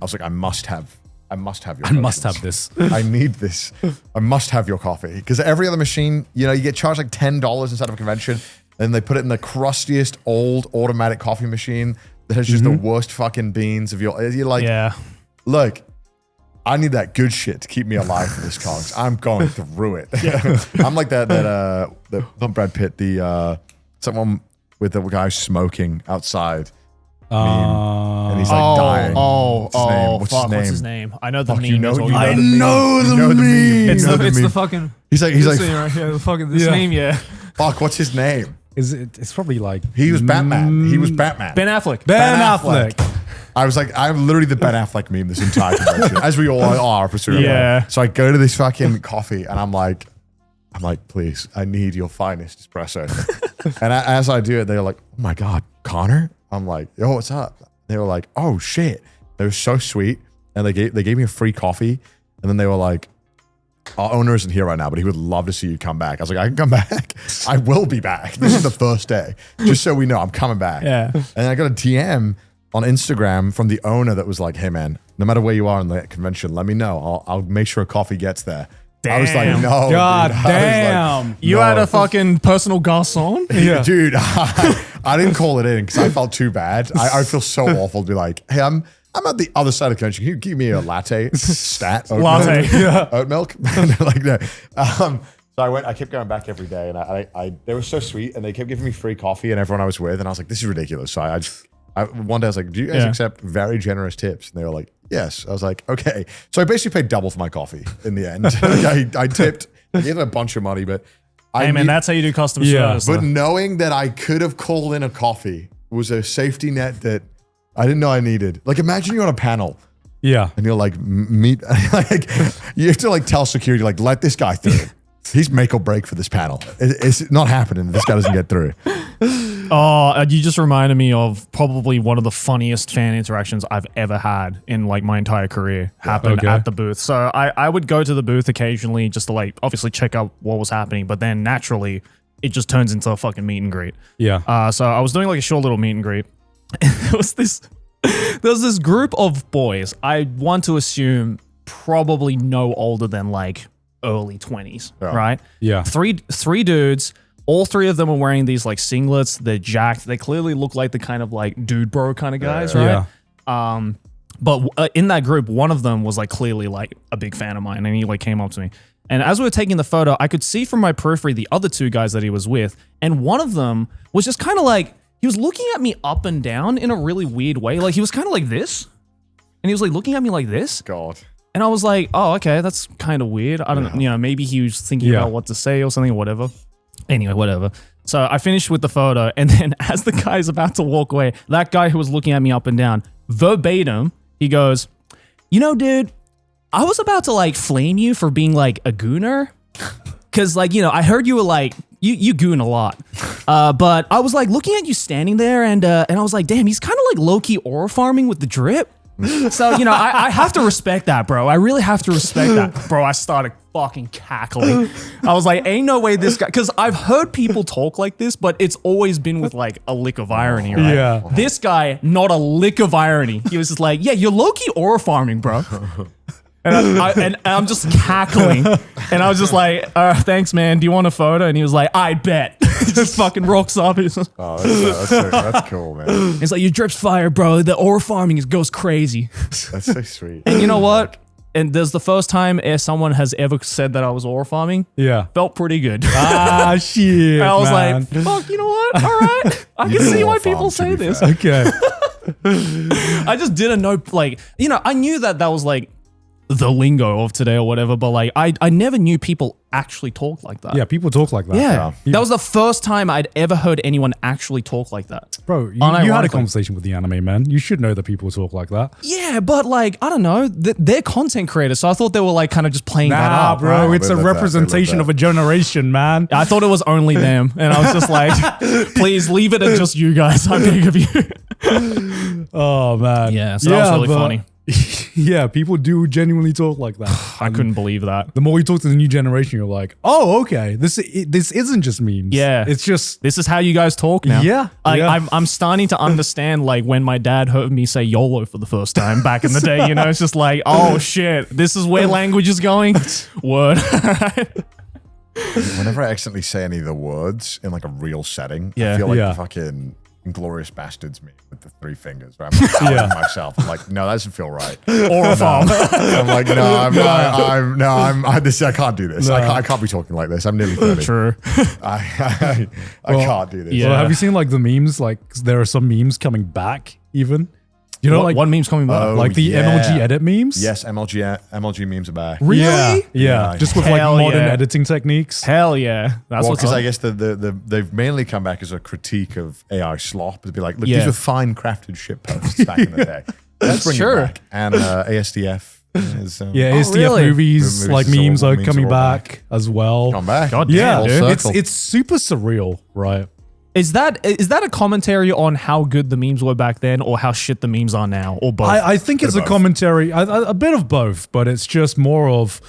S1: I was like, I must have your
S3: I must have this.
S1: I need this. I must have your coffee. Because every other machine, you know, you get charged like $10 inside of a convention, and they put it in the crustiest old automatic coffee machine that has just the worst fucking beans of you're like, look, I need that good shit to keep me alive for this conks. I'm going through it. I'm like that not Brad Pitt, someone with the guy smoking outside. And he's like dying.
S2: What's his name? I know the meme.
S1: You know the
S2: meme. It's
S1: meme.
S2: the fucking.
S1: He's like
S2: right here. The fucking this meme. Yeah.
S1: Fuck. What's his name?
S3: It's probably like
S1: he was Batman. He was Batman.
S2: Ben Affleck.
S3: Ben Affleck.
S1: I was like, I'm literally the Ben Affleck meme this entire convention, as we all are.
S2: Yeah.
S1: So I go to this fucking coffee and I'm like, please, I need your finest espresso. And as I do it, they're like, oh my God, Connor? I'm like, yo, what's up? They were like, oh shit. They were so sweet. And they gave me a free coffee. And then they were like, our owner isn't here right now, but he would love to see you come back. I was like, I can come back. I will be back. This is the first day. Just so we know, I'm coming back.
S2: Yeah.
S1: And I got a DM on Instagram from the owner that was like, hey man, no matter where you are in the convention, let me know. I'll make sure a coffee gets there.
S2: Damn.
S1: I was like, no.
S3: God
S1: dude.
S3: damn.
S1: Like,
S2: You had a fucking personal garçon?
S1: Yeah. Dude, I didn't call it in because I felt too bad. I feel so awful to be like, hey, I'm at the other side of the convention. Can you give me a latte stat? Oat milk? Like, no. So I kept going back every day, and they were so sweet, and they kept giving me free coffee and everyone I was with, and I was like, this is ridiculous. So one day I was like, do you guys accept very generous tips? And they were like, yes. I was like, okay. So I basically paid double for my coffee in the end. I tipped, I gave them a bunch of money, but
S2: that's how you do customer service.
S1: But knowing that I could have called in a coffee was a safety net that I didn't know I needed. Like, imagine you're on a panel.
S3: Yeah.
S1: And you're like, like, you have to like tell security, like, let this guy through. He's make or break for this panel. It's not happening if this guy doesn't get through.
S2: Oh, you just reminded me of probably one of the funniest fan interactions I've ever had in like my entire career happened at the booth. So I would go to the booth occasionally just to like obviously check out what was happening, but then naturally it just turns into a fucking meet and greet.
S3: Yeah.
S2: So I was doing like a short little meet and greet. There was this group of boys. I want to assume probably no older than like early 20s, right?
S3: Yeah.
S2: Three dudes. All three of them are wearing these like singlets. They're jacked. They clearly look like the kind of like dude bro kind of guys, right? Yeah. But in that group, one of them was like clearly like a big fan of mine, and he like came up to me. And as we were taking the photo, I could see from my periphery the other two guys that he was with, and one of them was just kind of like, he was looking at me up and down in a really weird way. Like he was kind of like this, and he was like looking at me like this.
S1: God.
S2: And I was like, oh, okay, that's kind of weird. I don't, maybe he was thinking about what to say or something or whatever. Anyway, whatever. So I finished with the photo, and then as the guy's about to walk away, that guy who was looking at me up and down, verbatim, he goes, you know, dude, I was about to like flame you for being like a gooner. Cause like, I heard you were like, you goon a lot. But I was like looking at you standing there, and I was like, damn, he's kind of like low-key aura farming with the drip. So, I have to respect that, bro. I really have to respect that. Bro, I started fucking cackling. I was like, ain't no way this guy, because I've heard people talk like this, but it's always been with like a lick of irony, right?
S3: Yeah.
S2: This guy, not a lick of irony. He was just like, yeah, you're low-key aura farming, bro. And I'm just cackling. And I was just like, thanks, man. Do you want a photo? And he was like, I bet. He just fucking rocks up.
S1: That's cool, man.
S2: It's like, your drip's fire, bro. The aura farming goes crazy.
S1: That's so sweet.
S2: And you know what? and there's the first time someone has ever said that I was aura farming.
S3: Yeah.
S2: Felt pretty good.
S3: Ah, shit.
S2: I was
S3: man.
S2: like, fuck, you know what? All right. I can see why people say this.
S3: Okay.
S2: I just didn't know, like, you know, I knew that was like the lingo of today or whatever, but like, I never knew people actually talk like that.
S3: Yeah, people talk like that.
S2: Yeah. That was the first time I'd ever heard anyone actually talk like that.
S3: Bro, you had a conversation with the anime man. You should know that people talk like that.
S2: Yeah, but like, I don't know. They're content creators, so I thought they were like kind of just playing that up.
S3: Bro,
S1: right?
S3: it's a representation of a generation, man.
S2: I thought it was only them, and I was just like, please leave it at just you guys. I beg of you.
S3: Oh, man.
S2: Yeah, so that was really funny.
S3: Yeah, people do genuinely talk like that.
S2: I couldn't believe that.
S3: The more you talk to the new generation, you're like, oh, okay, this isn't just memes.
S2: Yeah,
S3: it's just
S2: this is how you guys talk now.
S3: Yeah,
S2: I'm starting to understand like when my dad heard me say YOLO for the first time back in the day. You know, it's just like, oh shit, this is where language is going. Word.
S1: Whenever I accidentally say any of the words in like a real setting,
S2: Yeah.
S1: I feel like
S3: Yeah.
S1: the fucking Inglourious Bastards me with the 3 fingers. Where I'm like, myself. I'm like, no, that doesn't feel right.
S2: Or a farm.
S1: I'm like, I can't do this. I can't be talking like this. I'm nearly 30.
S2: True.
S1: I can't do this.
S2: Yeah.
S3: Well, have you seen like the memes? Like there are some memes coming back even. You know, like
S2: one meme's coming back.
S1: Oh,
S3: like the
S1: yeah.
S3: MLG edit memes.
S1: Yes, MLG memes are back.
S2: Really?
S3: Yeah,
S1: Yeah.
S3: just with like
S2: Hell
S3: modern
S2: yeah.
S3: editing techniques.
S2: Hell yeah. That's
S1: Well,
S2: what's
S1: because
S2: up.
S1: I guess they've mainly come back as a critique of AI slop. To be like, look,
S2: Yeah.
S1: these were fine crafted shit posts back in the day. Let's bring
S2: Sure.
S1: it back. And ASDF is
S3: Yeah, SDF
S2: really?
S3: movies like memes are coming back as well.
S1: Come back.
S2: God
S3: Yeah,
S2: damn, dude.
S3: it's super surreal, right?
S2: Is that a commentary on how good the memes were back then, or how shit the memes are now, or both?
S3: I think it's a
S1: both.
S3: commentary, a bit of both, but it's just more of,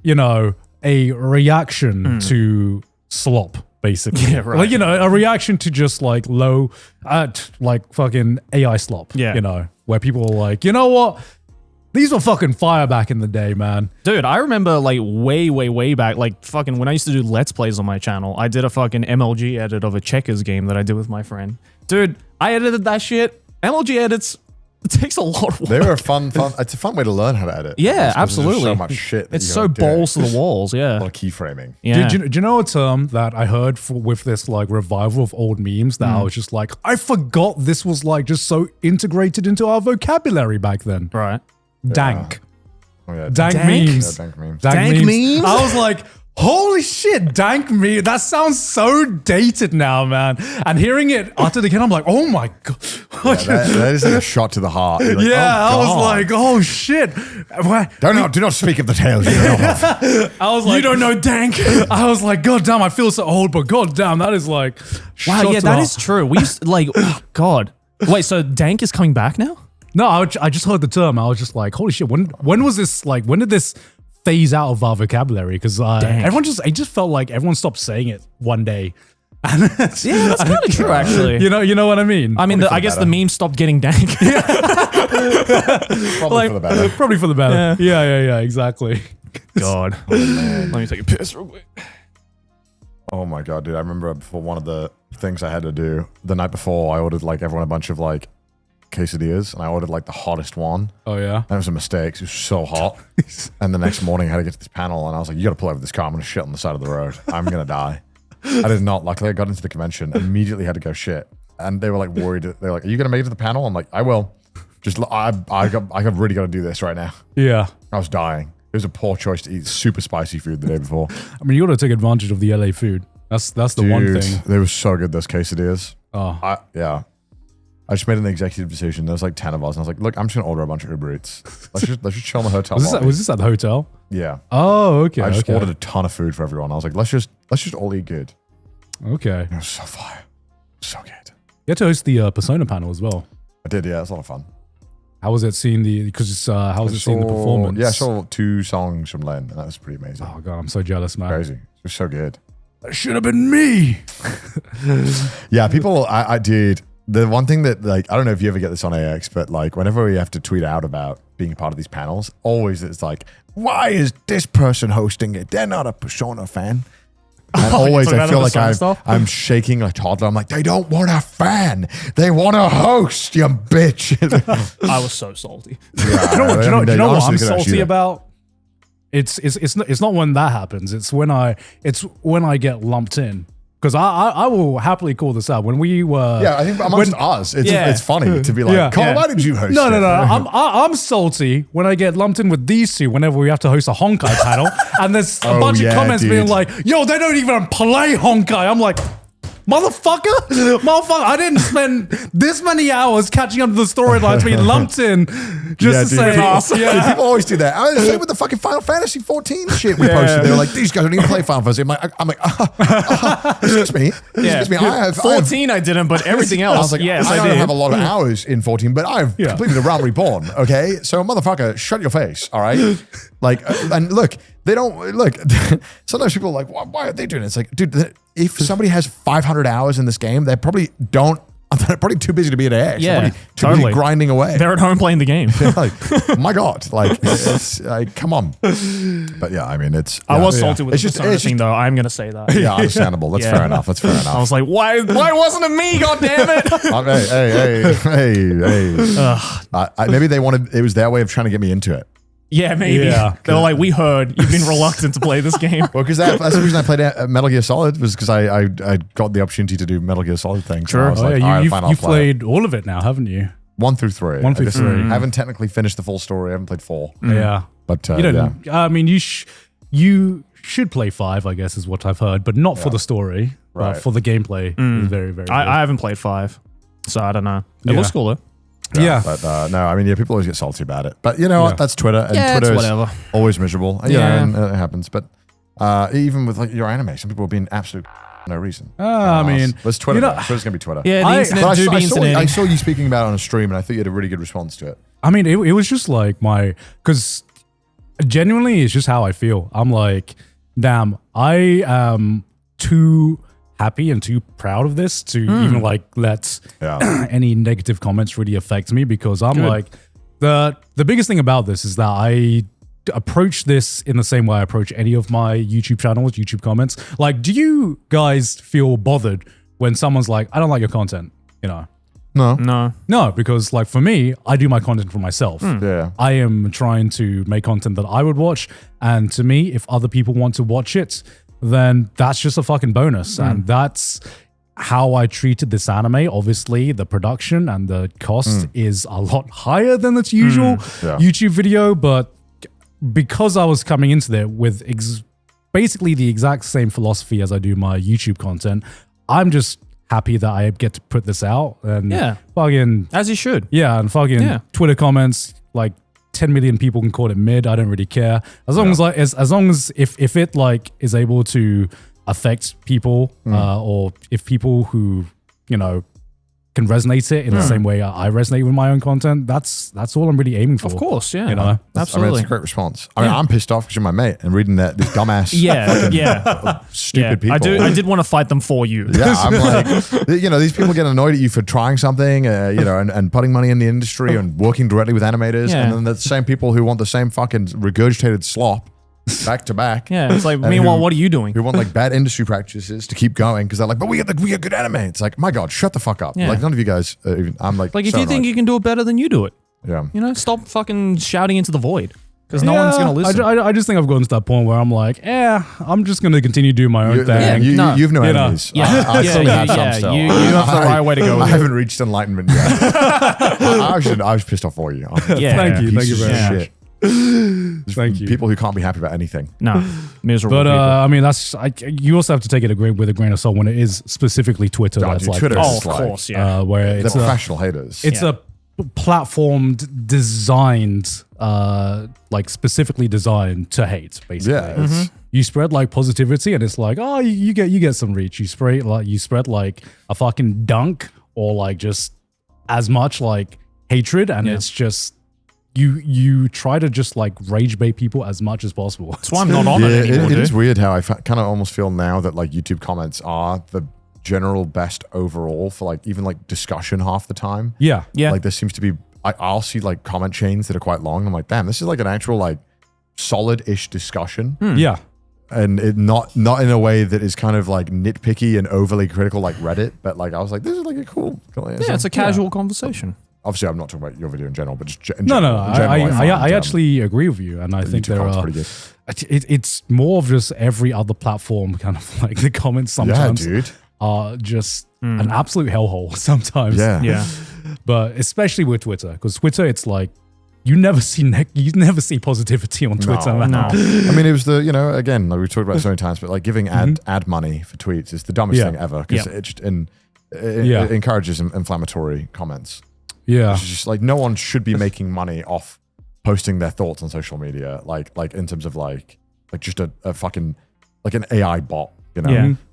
S3: you know, a reaction to slop, basically.
S2: Yeah, right.
S3: Like, you know, a reaction to just like like fucking AI slop.
S2: Yeah.
S3: You know, where people are like, you know what? These were fucking fire back in the day, man.
S2: Dude, I remember like way back, like fucking when I used to do Let's Plays on my channel, I did a fucking MLG edit of a checkers game that I did with my friend. Dude, I edited that shit. MLG edits, it takes a lot of work.
S1: They were fun. It's a fun way to learn how to edit.
S2: Yeah,
S1: There's just
S2: absolutely.
S1: so much shit.
S2: It's so balls to the walls,
S1: A
S2: yeah.
S1: lot of keyframing.
S2: Yeah.
S3: Do you know a term that I heard with this like revival of old memes that I was just like, I forgot this was like just so integrated into our vocabulary back then.
S2: Right.
S3: Dank.
S1: Oh, yeah.
S3: Dank
S2: Dank?
S3: memes.
S1: Yeah, dank memes.
S2: Dank memes?
S3: I was like, holy shit, dank meme. That sounds so dated now, man. And hearing it uttered again, I'm like, oh my God.
S1: Yeah, that is like a shot to the heart. You're like,
S3: Yeah,
S1: oh,
S3: I was
S1: God.
S3: like, oh shit.
S1: Do not speak of the tales you know of.
S3: I was like,
S2: You don't know Dank?
S3: I was like, God damn, I feel so old, but God damn, that is like,
S2: Wow,
S3: shot
S2: yeah,
S3: to the
S2: that
S3: heart.
S2: is true. We used to, like, oh, God. Wait, so Dank is coming back now?
S3: No, I just heard the term. I was just like, holy shit, when was this, like, when did this phase out of our vocabulary? Because it just felt like everyone stopped saying it one day. And
S2: Yeah, that's kind of true, actually.
S3: you know what I mean?
S2: I mean, I guess the meme stopped getting Dank.
S1: Probably for the better.
S3: Probably for the better. Yeah, exactly.
S2: God. Let me take a piss real quick.
S1: Oh my God, dude. I remember before one of the things I had to do the night before, I ordered like everyone a bunch of like quesadillas, and I ordered like the hottest one.
S3: Oh, yeah?
S1: That was a mistake. It was so hot. And the next morning I had to get to this panel, and I was like, you got to pull over this car. I'm going to shit on the side of the road. I'm going to die. I did not. Luckily, I got into the convention, immediately had to go shit. And they were like worried. They're like, are you going to make it to the panel? I'm like, I will. I really got to do this right now.
S3: Yeah.
S1: I was dying. It was a poor choice to eat super spicy food the day before.
S3: I mean, you got to take advantage of the LA food. That's the one
S1: Dude,
S3: thing.
S1: they were so good, those quesadillas.
S3: Oh.
S1: I just made an executive decision. There was like 10 of us, and I was like, look, I'm just gonna order a bunch of Uber Eats. Let's just chill in the hotel.
S3: Was this at the hotel?
S1: Yeah.
S3: Oh, okay.
S1: I just
S3: okay.
S1: ordered a ton of food for everyone. I was like, let's just all eat good.
S3: Okay.
S1: It was so fire. So good.
S3: You had to host the Persona panel as well.
S1: I did, yeah, it was a lot of fun.
S3: How was it seeing the performance?
S1: Yeah, I saw 2 songs from Len, and that was pretty amazing.
S3: Oh god, I'm so jealous, man.
S1: Crazy. It was so good.
S3: That should have been me.
S1: Yeah, people, I did. The one thing that, like, I don't know if you ever get this on AX, but like, whenever we have to tweet out about being part of these panels, always it's like, why is this person hosting it? They're not a Persona fan. And always
S2: talking
S1: I
S2: about
S1: feel
S2: the
S1: like
S2: song stuff?
S1: I'm shaking like a toddler. I'm like, they don't want a fan. They want a host, you bitch.
S2: I was so salty.
S3: Do you know what I'm salty
S1: that.
S3: about? It's not when that happens. It's when I get lumped in. Because I will happily call this out. When we were...
S1: Yeah, I think amongst us, it's funny to be like, Carl, why did you host
S3: No.
S1: it?
S3: I'm salty when I get lumped in with these two whenever we have to host a Honkai panel. And there's a bunch of comments being like, yo, they don't even play Honkai. I'm like... Motherfucker, I didn't spend this many hours catching up to the storylines being lumped in just to say,
S1: Dude, people always do that. I same with the fucking Final Fantasy 14 shit we posted. They were like, these guys don't even play Final Fantasy. I'm like, excuse me. Excuse me. I have
S2: 14 I didn't, but everything else,
S1: I was like,
S2: yes,
S1: I
S2: I
S1: don't
S2: did.
S1: have a lot of hours in 14, but I've completed the Realm Reborn, okay? So, motherfucker, shut your face, all right? Like, and look, they don't, look, sometimes people are like, why are they doing it? It's like, dude, if somebody has 500 hours in this game, they probably don't, they're probably too busy to be at X.
S2: Yeah,
S1: they're too busy grinding away.
S2: They're at home playing the game.
S1: Like, my God, like, it's like, come on. But yeah, I mean, it's.
S2: I was salty with
S1: it's
S2: the Persona thing, though. I'm going to say that.
S1: Yeah, understandable. That's fair enough. That's fair enough.
S2: I was like, why wasn't it me? God damn it!
S1: Hey. Maybe they wanted. It was their way of trying to get me into it.
S2: Yeah, maybe.
S3: Yeah.
S2: They were like, we heard you've been reluctant to play this game.
S1: Well, because that's the reason I played Metal Gear Solid was because I got the opportunity to do Metal Gear Solid things.
S2: Sure.
S1: I was like, all right, fine, I'll
S3: you've
S1: play it.
S3: played all of it now, haven't you?
S1: 1 through 3.
S3: 1 through 3.
S1: I haven't technically finished the full story. I haven't played 4.
S3: Yeah.
S1: But
S3: You don't. I mean, you should play 5, I guess, is what I've heard, but not for the story,
S1: Right.
S3: for the gameplay. It's very, very. Good.
S2: I haven't played 5, so I don't know. It looks cool though.
S3: Yeah.
S1: But no, I mean, people always get salty about it. But you know what? That's Twitter. And
S2: Yeah, it's
S1: Twitter
S2: whatever.
S1: is always miserable.
S2: Yeah.
S1: And it happens. But even with like your anime, some people are being absolute no reason.
S3: I mean,
S1: it's Twitter.
S3: you know-
S1: Twitter's going to be Twitter.
S2: Yeah, the
S3: I-
S2: internet
S1: But
S2: do be
S1: I
S2: incinerating.
S1: saw you speaking about it on a stream, and I thought you had a really good response to it.
S3: I mean, it was just like because genuinely, it's just how I feel. I'm like, damn, I am too happy and too proud of this to even like let any negative comments really affect me, because I'm like, the biggest thing about this is that I approach this in the same way I approach any of my YouTube channels, YouTube comments. Like, do you guys feel bothered when someone's like, I don't like your content, you know?
S2: No.
S3: No, because like for me, I do my content for myself.
S1: Yeah.
S3: I am trying to make content that I would watch. And to me, if other people want to watch it, then that's just a fucking bonus. And that's how I treated this anime. Obviously, the production and the cost is a lot higher than its usual YouTube video. But because I was coming into there with basically the exact same philosophy as I do my YouTube content, I'm just happy that I get to put this out. And fucking,
S2: As you should.
S3: and fucking Twitter comments, like 10 million people can call it mid. I don't really care. As long as if it like is able to affect people, or if people who, you know, can resonate it in the same way I resonate with my own content, that's all I'm really aiming for.
S2: Of course, yeah.
S3: You know?
S1: I mean,
S2: Absolutely.
S1: it's a great response. I mean, I'm pissed off because you're my mate and reading this dumbass, stupid people.
S2: I did want to fight them for you.
S1: Yeah, I'm like, you know, these people get annoyed at you for trying something, you know, and putting money in the industry and working directly with animators.
S2: Yeah.
S1: And then the same people who want the same fucking regurgitated slop back to back.
S2: Yeah, it's like,
S1: And
S2: meanwhile,
S1: who-
S2: what are you doing?
S1: Who want like bad industry practices to keep going because they're like, but we get good anime. It's like, my God, shut the fuck up.
S2: Yeah.
S1: Like none of you guys, even, I'm like,
S2: Like, if
S1: so
S2: you think
S1: annoyed.
S2: you can do it better, then you do it.
S1: Yeah.
S2: You know, stop fucking shouting into the void, because no one's going to listen.
S3: I just think I've gotten to that point where I'm like, I'm just going to continge do my own thing.
S1: You've no
S3: You know.
S1: enemies.
S2: Yeah.
S1: I
S2: Yeah,
S1: still
S2: yeah,
S1: have some
S2: yeah.
S1: still.
S2: You have the right way to go with
S1: I
S2: it.
S1: haven't reached enlightenment yet. I was pissed off for you.
S2: Yeah.
S3: Thank you
S1: Pieces
S3: very
S1: of
S3: much.
S1: shit.
S3: Thank you.
S1: People who can't be happy about anything.
S2: No, miserable
S3: But
S2: people.
S3: I mean, you also have to take it with a grain of salt when it is specifically Twitter.
S1: Oh,
S3: That's
S1: dude,
S3: like
S1: Twitter
S2: Oh,
S1: is
S2: of
S1: like,
S2: course, yeah.
S3: where
S1: they're
S3: it's
S1: professional haters.
S3: it's a platform designed, like specifically designed to hate. Basically,
S1: Yeah, it's-
S3: you spread like positivity, and it's like, oh, you get some reach. You spread like a fucking dunk, or like just as much like hatred, and it's just. You try to just like rage bait people as much as possible.
S2: That's why I'm not on it anymore,
S1: it
S2: dude.
S1: is weird how I kind of almost feel now that like YouTube comments are the general best overall for like even like discussion half the time.
S3: Yeah.
S1: Like there seems to be, I'll see like comment chains that are quite long. I'm like, damn, this is like an actual like solid-ish discussion.
S3: Yeah.
S1: and it not in a way that is kind of like nitpicky and overly critical like Reddit, but like I was like, this is like a cool answer.
S2: Yeah, it's a casual conversation.
S1: Obviously, I'm not talking about your video in general, but just
S3: No. I actually agree with you, and I think there are. Pretty good. It's more of just every other platform, kind of like the comments sometimes are just an absolute hellhole sometimes.
S1: Yeah.
S3: But especially with Twitter, because Twitter, it's like you never see positivity on Twitter.
S2: No.
S1: I mean, it was again, like we've talked about it so many times, but like giving ad money for tweets is the dumbest thing ever because it just it encourages inflammatory comments.
S3: Yeah,
S1: it's just like no one should be making money off posting their thoughts on social media, like in terms of like just a fucking like an AI bot,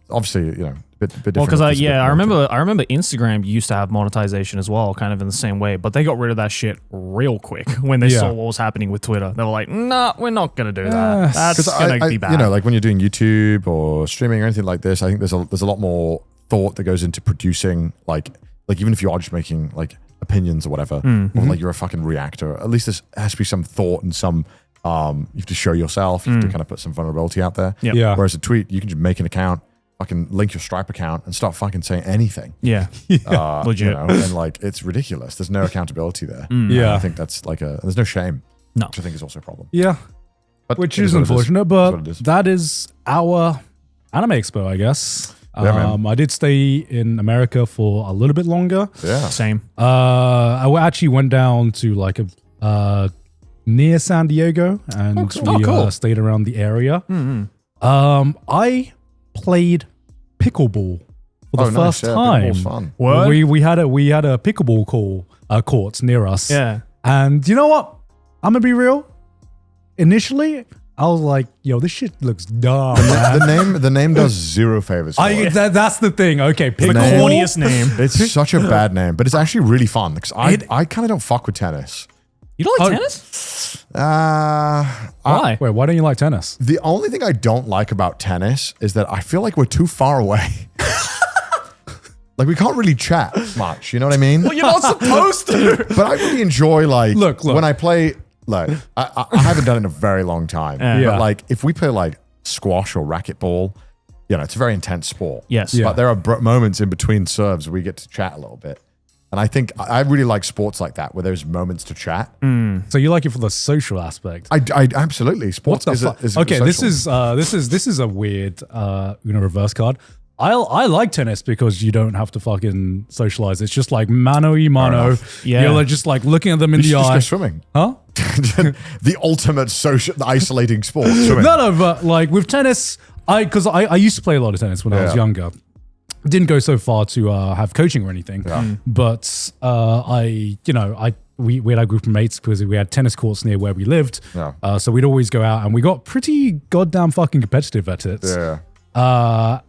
S1: Obviously, bit different.
S2: Well, because I remember Instagram used to have monetization as well, kind of in the same way, but they got rid of that shit real quick when they saw what was happening with Twitter. They were like, "Nah, we're not gonna do that. That's gonna be bad."
S1: Like when you're doing YouTube or streaming or anything like this, I think there's a lot more thought that goes into producing like even if you are just making like opinions or whatever, or like you're a fucking reactor. At least there has to be some thought and some. You have to show yourself. You have to kind of put some vulnerability out there.
S2: Yep.
S3: Yeah.
S1: Whereas a tweet, you can just make an account, fucking link your Stripe account, and start fucking saying anything.
S2: Yeah. Legit.
S1: And like it's ridiculous. There's no accountability there.
S3: Yeah.
S1: I think that's like there's no shame.
S2: No.
S1: Which I think is also a problem.
S3: Yeah.
S1: But
S3: Which is unfortunate, but
S1: it is.
S3: that is our Anime Expo, I guess.
S1: Yeah, man.
S3: I did stay in America for a little bit longer.
S1: Yeah.
S2: Same.
S3: I actually went down to like a near San Diego, and we stayed around the area. I played pickleball for the first time.
S1: Pickleball's fun.
S2: What?
S3: We had a pickleball court near us.
S2: Yeah.
S3: And you know what? I'm gonna be real. Initially, I was like, "Yo, this shit looks dumb."
S1: The name does zero favors.
S3: That's the thing. Okay,
S2: The
S3: pickleball.
S2: corniest name.
S1: It's such a bad name, but it's actually really fun because I kind of don't fuck with tennis.
S2: You don't like tennis?
S3: Why? Wait, why don't you like tennis?
S1: The only thing I don't like about tennis is that I feel like we're too far away. Like we can't really chat much, you know what I mean?
S2: Well, you're not supposed to.
S1: But I really enjoy like
S3: Look.
S1: when I play. Like I haven't done it in a very long time.
S3: Yeah.
S1: But like if we play like squash or racquetball, it's a very intense sport.
S2: Yes.
S3: Yeah.
S1: But there are moments in between serves where we get to chat a little bit. And I think I really like sports like that where there's moments to chat.
S3: So you like it for the social aspect?
S1: I absolutely. Sports is
S3: okay.
S1: social.
S3: This is a weird reverse card. I like tennis because you don't have to fucking socialize. It's just like mano y mano.
S2: Yeah.
S3: You're like, just like looking at them in the
S1: Just
S3: eye.
S1: go swimming.
S3: Huh?
S1: The ultimate social isolating sport. Swimming.
S3: No, but like with tennis, because I used to play a lot of tennis when I was younger. Didn't go so far to have coaching or anything, but we had a group of mates because we had tennis courts near where we lived.
S1: Yeah.
S3: So we'd always go out and we got pretty goddamn fucking competitive at it.
S1: Yeah.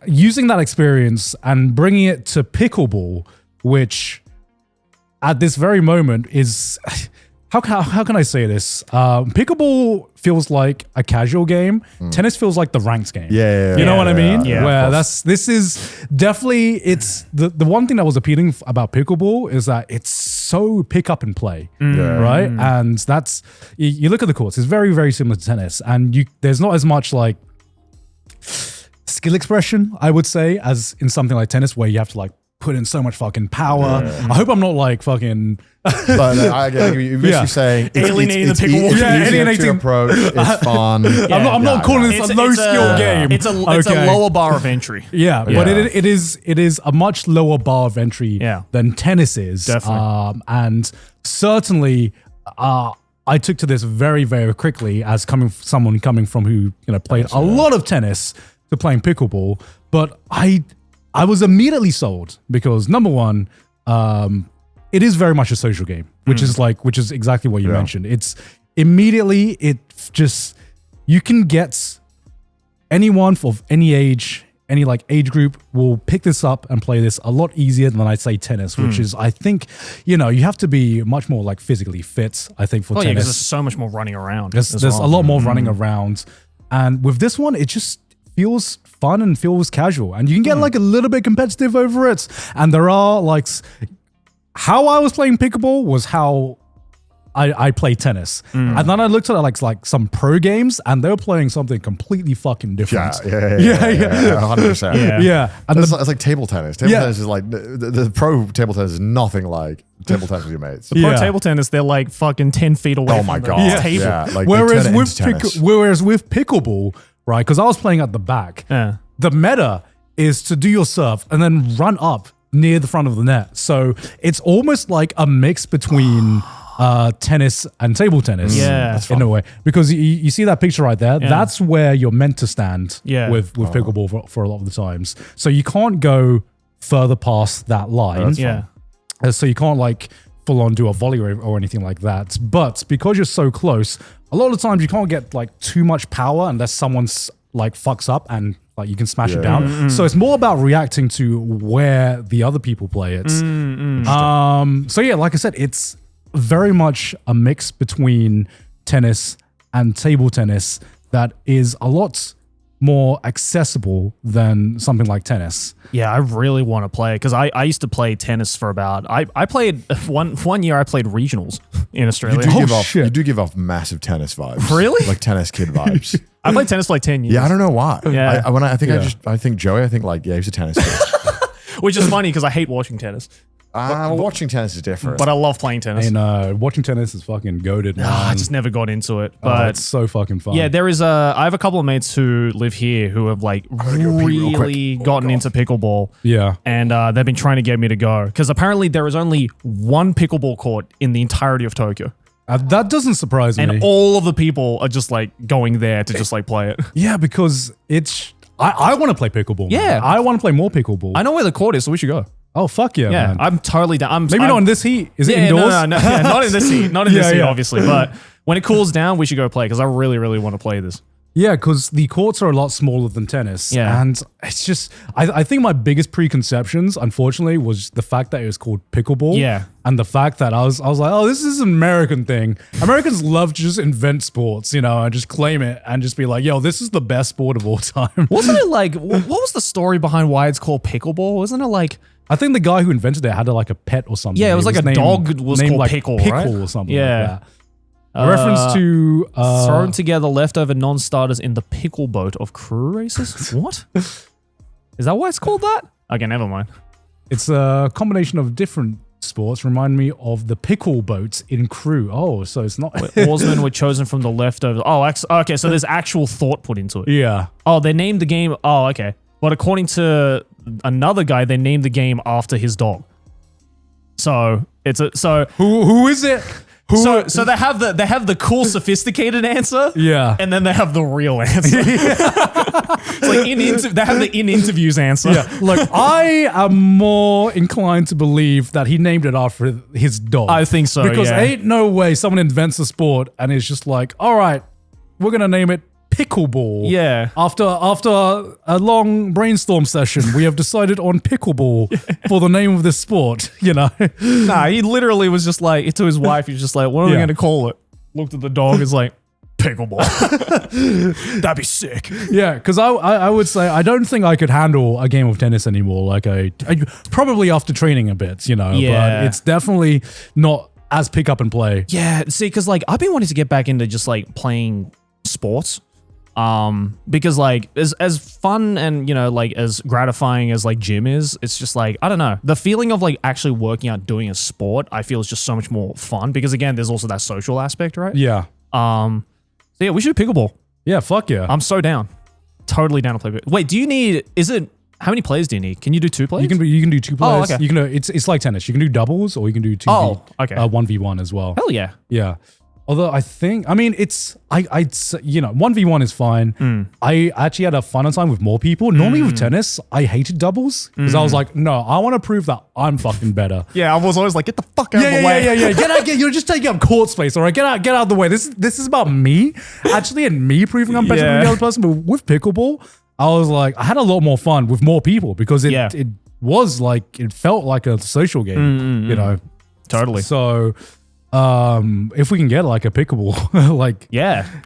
S3: Using that experience and bringing it to pickleball, which at this very moment is how can I say this? Pickleball feels like a casual game. Tennis feels like the ranked game.
S1: Yeah.
S3: You know what I mean?
S2: Yeah,
S3: Where this is definitely it's the one thing that was appealing about pickleball is that it's so pick up and play, right? And that's you look at the courts. It's very very similar to tennis, and there's not as much like skill expression, I would say, as in something like tennis where you have to like put in so much fucking power. I hope I'm not like fucking.
S1: But I get you're basically saying
S2: alienating the pickleball.
S1: It's to approach. It's fun.
S3: I'm not calling this a low skill game.
S2: It's a lower bar of entry.
S3: Yeah, but it is a much lower bar of entry than tennis is.
S2: Definitely.
S3: And certainly, I took to this very, very quickly as someone coming from who played a lot of tennis to playing pickleball. But I was immediately sold because number one, it is very much a social game, which is exactly what you mentioned. It's immediately you can get anyone of any age, any like age group will pick this up and play this a lot easier than I'd say tennis, which is I think you have to be much more like physically fit. I think for tennis,
S2: because there's so much more running around.
S3: There's a lot more running around, and with this one, it just feels fun and feels casual, and you can get like a little bit competitive over it. And there are like how I was playing pickleball was how I play tennis. And then I looked at like some pro games and they were playing something completely fucking different.
S1: Yeah, 100%.
S3: Yeah. And
S1: it's like table tennis. Table tennis is like, the pro table tennis is nothing like table tennis with your mates.
S2: The pro table tennis, they're like fucking 10 feet away
S1: Oh my
S2: from
S1: God.
S2: the table.
S1: Yeah, like
S3: whereas
S1: whereas
S3: with pickleball, right, because I was playing at the back, the meta is to do your serve and then run up near the front of the net. So it's almost like a mix between tennis and table tennis, in a way, because you see that picture right there. That's where you're meant to stand with pickleball for a lot of the times. So you can't go further past that line. So you can't like full on do a volley or anything like that. But because you're so close, a lot of times you can't get like too much power unless someone's like fucks up and like you can smash it down. So it's more about reacting to where the other people play it. So yeah, like I said, it's very much a mix between tennis and table tennis that is a lot more accessible than something like tennis.
S2: Yeah, I really want to play it because I used to play tennis for about I played one year I played regionals in Australia.
S1: You do give off massive tennis vibes.
S2: Really?
S1: Like tennis kid vibes.
S2: I played tennis for like 10 years.
S1: Yeah, I don't know why.
S2: Yeah.
S1: I think Joey, he's a tennis kid.
S2: Which is funny because I hate watching tennis.
S1: Watching tennis is different.
S2: But I love playing tennis.
S3: And watching tennis is fucking goated, man.
S2: I just never got into it. But
S3: it's so fucking fun.
S2: Yeah, I have a couple of mates who live here who have like really gotten into pickleball.
S3: Yeah.
S2: And they've been trying to get me to go. Because apparently there is only one pickleball court in the entirety of Tokyo.
S3: That doesn't surprise me.
S2: And all of the people are just like going there to just like play it.
S3: Yeah, because it's... I want to play pickleball.
S2: Yeah.
S3: Man. I want to play more pickleball.
S2: I know where the court is, so we should go.
S3: Oh, fuck yeah, man.
S2: I'm totally down.
S3: Maybe not in this heat. Is it indoors?
S2: No, not in this heat. Not in this heat, obviously. But when it cools down, we should go play because I really, really want to play this.
S3: Yeah, because the courts are a lot smaller than tennis.
S2: Yeah.
S3: And it's just, I think my biggest preconceptions, unfortunately, was the fact that it was called pickleball.
S2: Yeah.
S3: And the fact that I was like, oh, this is an American thing. Americans love to just invent sports, and just claim it and just be like, yo, this is the best sport of all time.
S2: Wasn't it like, what was the story behind why it's called pickleball? Wasn't it like...
S3: I think the guy who invented it had like a pet or something.
S2: Yeah, it was like a dog was called
S3: like
S2: Pickle,
S3: Pickle
S2: right?
S3: or something
S2: Yeah.
S3: like that. A reference to...
S2: thrown together leftover non-starters in the pickle boat of crew races? What? Is that why it's called that? Okay, never mind.
S3: It's a combination of different sports. Remind me of the pickle boats in Crew. Oh, so it's not...
S2: Oarsmen were chosen from the leftovers. Oh, okay, so there's actual thought put into it.
S3: Yeah.
S2: Oh, they named the game... Oh, okay. But according to another guy, they named the game after his dog. So, it's a... So...
S3: Who is it?
S2: So they have the cool sophisticated answer, and then they have the real answer. It's like they have the in interviews answer.
S3: Yeah, like I am more inclined to believe that he named it after his dog.
S2: I think so
S3: because ain't no way someone invents a sport and it's just like, all right, we're gonna name it pickleball.
S2: Yeah.
S3: After a long brainstorm session, we have decided on pickleball for the name of this sport.
S2: Nah, he literally was just like to his wife. He's just like, "What are we gonna call it?" Looked at the dog. Is like pickleball. That'd be sick.
S3: Yeah, because I would say I don't think I could handle a game of tennis anymore. Like I probably after training a bit,
S2: Yeah.
S3: But it's definitely not as pick up and play.
S2: Yeah. See, because like I've been wanting to get back into just like playing sports. Because like as fun and like as gratifying as like gym is, it's just like I don't know, the feeling of like actually working out doing a sport I feel is just so much more fun because again there's also that social aspect, right?
S3: Yeah.
S2: So yeah, we should do pickleball.
S3: Yeah, fuck yeah.
S2: I'm so down, totally down to play. Wait, do you need? How many players do you need? Can you do 2 players?
S3: You can do 2 players.
S2: Oh, okay.
S3: You can it's like tennis. You can do doubles or you can do 1v1 as well.
S2: Hell yeah.
S3: Yeah. Although I mean, it's, I'd say, 1v1 is fine. I actually had a funner time with more people. Normally with tennis, I hated doubles because I was like, no, I want to prove that I'm fucking better.
S2: Yeah, I was always like, get the fuck out of the way.
S3: Yeah. Get out, you're just taking up court space, all right? Get out of the way. This is about me, actually, and me proving I'm better than the other person. But with pickleball, I was like, I had a lot more fun with more people because it was like, it felt like a social game,
S2: Totally.
S3: So... if we can get like a pickleball,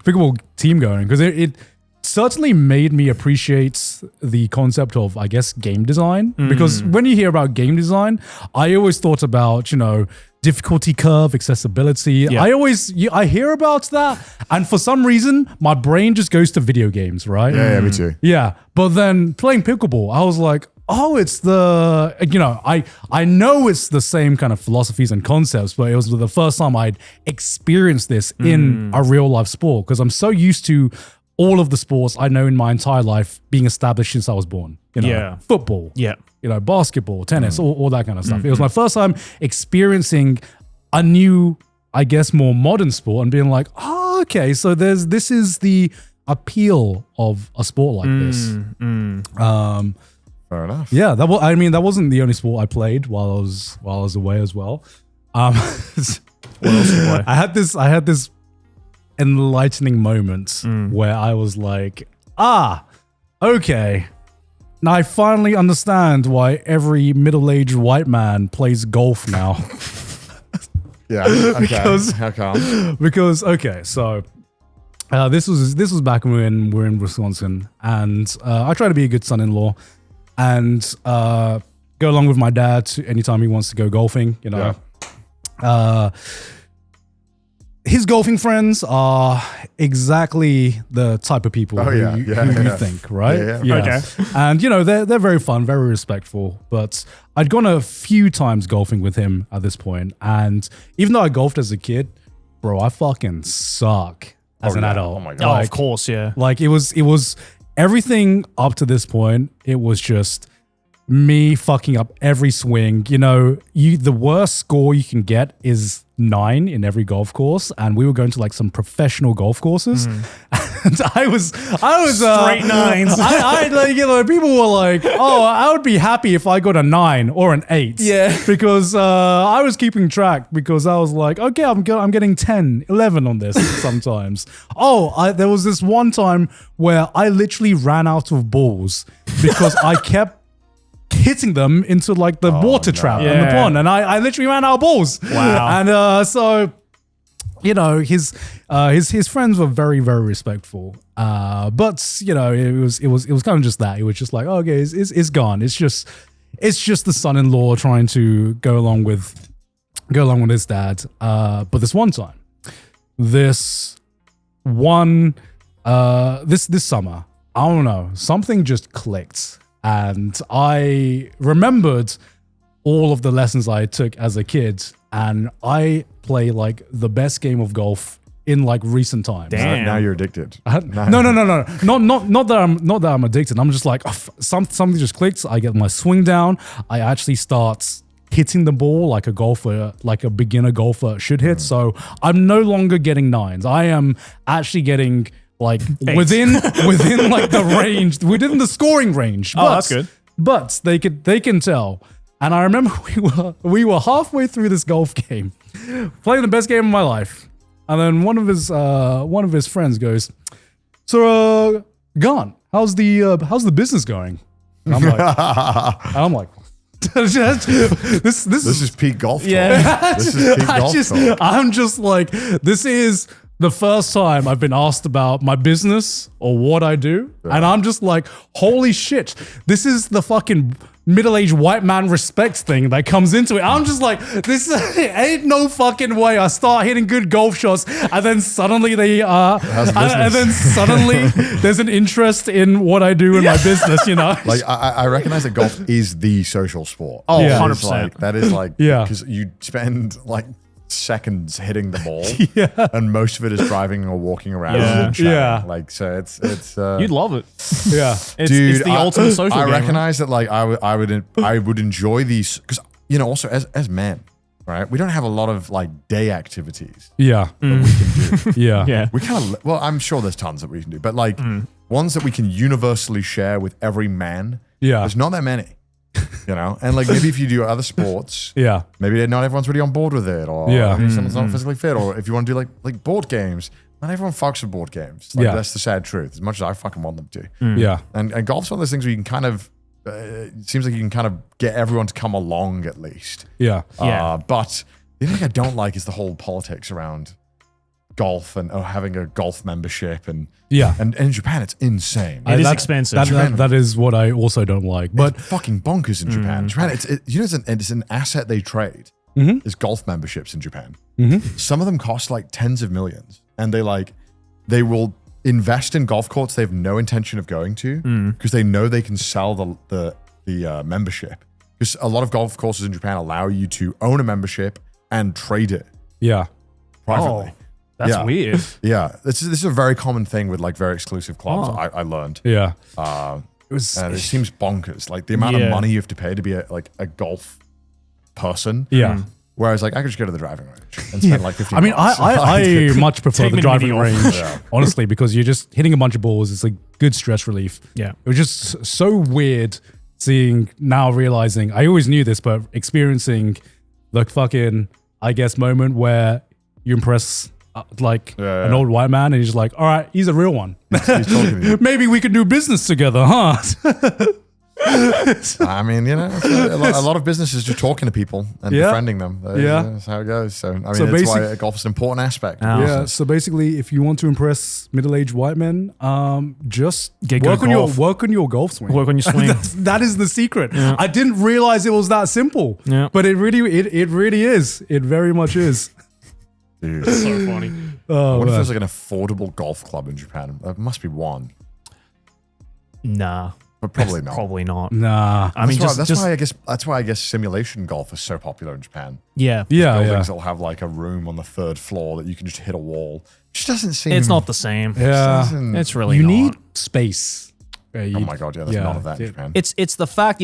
S3: pickleball team going, because it certainly made me appreciate the concept of, I guess, game design. Because when you hear about game design, I always thought about, difficulty curve, accessibility.
S2: Yeah.
S3: I hear about that, and for some reason, my brain just goes to video games, right?
S1: Yeah, me too.
S3: Yeah, but then playing pickleball, I was like, oh, it's the, I know it's the same kind of philosophies and concepts, but it was the first time I'd experienced this in a real life sport, because I'm so used to all of the sports I know in my entire life being established since I was born. Football.
S2: Yeah.
S3: Basketball, tennis, all that kind of stuff. It was my first time experiencing a new, I guess, more modern sport and being like, oh, okay, so this is the appeal of a sport like this.
S1: Fair enough.
S3: Yeah, that wasn't the only sport I played while I was away as well. What else did you play? I had this enlightening moment where I was like, okay. Now I finally understand why every middle-aged white man plays golf now.
S1: Yeah. Okay.
S3: How come? Because so this was back when we were in Wisconsin, and I try to be a good son-in-law and go along with my dad anytime he wants to go golfing. His golfing friends are exactly the type of people who you think, right?
S1: Yeah.
S3: Okay. And they're very fun, very respectful. But I'd gone a few times golfing with him at this point, and even though I golfed as a kid, bro, I fucking suck as an adult.
S1: Oh my god!
S2: Of course, yeah.
S3: Like it was everything up to this point. It was just me fucking up every swing. The worst score you can get is 9 in every golf course, and we were going to like some professional golf courses, and I was
S2: straight 9s.
S3: People were like, "Oh, I would be happy if I got a 9 or an 8."
S2: Yeah,
S3: because I was keeping track, because I was like, "Okay, I'm getting 10, 11 on this sometimes." There was this one time where I literally ran out of balls because I kept hitting them into like the water trap in the pond, and I literally ran out of balls.
S2: Wow.
S3: And so his friends were very, very respectful, but it was kind of just that. It was just like, okay, it's gone. It's just the son-in-law trying to go along with his dad. But this one time, this summer, I don't know, something just clicked. And I remembered all of the lessons I took as a kid, and I play like the best game of golf in like recent times.
S2: Damn.
S1: Now you're addicted.
S3: No. Not that I'm addicted. I'm just like, something just clicks. I get my swing down. I actually start hitting the ball like a beginner golfer should hit. So I'm no longer getting 9s. I am actually getting like within like the range, within the scoring range.
S2: But, that's good.
S3: But they can tell. And I remember we were halfway through this golf game, playing the best game of my life. And then one of his friends goes, "So, Garnt, how's the business going?" And I'm like, this
S1: is peak golf talk.
S2: Yeah.
S1: This is peak golf talk.
S3: I'm just like, this is the first time I've been asked about my business or what I do. Yeah. And I'm just like, holy shit, this is the fucking middle-aged white man respect thing that comes into it. I'm just like, this ain't no fucking way I start hitting good golf shots and then suddenly there's an interest in what I do in my business,
S1: Like I recognize that golf is the social sport.
S2: Oh,
S3: yeah.
S2: 100%.
S1: That is like,
S3: yeah,
S1: because you spend like seconds hitting the ball, and most of it is driving or walking around. And chatting. Like so, it's
S2: you'd love it.
S3: Yeah,
S2: it's the ultimate social.
S1: I
S2: game,
S1: recognize that. Like I would enjoy these because also as men, right? We don't have a lot of like day activities.
S3: Yeah,
S1: that we can do.
S3: Yeah.
S1: We kind of I'm sure there's tons that we can do, but like ones that we can universally share with every man.
S3: Yeah,
S1: there's not that many. And like maybe if you do other sports, maybe not everyone's really on board with it, or maybe someone's not physically fit, or if you want to do like board games, not everyone fucks with board games. Like that's the sad truth. As much as I fucking want them to, and golf's one of those things where you can kind of it seems like you can kind of get everyone to come along at least. But the thing I don't like is the whole politics around golf and having a golf membership and in Japan it's insane.
S2: It is expensive.
S3: That is what I also don't like. But
S1: it's fucking bonkers in Japan. Japan, it's an asset they trade. is golf memberships in Japan. Some of them cost like tens of millions, and they will invest in golf courts they have no intention of going to because they know they can sell the membership. Because a lot of golf courses in Japan allow you to own a membership and trade it.
S3: Yeah.
S1: Privately.
S2: That's weird.
S1: Yeah. This is a very common thing with like very exclusive clubs. I learned.
S3: Yeah.
S1: It seems bonkers. Like the amount of money you have to pay to be a golf person.
S3: Yeah.
S1: Whereas like I could just go to the driving range and spend like 15
S3: I mean,
S1: bucks.
S3: I much prefer the
S2: me to
S3: driving
S2: video.
S3: range, honestly, because you're just hitting a bunch of balls. It's like good stress relief.
S2: Yeah.
S3: It was just so weird realizing, I always knew this, but experiencing the fucking, I guess, moment where you impress an old white man and he's just like, all right, he's a real one.
S1: He's talking to you.
S3: Maybe we could do business together, huh?
S1: I mean, you know, a lot of businesses just talking to people and befriending them. That's how it goes. So, I mean, that's why golf is an important aspect.
S3: Yeah. So basically, if you want to impress middle-aged white men, just work on your golf swing.
S2: Work on your swing.
S3: that is the secret. Yeah. I didn't realize it was that simple. Yeah. But it really is. It very much is.
S1: Dude,
S2: that's so funny.
S1: What if there's like an affordable golf club in Japan? There must be one.
S2: Nah.
S1: But probably not.
S2: Probably not.
S3: Nah.
S2: I mean,
S1: that's why I guess simulation golf is so popular in Japan.
S2: Yeah.
S1: Buildings that'll have like a room on the 3rd floor that you can just hit a wall. It just doesn't seem.
S2: It's not the same.
S3: Yeah.
S2: It's really
S3: you
S2: not.
S3: need space.
S1: Oh my god, yeah, there's none of that in Japan.
S2: It's the fact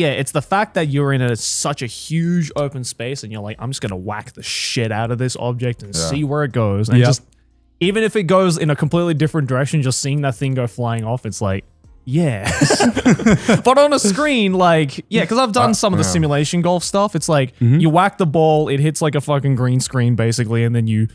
S2: that you're in such a huge open space and you're like, I'm just gonna whack the shit out of this object and see where it goes. And just even if it goes in a completely different direction, just seeing that thing go flying off, it's like, yeah. But on a screen, like, because I've done some of the simulation golf stuff. It's like you whack the ball, it hits like a fucking green screen basically, and then you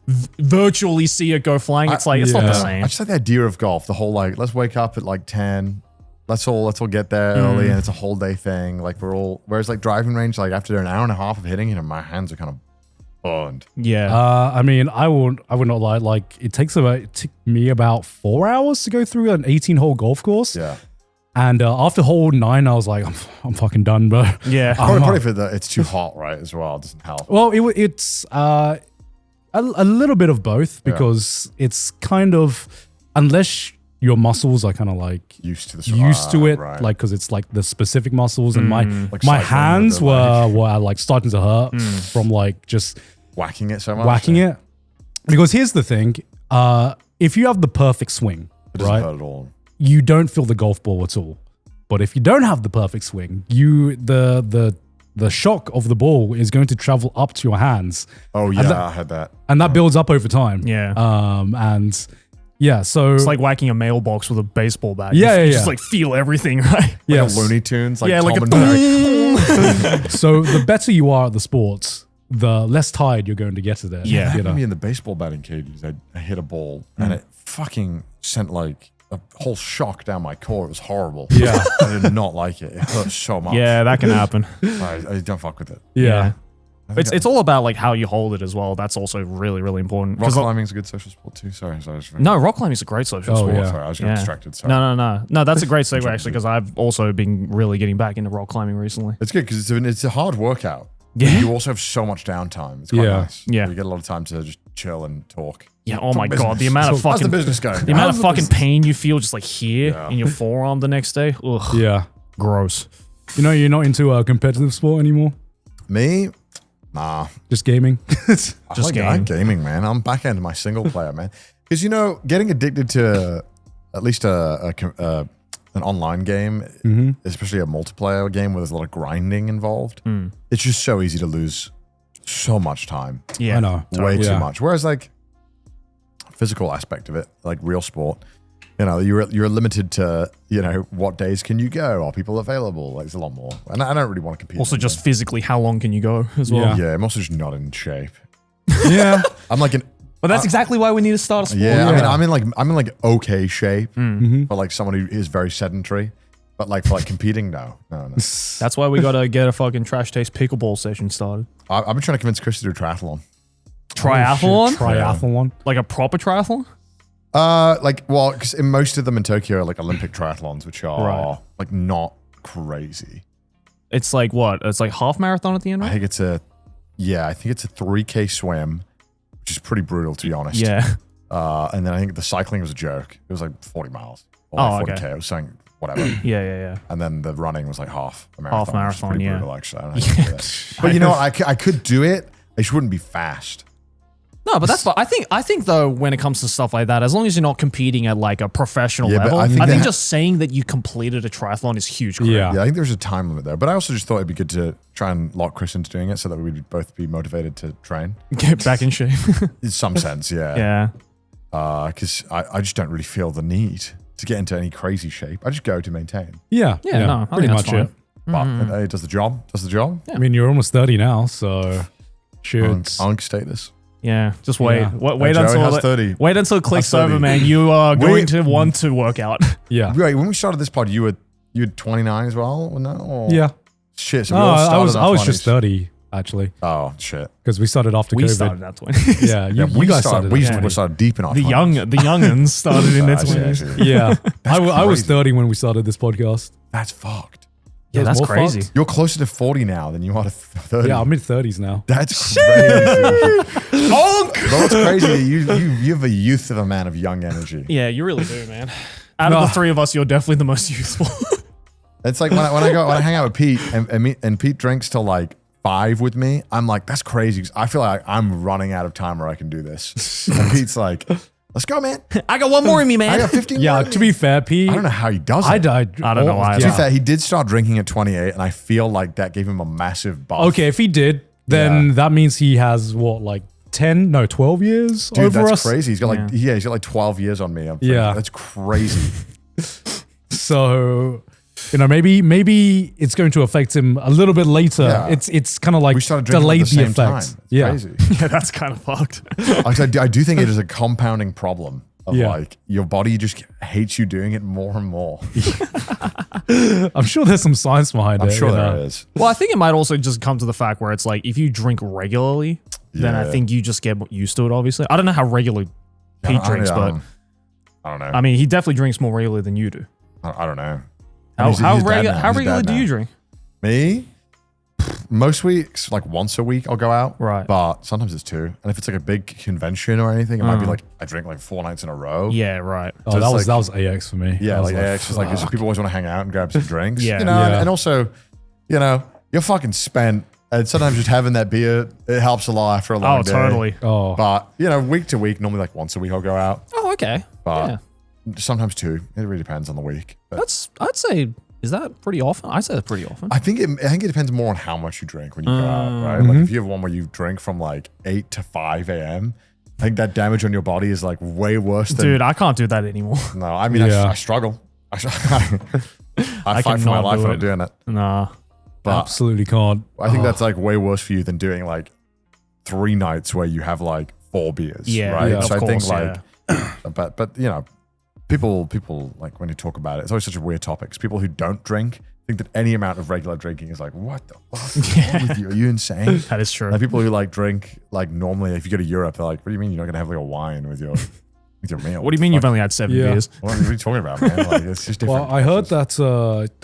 S2: virtually see it go flying. It's like, it's not the same.
S1: I just like the idea of golf, the whole like, let's wake up at like 10. Let's all get there early, and it's a whole day thing. Like whereas like driving range, like after an hour and a half of hitting, my hands are kind of burned.
S2: Yeah.
S3: I mean, I would not lie. Like it took me about 4 hours to go through an 18-hole golf course.
S1: Yeah.
S3: And after hole 9, I was like, I'm fucking done, bro.
S2: Yeah.
S1: Probably for it's too hot, right? As well, it doesn't help.
S3: Well, it's a little bit of both because it's kind of, unless your muscles are kind of like used to it, right. Like because it's like the specific muscles, and my hands were like starting to hurt from like just
S1: whacking it so much.
S3: Because here's the thing: if you have the perfect swing,
S1: it doesn't hurt at all.
S3: You don't feel the golf ball at all. But if you don't have the perfect swing, the shock of the ball is going to travel up to your hands.
S1: Oh yeah, I had that,
S3: and that builds up over time.
S2: Yeah.
S3: Yeah, so
S2: it's like whacking a mailbox with a baseball bat.
S3: Yeah,
S2: you just like feel everything, right?
S1: Like a Looney Tunes, like
S2: Tom and
S1: Jerry.
S3: So the better you are at the sports, the less tired you're going to get at it.
S2: Yeah,
S1: you know? Me in the baseball batting cages, I hit a ball and it fucking sent like a whole shock down my core. It was horrible.
S3: Yeah,
S1: I did not like it. It hurt so much.
S2: Yeah, that can happen.
S1: I don't fuck with it.
S3: Yeah.
S2: It's all about like how you hold it as well. That's also really, really important.
S1: Rock climbing is a good social sport too. Sorry.
S2: No, rock climbing is a great social sport.
S1: Yeah. Sorry, I was getting distracted. Sorry.
S2: No. That's a great segue actually, because I've also been really getting back into rock climbing recently.
S1: It's good because it's a hard workout.
S2: Yeah.
S1: You also have so much downtime. It's quite nice.
S2: Yeah.
S1: You get a lot of time to just chill and talk.
S2: Yeah. Oh my god, the amount of fucking
S1: how's the business going?
S2: The amount of fucking pain you feel just like here in your forearm the next day. Ugh.
S3: Yeah.
S2: Gross.
S3: You know, you're not into a competitive sport anymore.
S1: Me. Nah.
S3: Just gaming?
S1: I like gaming, man. I'm back into my single player, man. Because, getting addicted to at least an online game, especially a multiplayer game where there's a lot of grinding involved, it's just so easy to lose so much time.
S2: Yeah.
S3: I know.
S1: Way too much. Whereas, like, physical aspect of it, like real sport, you're limited to, what days can you go? Are people available? Like, there's a lot more. And I don't really want to compete.
S2: Also, just physically, how long can you go as well?
S1: Yeah, I'm also just not in shape.
S3: Yeah.
S1: I'm like
S2: but that's exactly why we need to start a sport.
S1: Yeah, I mean, I'm in like okay shape, but like someone who is very sedentary. But like for like competing, no.
S2: That's why we gotta get a fucking trash taste pickleball session started.
S1: I've been trying to convince Chris to do a triathlon.
S2: Triathlon?
S3: Triathlon?
S2: Like a proper triathlon?
S1: Because in most of them in Tokyo are like Olympic triathlons, which are like not crazy.
S2: It's like what? It's like half marathon at the end, right?
S1: I think it's a Yeah, I think it's a 3K swim, which is pretty brutal to be honest.
S2: Yeah.
S1: And then I think the cycling was a joke. It was like 40 miles. Or
S2: Oh,
S1: like 40K.
S2: okay.
S1: It was saying whatever.
S2: Yeah.
S1: And then the running was like half a marathon.
S2: Half marathon,
S1: which is pretty
S2: yeah.
S1: brutal, actually. I don't know how to do that. But you know what? I could do it. I just wouldn't be fast.
S2: No, but that's fine. I think though, when it comes to stuff like that, as long as you're not competing at like a professional
S1: Yeah, but
S2: level,
S1: I
S2: I
S1: think
S2: think
S1: that-
S2: just saying that you completed a triathlon is huge. Credit.
S3: Yeah.
S1: Yeah, I think there's a time limit there. But I also just thought it'd be good to try and lock Chris into doing it so that we'd both be motivated to train.
S2: Get back in shape.
S1: In some sense, yeah.
S2: Yeah.
S1: Because I just don't really feel the need to get into any crazy shape. I just go to maintain.
S3: Yeah.
S2: Yeah, no, I
S3: pretty
S2: think that's
S3: much it.
S2: fine.
S1: But it does the job. Does the job.
S3: I mean, you're almost 30 now, so should.
S1: Unk status.
S2: Yeah, just wait.
S3: Yeah.
S2: Wait
S1: Joey
S2: until
S1: has 30.
S2: Wait until it clicks
S1: Has 30.
S2: over, man. You are going
S1: Wait.
S2: to want to work out.
S3: Yeah.
S1: Wait, when we started this pod, you were 29 as well? No? Or-
S3: Yeah.
S1: Shit. So
S3: No,
S1: we all
S3: I
S1: started
S3: was
S1: in our
S3: just
S1: 20s.
S3: 30 actually,
S1: Oh shit.
S3: because we started after
S2: We
S3: COVID.
S2: started at 20.
S3: Yeah, you guys started.
S1: We
S3: at 20.
S1: started deep in our
S2: The
S1: 20s.
S2: youngins started in their
S1: I see, I
S2: 20s.
S1: see.
S3: Yeah, I was
S1: crazy.
S3: 30 when we started this podcast.
S1: That's fucked.
S2: Yeah, that's
S3: more
S2: crazy.
S3: fucked.
S1: You're closer to 40 now than you are to 30.
S3: Yeah, I'm mid 30s now.
S1: That's crazy. But what's crazy, you have a youth of a man of young energy.
S2: Yeah, you really do, man. Out of the three of us, you're definitely the most useful.
S1: It's like when I hang out with Pete and Pete drinks till like 5 with me, I'm like, that's crazy. 'Cause I feel like I'm running out of time where I can do this. And Pete's like, let's go, man.
S2: I got one more in me,
S1: I
S2: man.
S1: got 15
S3: Yeah,
S1: more in
S3: to
S1: me.
S3: be fair, P.
S1: I don't know how he does it.
S3: I died.
S2: I don't know either.
S1: To be
S3: Yeah.
S1: fair, he did start drinking at 28, and I feel like that gave him a massive buff.
S3: Okay, if he did, then
S1: Yeah.
S3: that means he has what, like 12 years
S1: Dude,
S3: over
S1: that's
S3: us.
S1: crazy. He's got like he's got like 12 years on me.
S3: Yeah.
S1: That's crazy.
S3: So, maybe it's going to affect him a little bit later.
S1: Yeah.
S3: It's kind of like
S1: We started drinking
S3: delayed
S1: at the
S3: the
S1: same time.
S3: effect.
S1: It's
S3: Yeah.
S1: crazy.
S2: Yeah, that's kind of fucked.
S1: Like, I do think it is a compounding problem of
S3: Yeah.
S1: like your body just hates you doing it more and more.
S3: I'm sure there's some science behind
S1: I'm
S3: it.
S1: sure
S3: you know?
S1: there is.
S2: Well, I think it might also just come to the fact where it's like if you drink regularly, then I
S1: Yeah.
S2: think you just get used to it, obviously. I don't know how regular Pete drinks, but
S1: I don't know.
S2: I mean, he definitely drinks more regularly than you do.
S1: I don't know.
S2: How
S1: He's dad
S2: regular
S1: now.
S2: how
S1: He's
S2: regular
S1: dad
S2: do
S1: now.
S2: you drink?
S1: Me? Most weeks, like once a week, I'll go out.
S2: Right.
S1: But sometimes it's 2. And if it's like a big convention or anything, it might be like I drink like 4 nights in a row.
S2: Yeah, right.
S3: Oh,
S1: So
S3: that
S1: it's
S3: was AX for me.
S1: Yeah,
S3: I was
S1: like it's just like 'cause people always want to hang out and grab some drinks.
S2: Yeah.
S1: You know,
S3: Yeah.
S1: and also, you know, you're fucking spent. And sometimes just having that beer, it helps a lot after a long
S2: Oh,
S1: day.
S2: totally.
S3: Oh,
S1: But, you know, week to week, normally like once a week I'll go out.
S2: Oh, okay.
S1: But
S2: Yeah.
S1: sometimes 2. It really depends on the week. But
S2: I'd say, is that pretty often? I'd say that's pretty often.
S1: I think it depends more on how much you drink when you go out, right? Like if you have one where you drink from like 8 to 5 a.m., I think that damage on your body is like way worse than.
S2: Dude, I can't do that anymore.
S1: No, I mean,
S3: Yeah.
S1: I struggle. I fight for my
S2: cannot
S1: life
S2: do
S1: when
S2: it.
S1: I'm doing it.
S2: Nah.
S1: But
S3: absolutely can't.
S1: I think that's like way worse for you than doing like 3 nights where you have like 4 beers.
S2: Yeah,
S1: right.
S2: yeah,
S1: So
S2: of
S1: I think
S2: course,
S1: like, but you know, people like when you talk about it, it's always such a weird topic. 'Cause people who don't drink think that any amount of regular drinking is like, what the fuck is wrong with you? Are you insane?
S2: That is true.
S1: Like people who like drink like normally, if you go to Europe, they're like, what do you mean you're not gonna have like a wine with your meal?
S2: What do you mean you've only had 7
S3: Yeah.
S2: beers?
S1: What are you talking about, man? Like it's just different.
S3: Well, I heard that,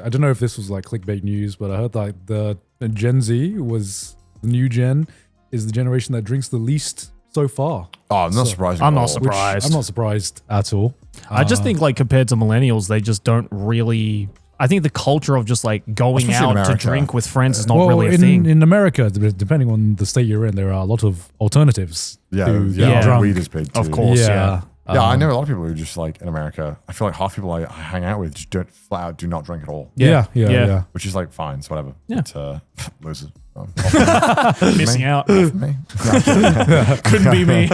S3: I don't know if this was like clickbait news, but I heard that the Gen Z was the new gen is the generation that drinks the least so far.
S1: Oh, I'm not surprised.
S2: I'm
S1: at
S2: not
S1: all.
S2: surprised.
S3: Which I'm not surprised at all.
S2: I just think like compared to millennials, they just don't really. I think the culture of just like going
S1: Especially in
S2: out to
S1: America.
S2: drink with friends is not
S3: well,
S2: really a
S3: in,
S2: thing.
S3: in America, depending on the state you're in, there are a lot of alternatives.
S1: Yeah,
S3: to
S1: yeah.
S3: getting drunk.
S1: Weed is big too.
S2: Of course.
S3: Yeah.
S1: Yeah, I know a lot of people who just like in America. I feel like half people I hang out with just don't flat out do not drink at all,
S3: Yeah.
S2: Yeah.
S1: which is like fine, it's whatever.
S2: Yeah.
S1: But, losers.
S2: Missing out.
S1: For me.
S2: Couldn't be me.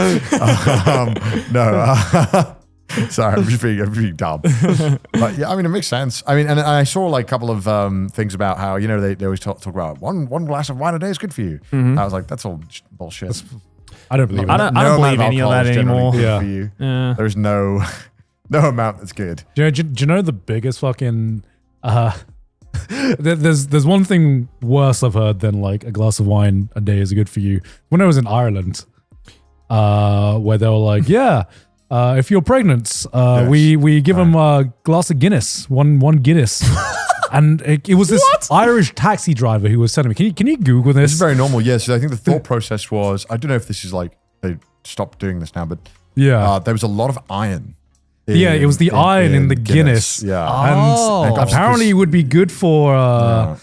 S1: No. Sorry, I'm just being dumb. But yeah, I mean, it makes sense. I mean, and I saw like a couple of things about how, you know, they always talk about one glass of wine a day is good for you. I was like, that's all bullshit.
S3: I don't believe it.
S2: I don't
S1: No
S2: believe
S1: amount
S2: any of
S1: alcohol
S2: that
S1: is generally
S2: anymore.
S1: good
S3: Yeah.
S1: For you.
S2: Yeah.
S1: There's no amount that's good.
S3: Do you know the biggest fucking there's one thing worse I've heard than like a glass of wine a day is good for you. When I was in Ireland, where they were like, yeah, if you're pregnant, we give them a glass of Guinness, one Guinness. And it was this Irish taxi driver who was telling me, can you Google this?
S1: This is very normal, yes. I think the thought process was, I don't know if this is like, they stopped doing this now, but there was a lot of iron.
S3: It was the iron in the Guinness.
S1: Yeah.
S3: And apparently it would be good for...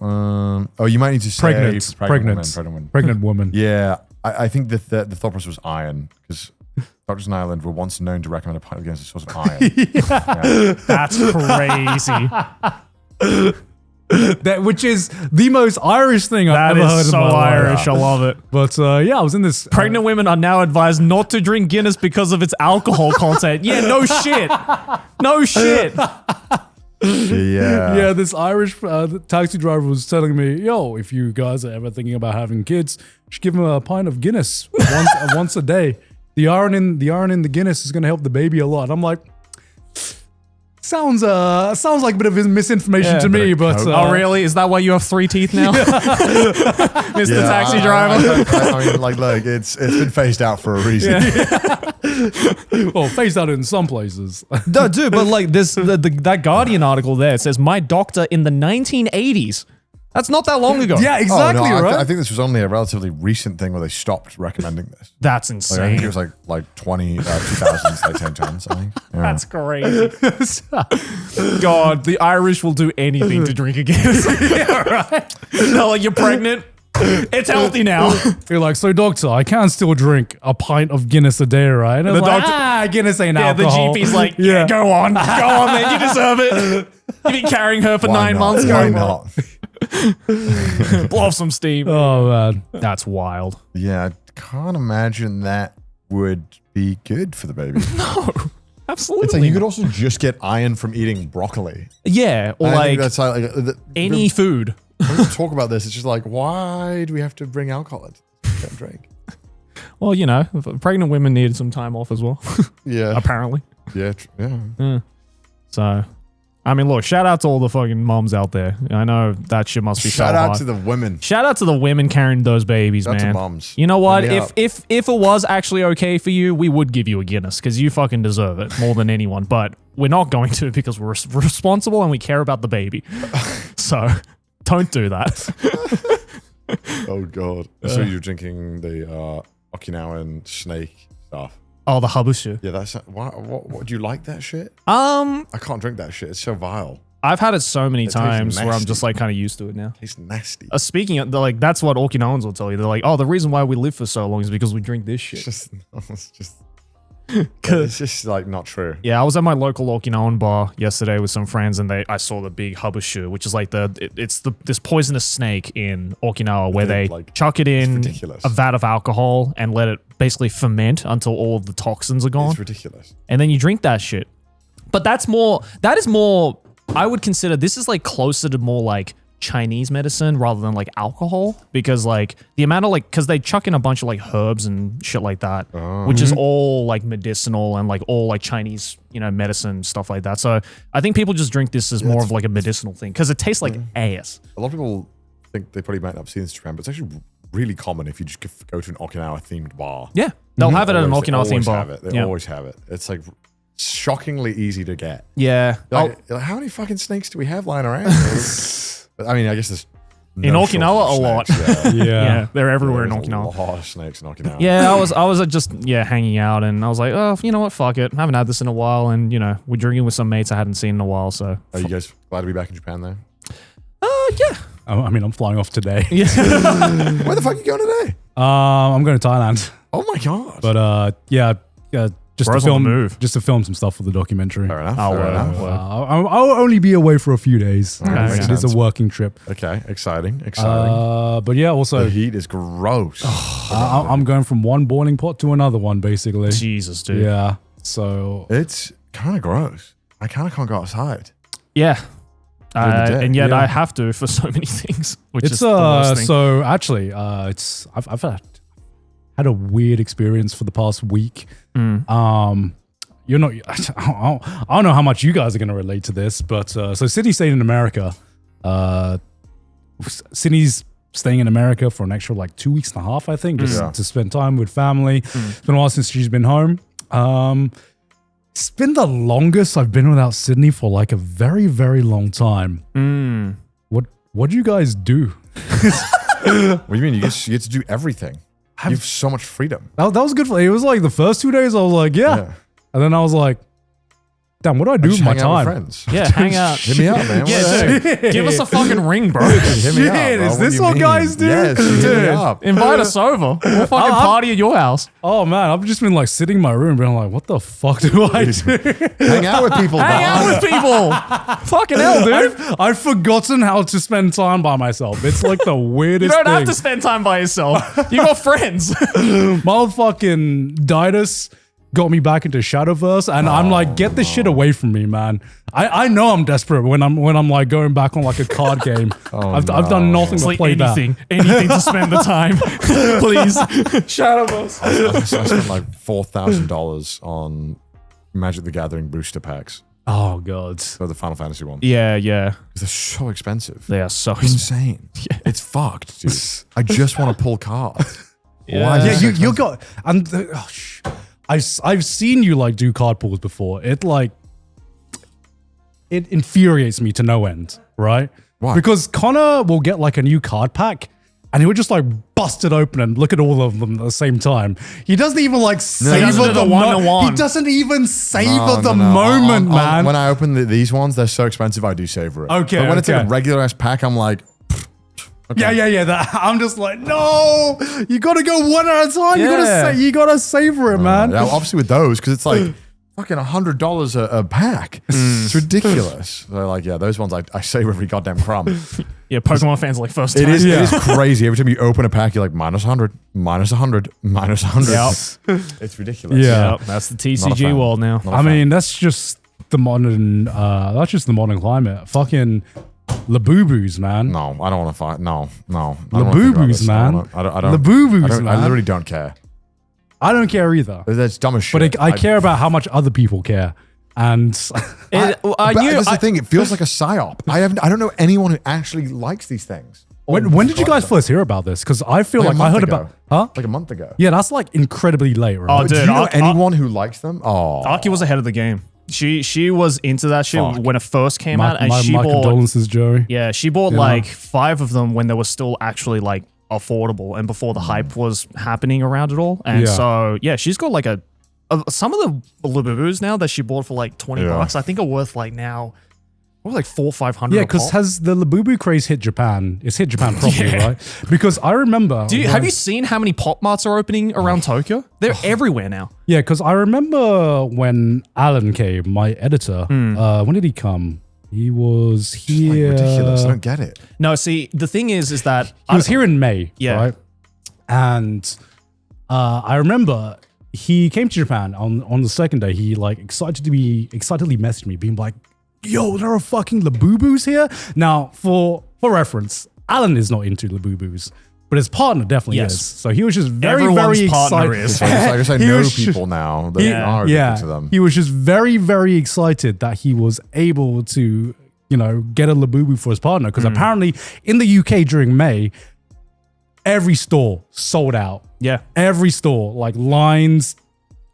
S1: you might need to say
S3: pregnant woman.
S1: Yeah, I think that the thought process was iron, because doctors in Ireland were once known to recommend a pint of Guinness as a source of iron.
S2: That's crazy.
S3: Which is the most Irish thing I've ever heard.
S2: That is so Irish. I love it.
S3: But I was in this.
S2: Pregnant women are now advised not to drink Guinness because of its alcohol content. Yeah, no shit. No shit.
S3: Yeah, this Irish taxi driver was telling me, yo, if you guys are ever thinking about having kids, you should give them a pint of Guinness once a day. The iron in the Guinness is going to help the baby a lot. I'm like, sounds like a bit of misinformation to me, but
S2: oh really? Is that why you have 3 teeth now, Mr. Taxi Driver?
S1: I mean, like, look, it's been phased out for a reason.
S3: Well, phased out in some places.
S2: No, dude, but like this, that Guardian article there, it says my doctor in the 1980s. That's not that long ago.
S3: Yeah, exactly. Right.
S1: I think this was only a relatively recent thing where they stopped recommending this.
S2: That's
S1: Like,
S2: insane.
S1: I think it was like 2000s they changed hands. I think. Yeah.
S2: That's crazy. God, the Irish will do anything to drink again. Yeah, right. They're like, you're pregnant. It's healthy now.
S3: You're like, so doctor, I can still drink a pint of Guinness a day, right? And
S2: the doctor,
S3: Guinness ain't alcohol.
S2: the GP's like, yeah, go on, man, you deserve it. You've been carrying her for
S1: Why
S2: 9
S1: not?
S2: months.
S1: Why not?
S2: Blow off some steam.
S3: Oh man,
S2: That's wild.
S1: Yeah, I can't imagine that would be good for the baby.
S2: No, absolutely.
S1: It's like you could also just get iron from eating broccoli.
S2: Yeah, or
S1: I
S2: like
S1: think that's like
S2: any food.
S1: When we talk about this, it's just like, why do we have to bring alcohol into this? Don't drink.
S2: Well, you know, pregnant women needed some time off as well.
S1: Yeah.
S2: Apparently.
S1: Yeah.
S2: So, I mean, look, shout out to all the fucking moms out there. I know that shit must be
S1: Shout
S2: so
S1: out
S2: hard.
S1: to the women.
S2: Shout out to the women carrying those babies,
S1: Shout out to
S2: man.
S1: moms.
S2: You know what?
S1: Hit me up.
S2: If it was actually okay for you, we would give you a Guinness because you fucking deserve it more than anyone. But we're not going to because we're responsible and we care about the baby. So don't do that.
S1: Oh god. So you're drinking the Okinawan snake stuff.
S2: Oh, the habushu.
S1: Yeah, that's what do you like that shit?
S2: I
S1: can't drink that shit. It's so vile.
S2: I've had it so many
S1: tastes
S2: times where I'm
S1: nasty.
S2: just like kind of used to it now.
S1: It's nasty.
S2: Speaking of, like, that's what Okinawans will tell you. They're like, oh, the reason why we live for so long is because we drink this shit.
S1: It's just like not true.
S2: Yeah, I was at my local Okinawan bar yesterday with some friends, and I saw the big habushu, which is like this poisonous snake in Okinawa where they
S1: like,
S2: chuck it in
S1: ridiculous.
S2: a vat of alcohol and let it basically ferment until all of the toxins are gone.
S1: It's ridiculous.
S2: And then you drink that shit. But that is more, I would consider this is like closer to more like Chinese medicine rather than like alcohol, because like the amount of like, because they chuck in a bunch of like herbs and shit like that, which is all like medicinal and like all like Chinese, medicine, stuff like that. So I think people just drink this as more of like a medicinal thing because it tastes like ass.
S1: A lot of people think they probably might not have seen this trend, but it's actually really common if you just go to an Okinawa themed bar.
S2: Yeah. They'll have it at an Okinawa
S1: They
S2: themed bar.
S1: They always have it. It's like shockingly easy to get.
S2: Yeah.
S1: You're like, how many fucking snakes do we have lying around? But, I mean, I guess there's
S2: in Okinawa a lot.
S3: Yeah.
S2: They're everywhere in
S1: There's
S2: Okinawa.
S1: a lot of snakes in Okinawa.
S2: Yeah, I was just hanging out, and I was like, oh, you know what, fuck it. I haven't had this in a while, and we're drinking with some mates I hadn't seen in a while, so.
S1: Are you guys glad to be back in Japan though?
S2: Yeah.
S3: I mean, I'm flying off today.
S2: Yeah.
S1: Where the fuck are you going today?
S3: I'm going to Thailand.
S1: Oh my god.
S3: But just
S2: Bro's on the move.
S3: just to film some stuff for the documentary.
S1: Fair enough.
S2: Oh,
S1: fair
S2: well,
S1: enough.
S2: well.
S3: I'll only be away for a few days.
S1: Okay,
S3: It is
S1: sense.
S3: a working trip.
S1: Okay, exciting.
S3: But yeah, also
S1: The heat is gross.
S3: I'm going from one boiling pot to another one, basically.
S2: Jesus, dude.
S3: Yeah. So
S1: It's kind of gross. I kind of can't go outside.
S2: Yeah.
S1: During the day,
S2: And yet
S3: yeah.
S2: I have to for so many things, which
S3: it's
S2: is the worst thing.
S3: so actually I've had a weird experience for the past week. You're not. I don't know how much you guys are going to relate to this, but so Sydney stayed in America. Sydney's staying in America for an extra like 2 weeks and a half, I think, just to spend time with family. It's been a while since she's been home. It's been the longest I've been without Sydney for like a very, very long time. What do you guys do?
S1: What do you mean? You get to do everything. You have so much freedom.
S3: That was good. It was like the first 2 days I was like, yeah. And then I was like, damn, what do I do with my time?
S1: Friends.
S2: Yeah, hang out.
S1: Hit me up, man.
S2: Yeah, dude. Give us a fucking ring, bro.
S1: Hit me up, bro.
S3: Is this what guys do?
S1: Yes, hit me up.
S2: Invite us over. We'll fucking party at your house.
S3: Oh man, I've just been like sitting in my room being like, what the fuck do I do?
S1: Hang out with people.
S2: Hang out with people. Fucking hell, dude.
S3: I've forgotten how to spend time by myself. It's like the
S2: You
S3: weirdest
S2: don't
S3: thing.
S2: have to spend time by yourself. You got friends.
S3: Motherfucking Didus got me back into Shadowverse, and I'm like, get this shit away from me, man. I know I'm desperate when I'm like going back on like a card game. I've done nothing
S2: It's
S3: but
S2: like
S3: play
S2: anything to spend the time. Please. Shadowverse.
S1: I spent like $4,000 on Magic the Gathering booster packs
S3: Oh god.
S1: for the Final Fantasy one.
S2: Yeah, yeah.
S1: They're so expensive.
S2: They are so expensive.
S1: Insane. It's fucked, dude. I just want to pull cards.
S2: Yeah.
S1: Why?
S3: Yeah, you got and I've seen you like do card pulls before. It infuriates me to no end, right?
S1: Why?
S3: Because Connor will get like a new card pack and he would just like bust it open and look at all of them at the same time. He doesn't even like savor the moment. He doesn't even savor the moment, man.
S1: When I open these ones, they're so expensive, I do savor it.
S3: Okay,
S1: But when it's
S3: okay.
S1: like a regular ass pack, I'm like,
S3: Yeah. I'm just like, no, you gotta go one at a time.
S2: Yeah.
S3: You gotta savor it, man.
S1: yeah, obviously with those, because it's like fucking $100 a pack. It's ridiculous. So like, yeah, those ones I save every goddamn crumb.
S2: Yeah, Pokemon fans are like first time.
S1: It is crazy. Every time you open a pack, you're like minus 100, minus 100, minus 100.
S2: Yep.
S1: It's ridiculous.
S3: Yeah.
S2: Yep, that's the
S1: Not a
S2: TCG
S1: fan.
S2: world now.
S1: Not a
S3: I
S1: fan.
S3: mean, that's just the modern. That's just the modern climate. Fucking Labubu's, man.
S1: No, I don't want to fight. No. I don't wanna think about
S3: Labubu's,
S1: this.
S3: man.
S1: I don't.
S3: Labubu's,
S1: I
S3: man.
S1: literally don't care.
S3: I don't care either.
S1: That's dumb as shit.
S3: But I care about how much other people care. And
S1: But that's the thing. It feels like a psyop. I don't know anyone who actually likes these things.
S3: when did you guys first hear about this? Because I feel
S1: Like a
S3: like I
S1: month
S3: heard
S1: ago.
S3: about. Huh?
S1: Like a month ago.
S3: Yeah, that's like incredibly late, right?
S2: Oh,
S1: Do
S2: dude,
S1: you know
S2: Aki-
S1: anyone who likes them? Oh,
S2: Aki was ahead of the game. She was into that shit
S1: Fuck.
S2: when it first came out, and
S3: my
S2: she bought.
S3: condolences, Joey.
S2: Yeah, she bought like 5 of them when they were still actually like affordable and before the hype was happening around it all. And
S3: Yeah.
S2: so yeah, she's got like some of the Labubus now that she bought for like $20, I think are worth like now, what, like $400 or $500.
S3: Yeah, because has the Labubu craze hit Japan? It's hit Japan properly, right? Because I remember.
S2: have you seen how many pop marts are opening around Tokyo? They're everywhere now.
S3: Yeah, because I remember when Alan came, my editor. When did he come? He was
S1: like
S3: here.
S1: ridiculous. I don't get it.
S2: No, see, the thing is that
S3: He was here in May,
S2: Yeah.
S3: right? And I remember he came to Japan on the second day. He like excitedly messaged me, being like, "Yo, there are fucking Labubus here." Now, for reference, Alan is not into Labubus, but his partner definitely
S2: Yes.
S3: is. So he was just very,
S2: Everyone's
S3: very
S2: partner
S3: excited.
S2: is.
S1: So I guess I
S3: He
S1: know
S3: was just-
S1: people now that are addicted to them.
S3: He was just very, very excited that he was able to, get a Labubu for his partner. Because apparently in the UK during May, every store sold out.
S2: yeah.
S3: Every store, like lines,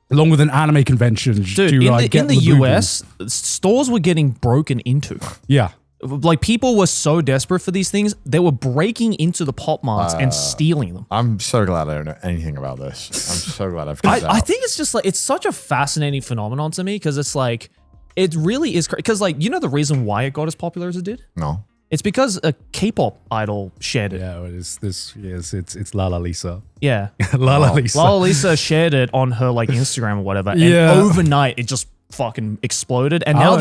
S3: along with an anime convention.
S2: Dude,
S3: to,
S2: in
S3: get
S2: the
S3: Labubu.
S2: US, stores were getting broken into.
S3: Yeah.
S2: Like people were so desperate for these things, they were breaking into the pop marts and stealing them.
S1: I'm so glad I don't know anything about this. I'm so glad I've figured it out.
S2: I think it's just like, it's such a fascinating phenomenon to me because it's like, it really is, because like, the reason why it got as popular as it did?
S1: No.
S2: It's because a K-pop idol shared it.
S3: Yeah, it's Lala Lisa.
S2: Yeah.
S3: Lala Lisa.
S2: Lala Lisa shared it on her like Instagram or whatever. And
S3: Yeah.
S2: overnight it just fucking exploded. And now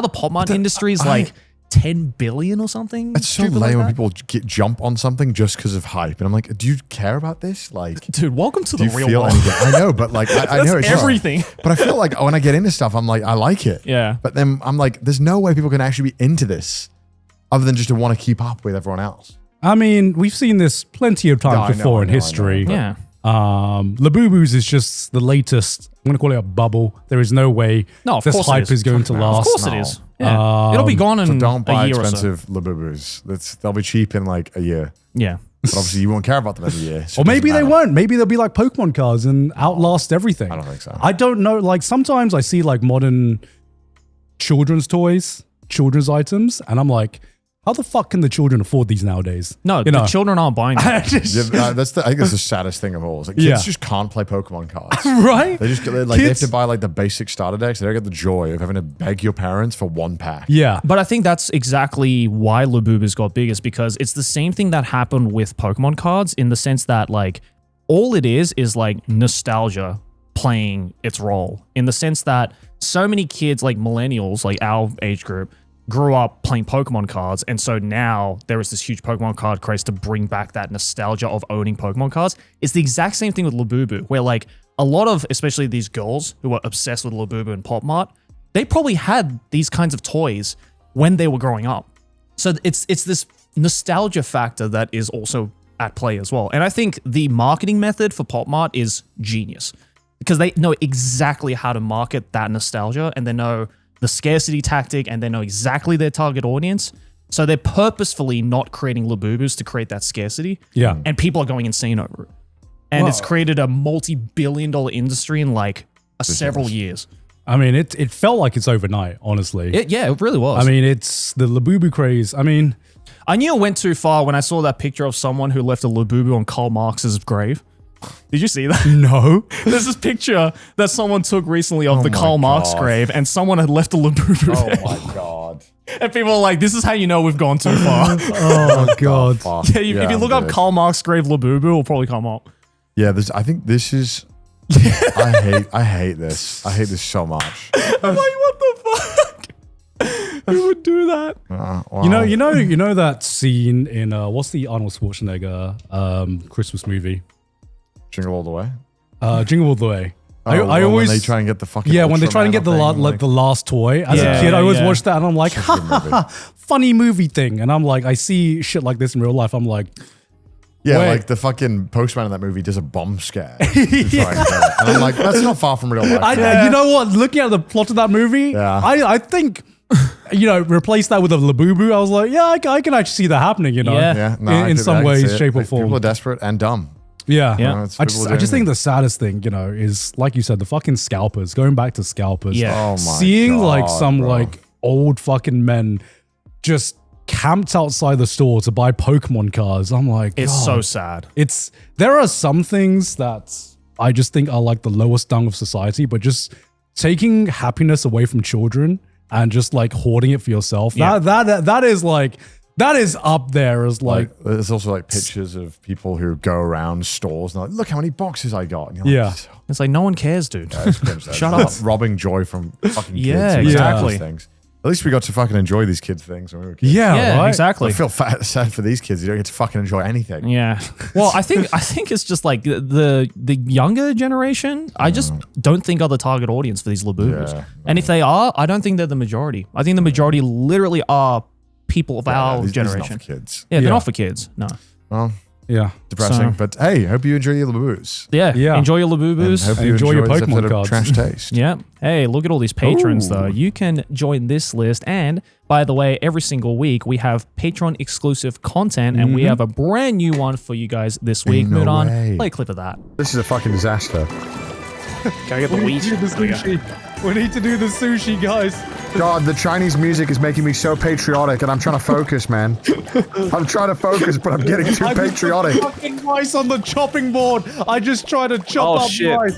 S2: the pop mart industry is like 10 billion or something.
S1: It's so
S2: stupid
S1: lame when
S2: like that.
S1: people jump on something just because of hype. And I'm like, do you care about this? Like,
S2: Dude, welcome to
S1: do
S2: the
S1: you
S2: real
S1: feel
S2: world.
S1: anything? I know, but like, I know it's just-
S2: everything.
S1: But I feel like when I get into stuff, I'm like, I like it.
S2: Yeah.
S1: But then I'm like, there's no way people can actually be into this other than just to want to keep up with everyone else.
S3: I mean, we've seen this plenty of times
S1: No, I know,
S3: before
S1: I
S3: in
S1: know,
S3: history.
S2: Yeah.
S3: Labubus is just the latest. I'm going to call it a bubble. There is no way
S2: No, of
S3: this
S2: course it
S3: hype
S2: is.
S3: is going to
S2: Of
S3: last.
S2: course it is. Yeah. It'll be gone
S1: So
S2: in
S1: don't buy
S2: a year or so.
S1: expensive Labubus. They'll be cheap in like a year.
S2: Yeah.
S1: But obviously you won't care about them every year. So
S3: Or maybe they won't. Maybe they'll be like Pokemon cards and outlast everything.
S1: I don't think so.
S3: I don't know. Like sometimes I see like modern children's toys, children's items, and I'm like, how the fuck can the children afford these nowadays?
S2: No, the children aren't buying them.
S1: I think that's the saddest thing of all. Is like kids just can't play Pokemon cards.
S3: Right?
S1: They just they have to buy like the basic starter decks. They don't get the joy of having to beg your parents for one pack.
S3: Yeah.
S2: But I think that's exactly why Labubu's got big, is because it's the same thing that happened with Pokemon cards, in the sense that like all it is like nostalgia playing its role, in the sense that so many kids, like millennials, like our age group, grew up playing Pokemon cards, and so now there is this huge Pokemon card craze to bring back that nostalgia of owning Pokemon cards. It's the exact same thing with Labubu, where like a lot of, especially these girls who are obsessed with Labubu and Pop Mart, they probably had these kinds of toys when they were growing up. So it's this nostalgia factor that is also at play as well. And I think the marketing method for Pop Mart is genius, because they know exactly how to market that nostalgia, and they know the scarcity tactic, and they know exactly their target audience. So they're purposefully not creating Labubus to create that scarcity.
S3: Yeah.
S2: And people are going insane over it. And it's created a multi-billion-dollar industry in like several years.
S3: I mean, it felt like it's overnight, honestly.
S2: Yeah, it really was.
S3: I mean, it's the Labubu craze. I mean,
S2: I knew it went too far when I saw that picture of someone who left a Labubu on Karl Marx's grave. Did you see that?
S3: no.
S2: There's this picture that someone took recently of the
S1: my
S2: Karl Marx
S1: God.
S2: grave, and someone had left a Labubu there.
S1: Oh my god.
S2: And people are like, this is how you know we've gone too far.
S3: Oh, God.
S2: Yeah, if you look up Karl Marx grave Labubu, it'll probably come up.
S1: Yeah, I think this is. I hate this. I hate this so much.
S2: I'm like, what the fuck? Who would do that?
S1: Wow.
S3: You know that scene in what's the Arnold Schwarzenegger Christmas movie?
S1: Jingle all the way.
S3: Jingle All the Way. I
S1: When
S3: always
S1: they try and get the fucking
S3: when they try and get the
S1: Ultraman
S3: the last toy. As a kid, I always watched that and I'm like, ha ha ha, funny movie thing. And I'm like, I see shit like this in real life. I'm like,
S1: yeah,
S3: wait.
S1: like the fucking postman in that movie does a bomb scare. To try and get it. And I'm like, that's not far from real life.
S3: you know what? Looking at the plot of that movie, I think, replace that with a Labubu. I was like, yeah, I can actually see that happening.
S2: Yeah.
S3: In some way, shape, or form.
S1: People are desperate and dumb.
S3: Yeah.
S1: It's
S3: I
S1: people
S3: just
S1: doing
S3: think the saddest thing, is like you said, the fucking scalpers, going back to scalpers.
S2: Yeah.
S1: Oh my
S3: Seeing
S1: God,
S3: like some
S1: bro.
S3: like old fucking men just camped outside the store to buy Pokemon cards. I'm like,
S2: It's
S3: God.
S2: so sad.
S3: There are some things that I just think are like the lowest rung of society, but just taking happiness away from children and just like hoarding it for yourself.
S2: Yeah.
S3: That is up there as like
S1: there's also like pictures of people who go around stores and like, look how many boxes I got. And you're
S3: Yeah.
S1: like,
S2: It's like, no one cares, dude.
S1: it's cringe, though.
S2: Shut
S1: It's
S2: up.
S1: robbing joy from fucking kids.
S2: Yeah,
S1: who
S2: exactly.
S1: these things. At least we got to fucking enjoy these kids things when we were kids.
S2: Yeah,
S3: right?
S2: exactly.
S1: I feel sad for these kids. You don't get to fucking enjoy anything.
S2: Yeah. Well, I think it's just like the younger generation. I just don't think are the target audience for these Labubus.
S1: Yeah.
S2: And if they are, I don't think they're the majority. I think the majority literally are people of our
S1: These are not
S2: generation.
S1: for kids.
S2: Yeah, they're
S3: Yeah.
S2: not for kids. No.
S1: Well,
S3: yeah.
S1: depressing.
S2: So-
S1: But hey, hope you enjoy your Labubu's.
S2: Yeah.
S3: Yeah.
S2: Enjoy your
S1: And
S2: Labubus.
S1: hope you
S3: Enjoy
S1: enjoy
S3: your
S1: this
S3: Pokemon
S1: episode of
S3: cards.
S1: Trash Taste.
S2: Yeah. Hey, look at all these patrons,
S1: Ooh.
S2: though. You can join this list. And by the way, every single week we have Patreon exclusive content, and we have a brand new one for you guys this week.
S1: No
S2: Mudan,
S1: way.
S2: play a clip of that.
S1: This is a fucking disaster.
S2: Can I get the wheat?
S3: We need to do the sushi, guys.
S1: God, the Chinese music is making me so patriotic, and I'm trying to focus, man. I'm trying to focus, but I'm getting too patriotic.
S3: Fucking rice on the chopping board. I just try to chop up
S5: shit.
S3: rice.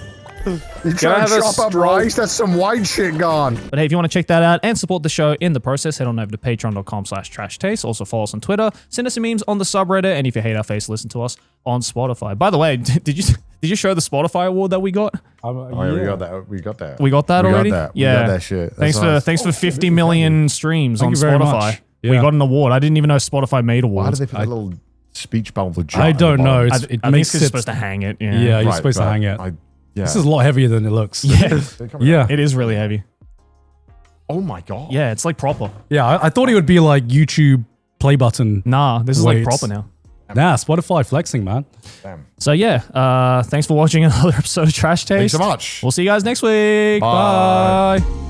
S1: You trying to chop up rice? That's some white shit gone.
S2: But hey, if you want to check that out and support the show in the process, head on over to patreon.com/trashtaste. Also follow us on Twitter, send us some memes on the subreddit, and if you hate our face, listen to us on Spotify. By the way, did you show the Spotify award that we got?
S1: Oh yeah, we got that. We got that.
S2: We got that already?
S1: Got that.
S2: Yeah.
S1: We got that shit. That's nice.
S2: Thanks for 50 million streams
S3: Thank
S2: on
S3: you very
S2: Spotify.
S3: much.
S2: We
S3: Yeah.
S2: got an award. I didn't even know Spotify made
S1: Why
S2: awards.
S1: did they put that little speech bubble jar?
S3: I
S1: at the
S3: don't know.
S1: bottom?
S3: It
S2: I think
S3: makes
S2: it's
S3: it.
S2: supposed to hang it.
S3: Yeah,
S2: Yeah.
S3: you're supposed to
S1: but
S3: hang it.
S1: Yeah.
S3: This is a lot heavier than it looks.
S2: Yeah.
S3: Yeah.
S2: It is really heavy.
S1: Oh my god.
S2: Yeah, it's like proper.
S3: Yeah, I thought it would be like YouTube play button.
S2: Nah, this is like
S3: Weights.
S2: proper now.
S3: Nah, Spotify flexing, man.
S1: Damn.
S2: So yeah, thanks for watching another episode of Trash Taste.
S1: Thanks so much.
S2: We'll see you guys next week.
S1: Bye.
S2: Bye.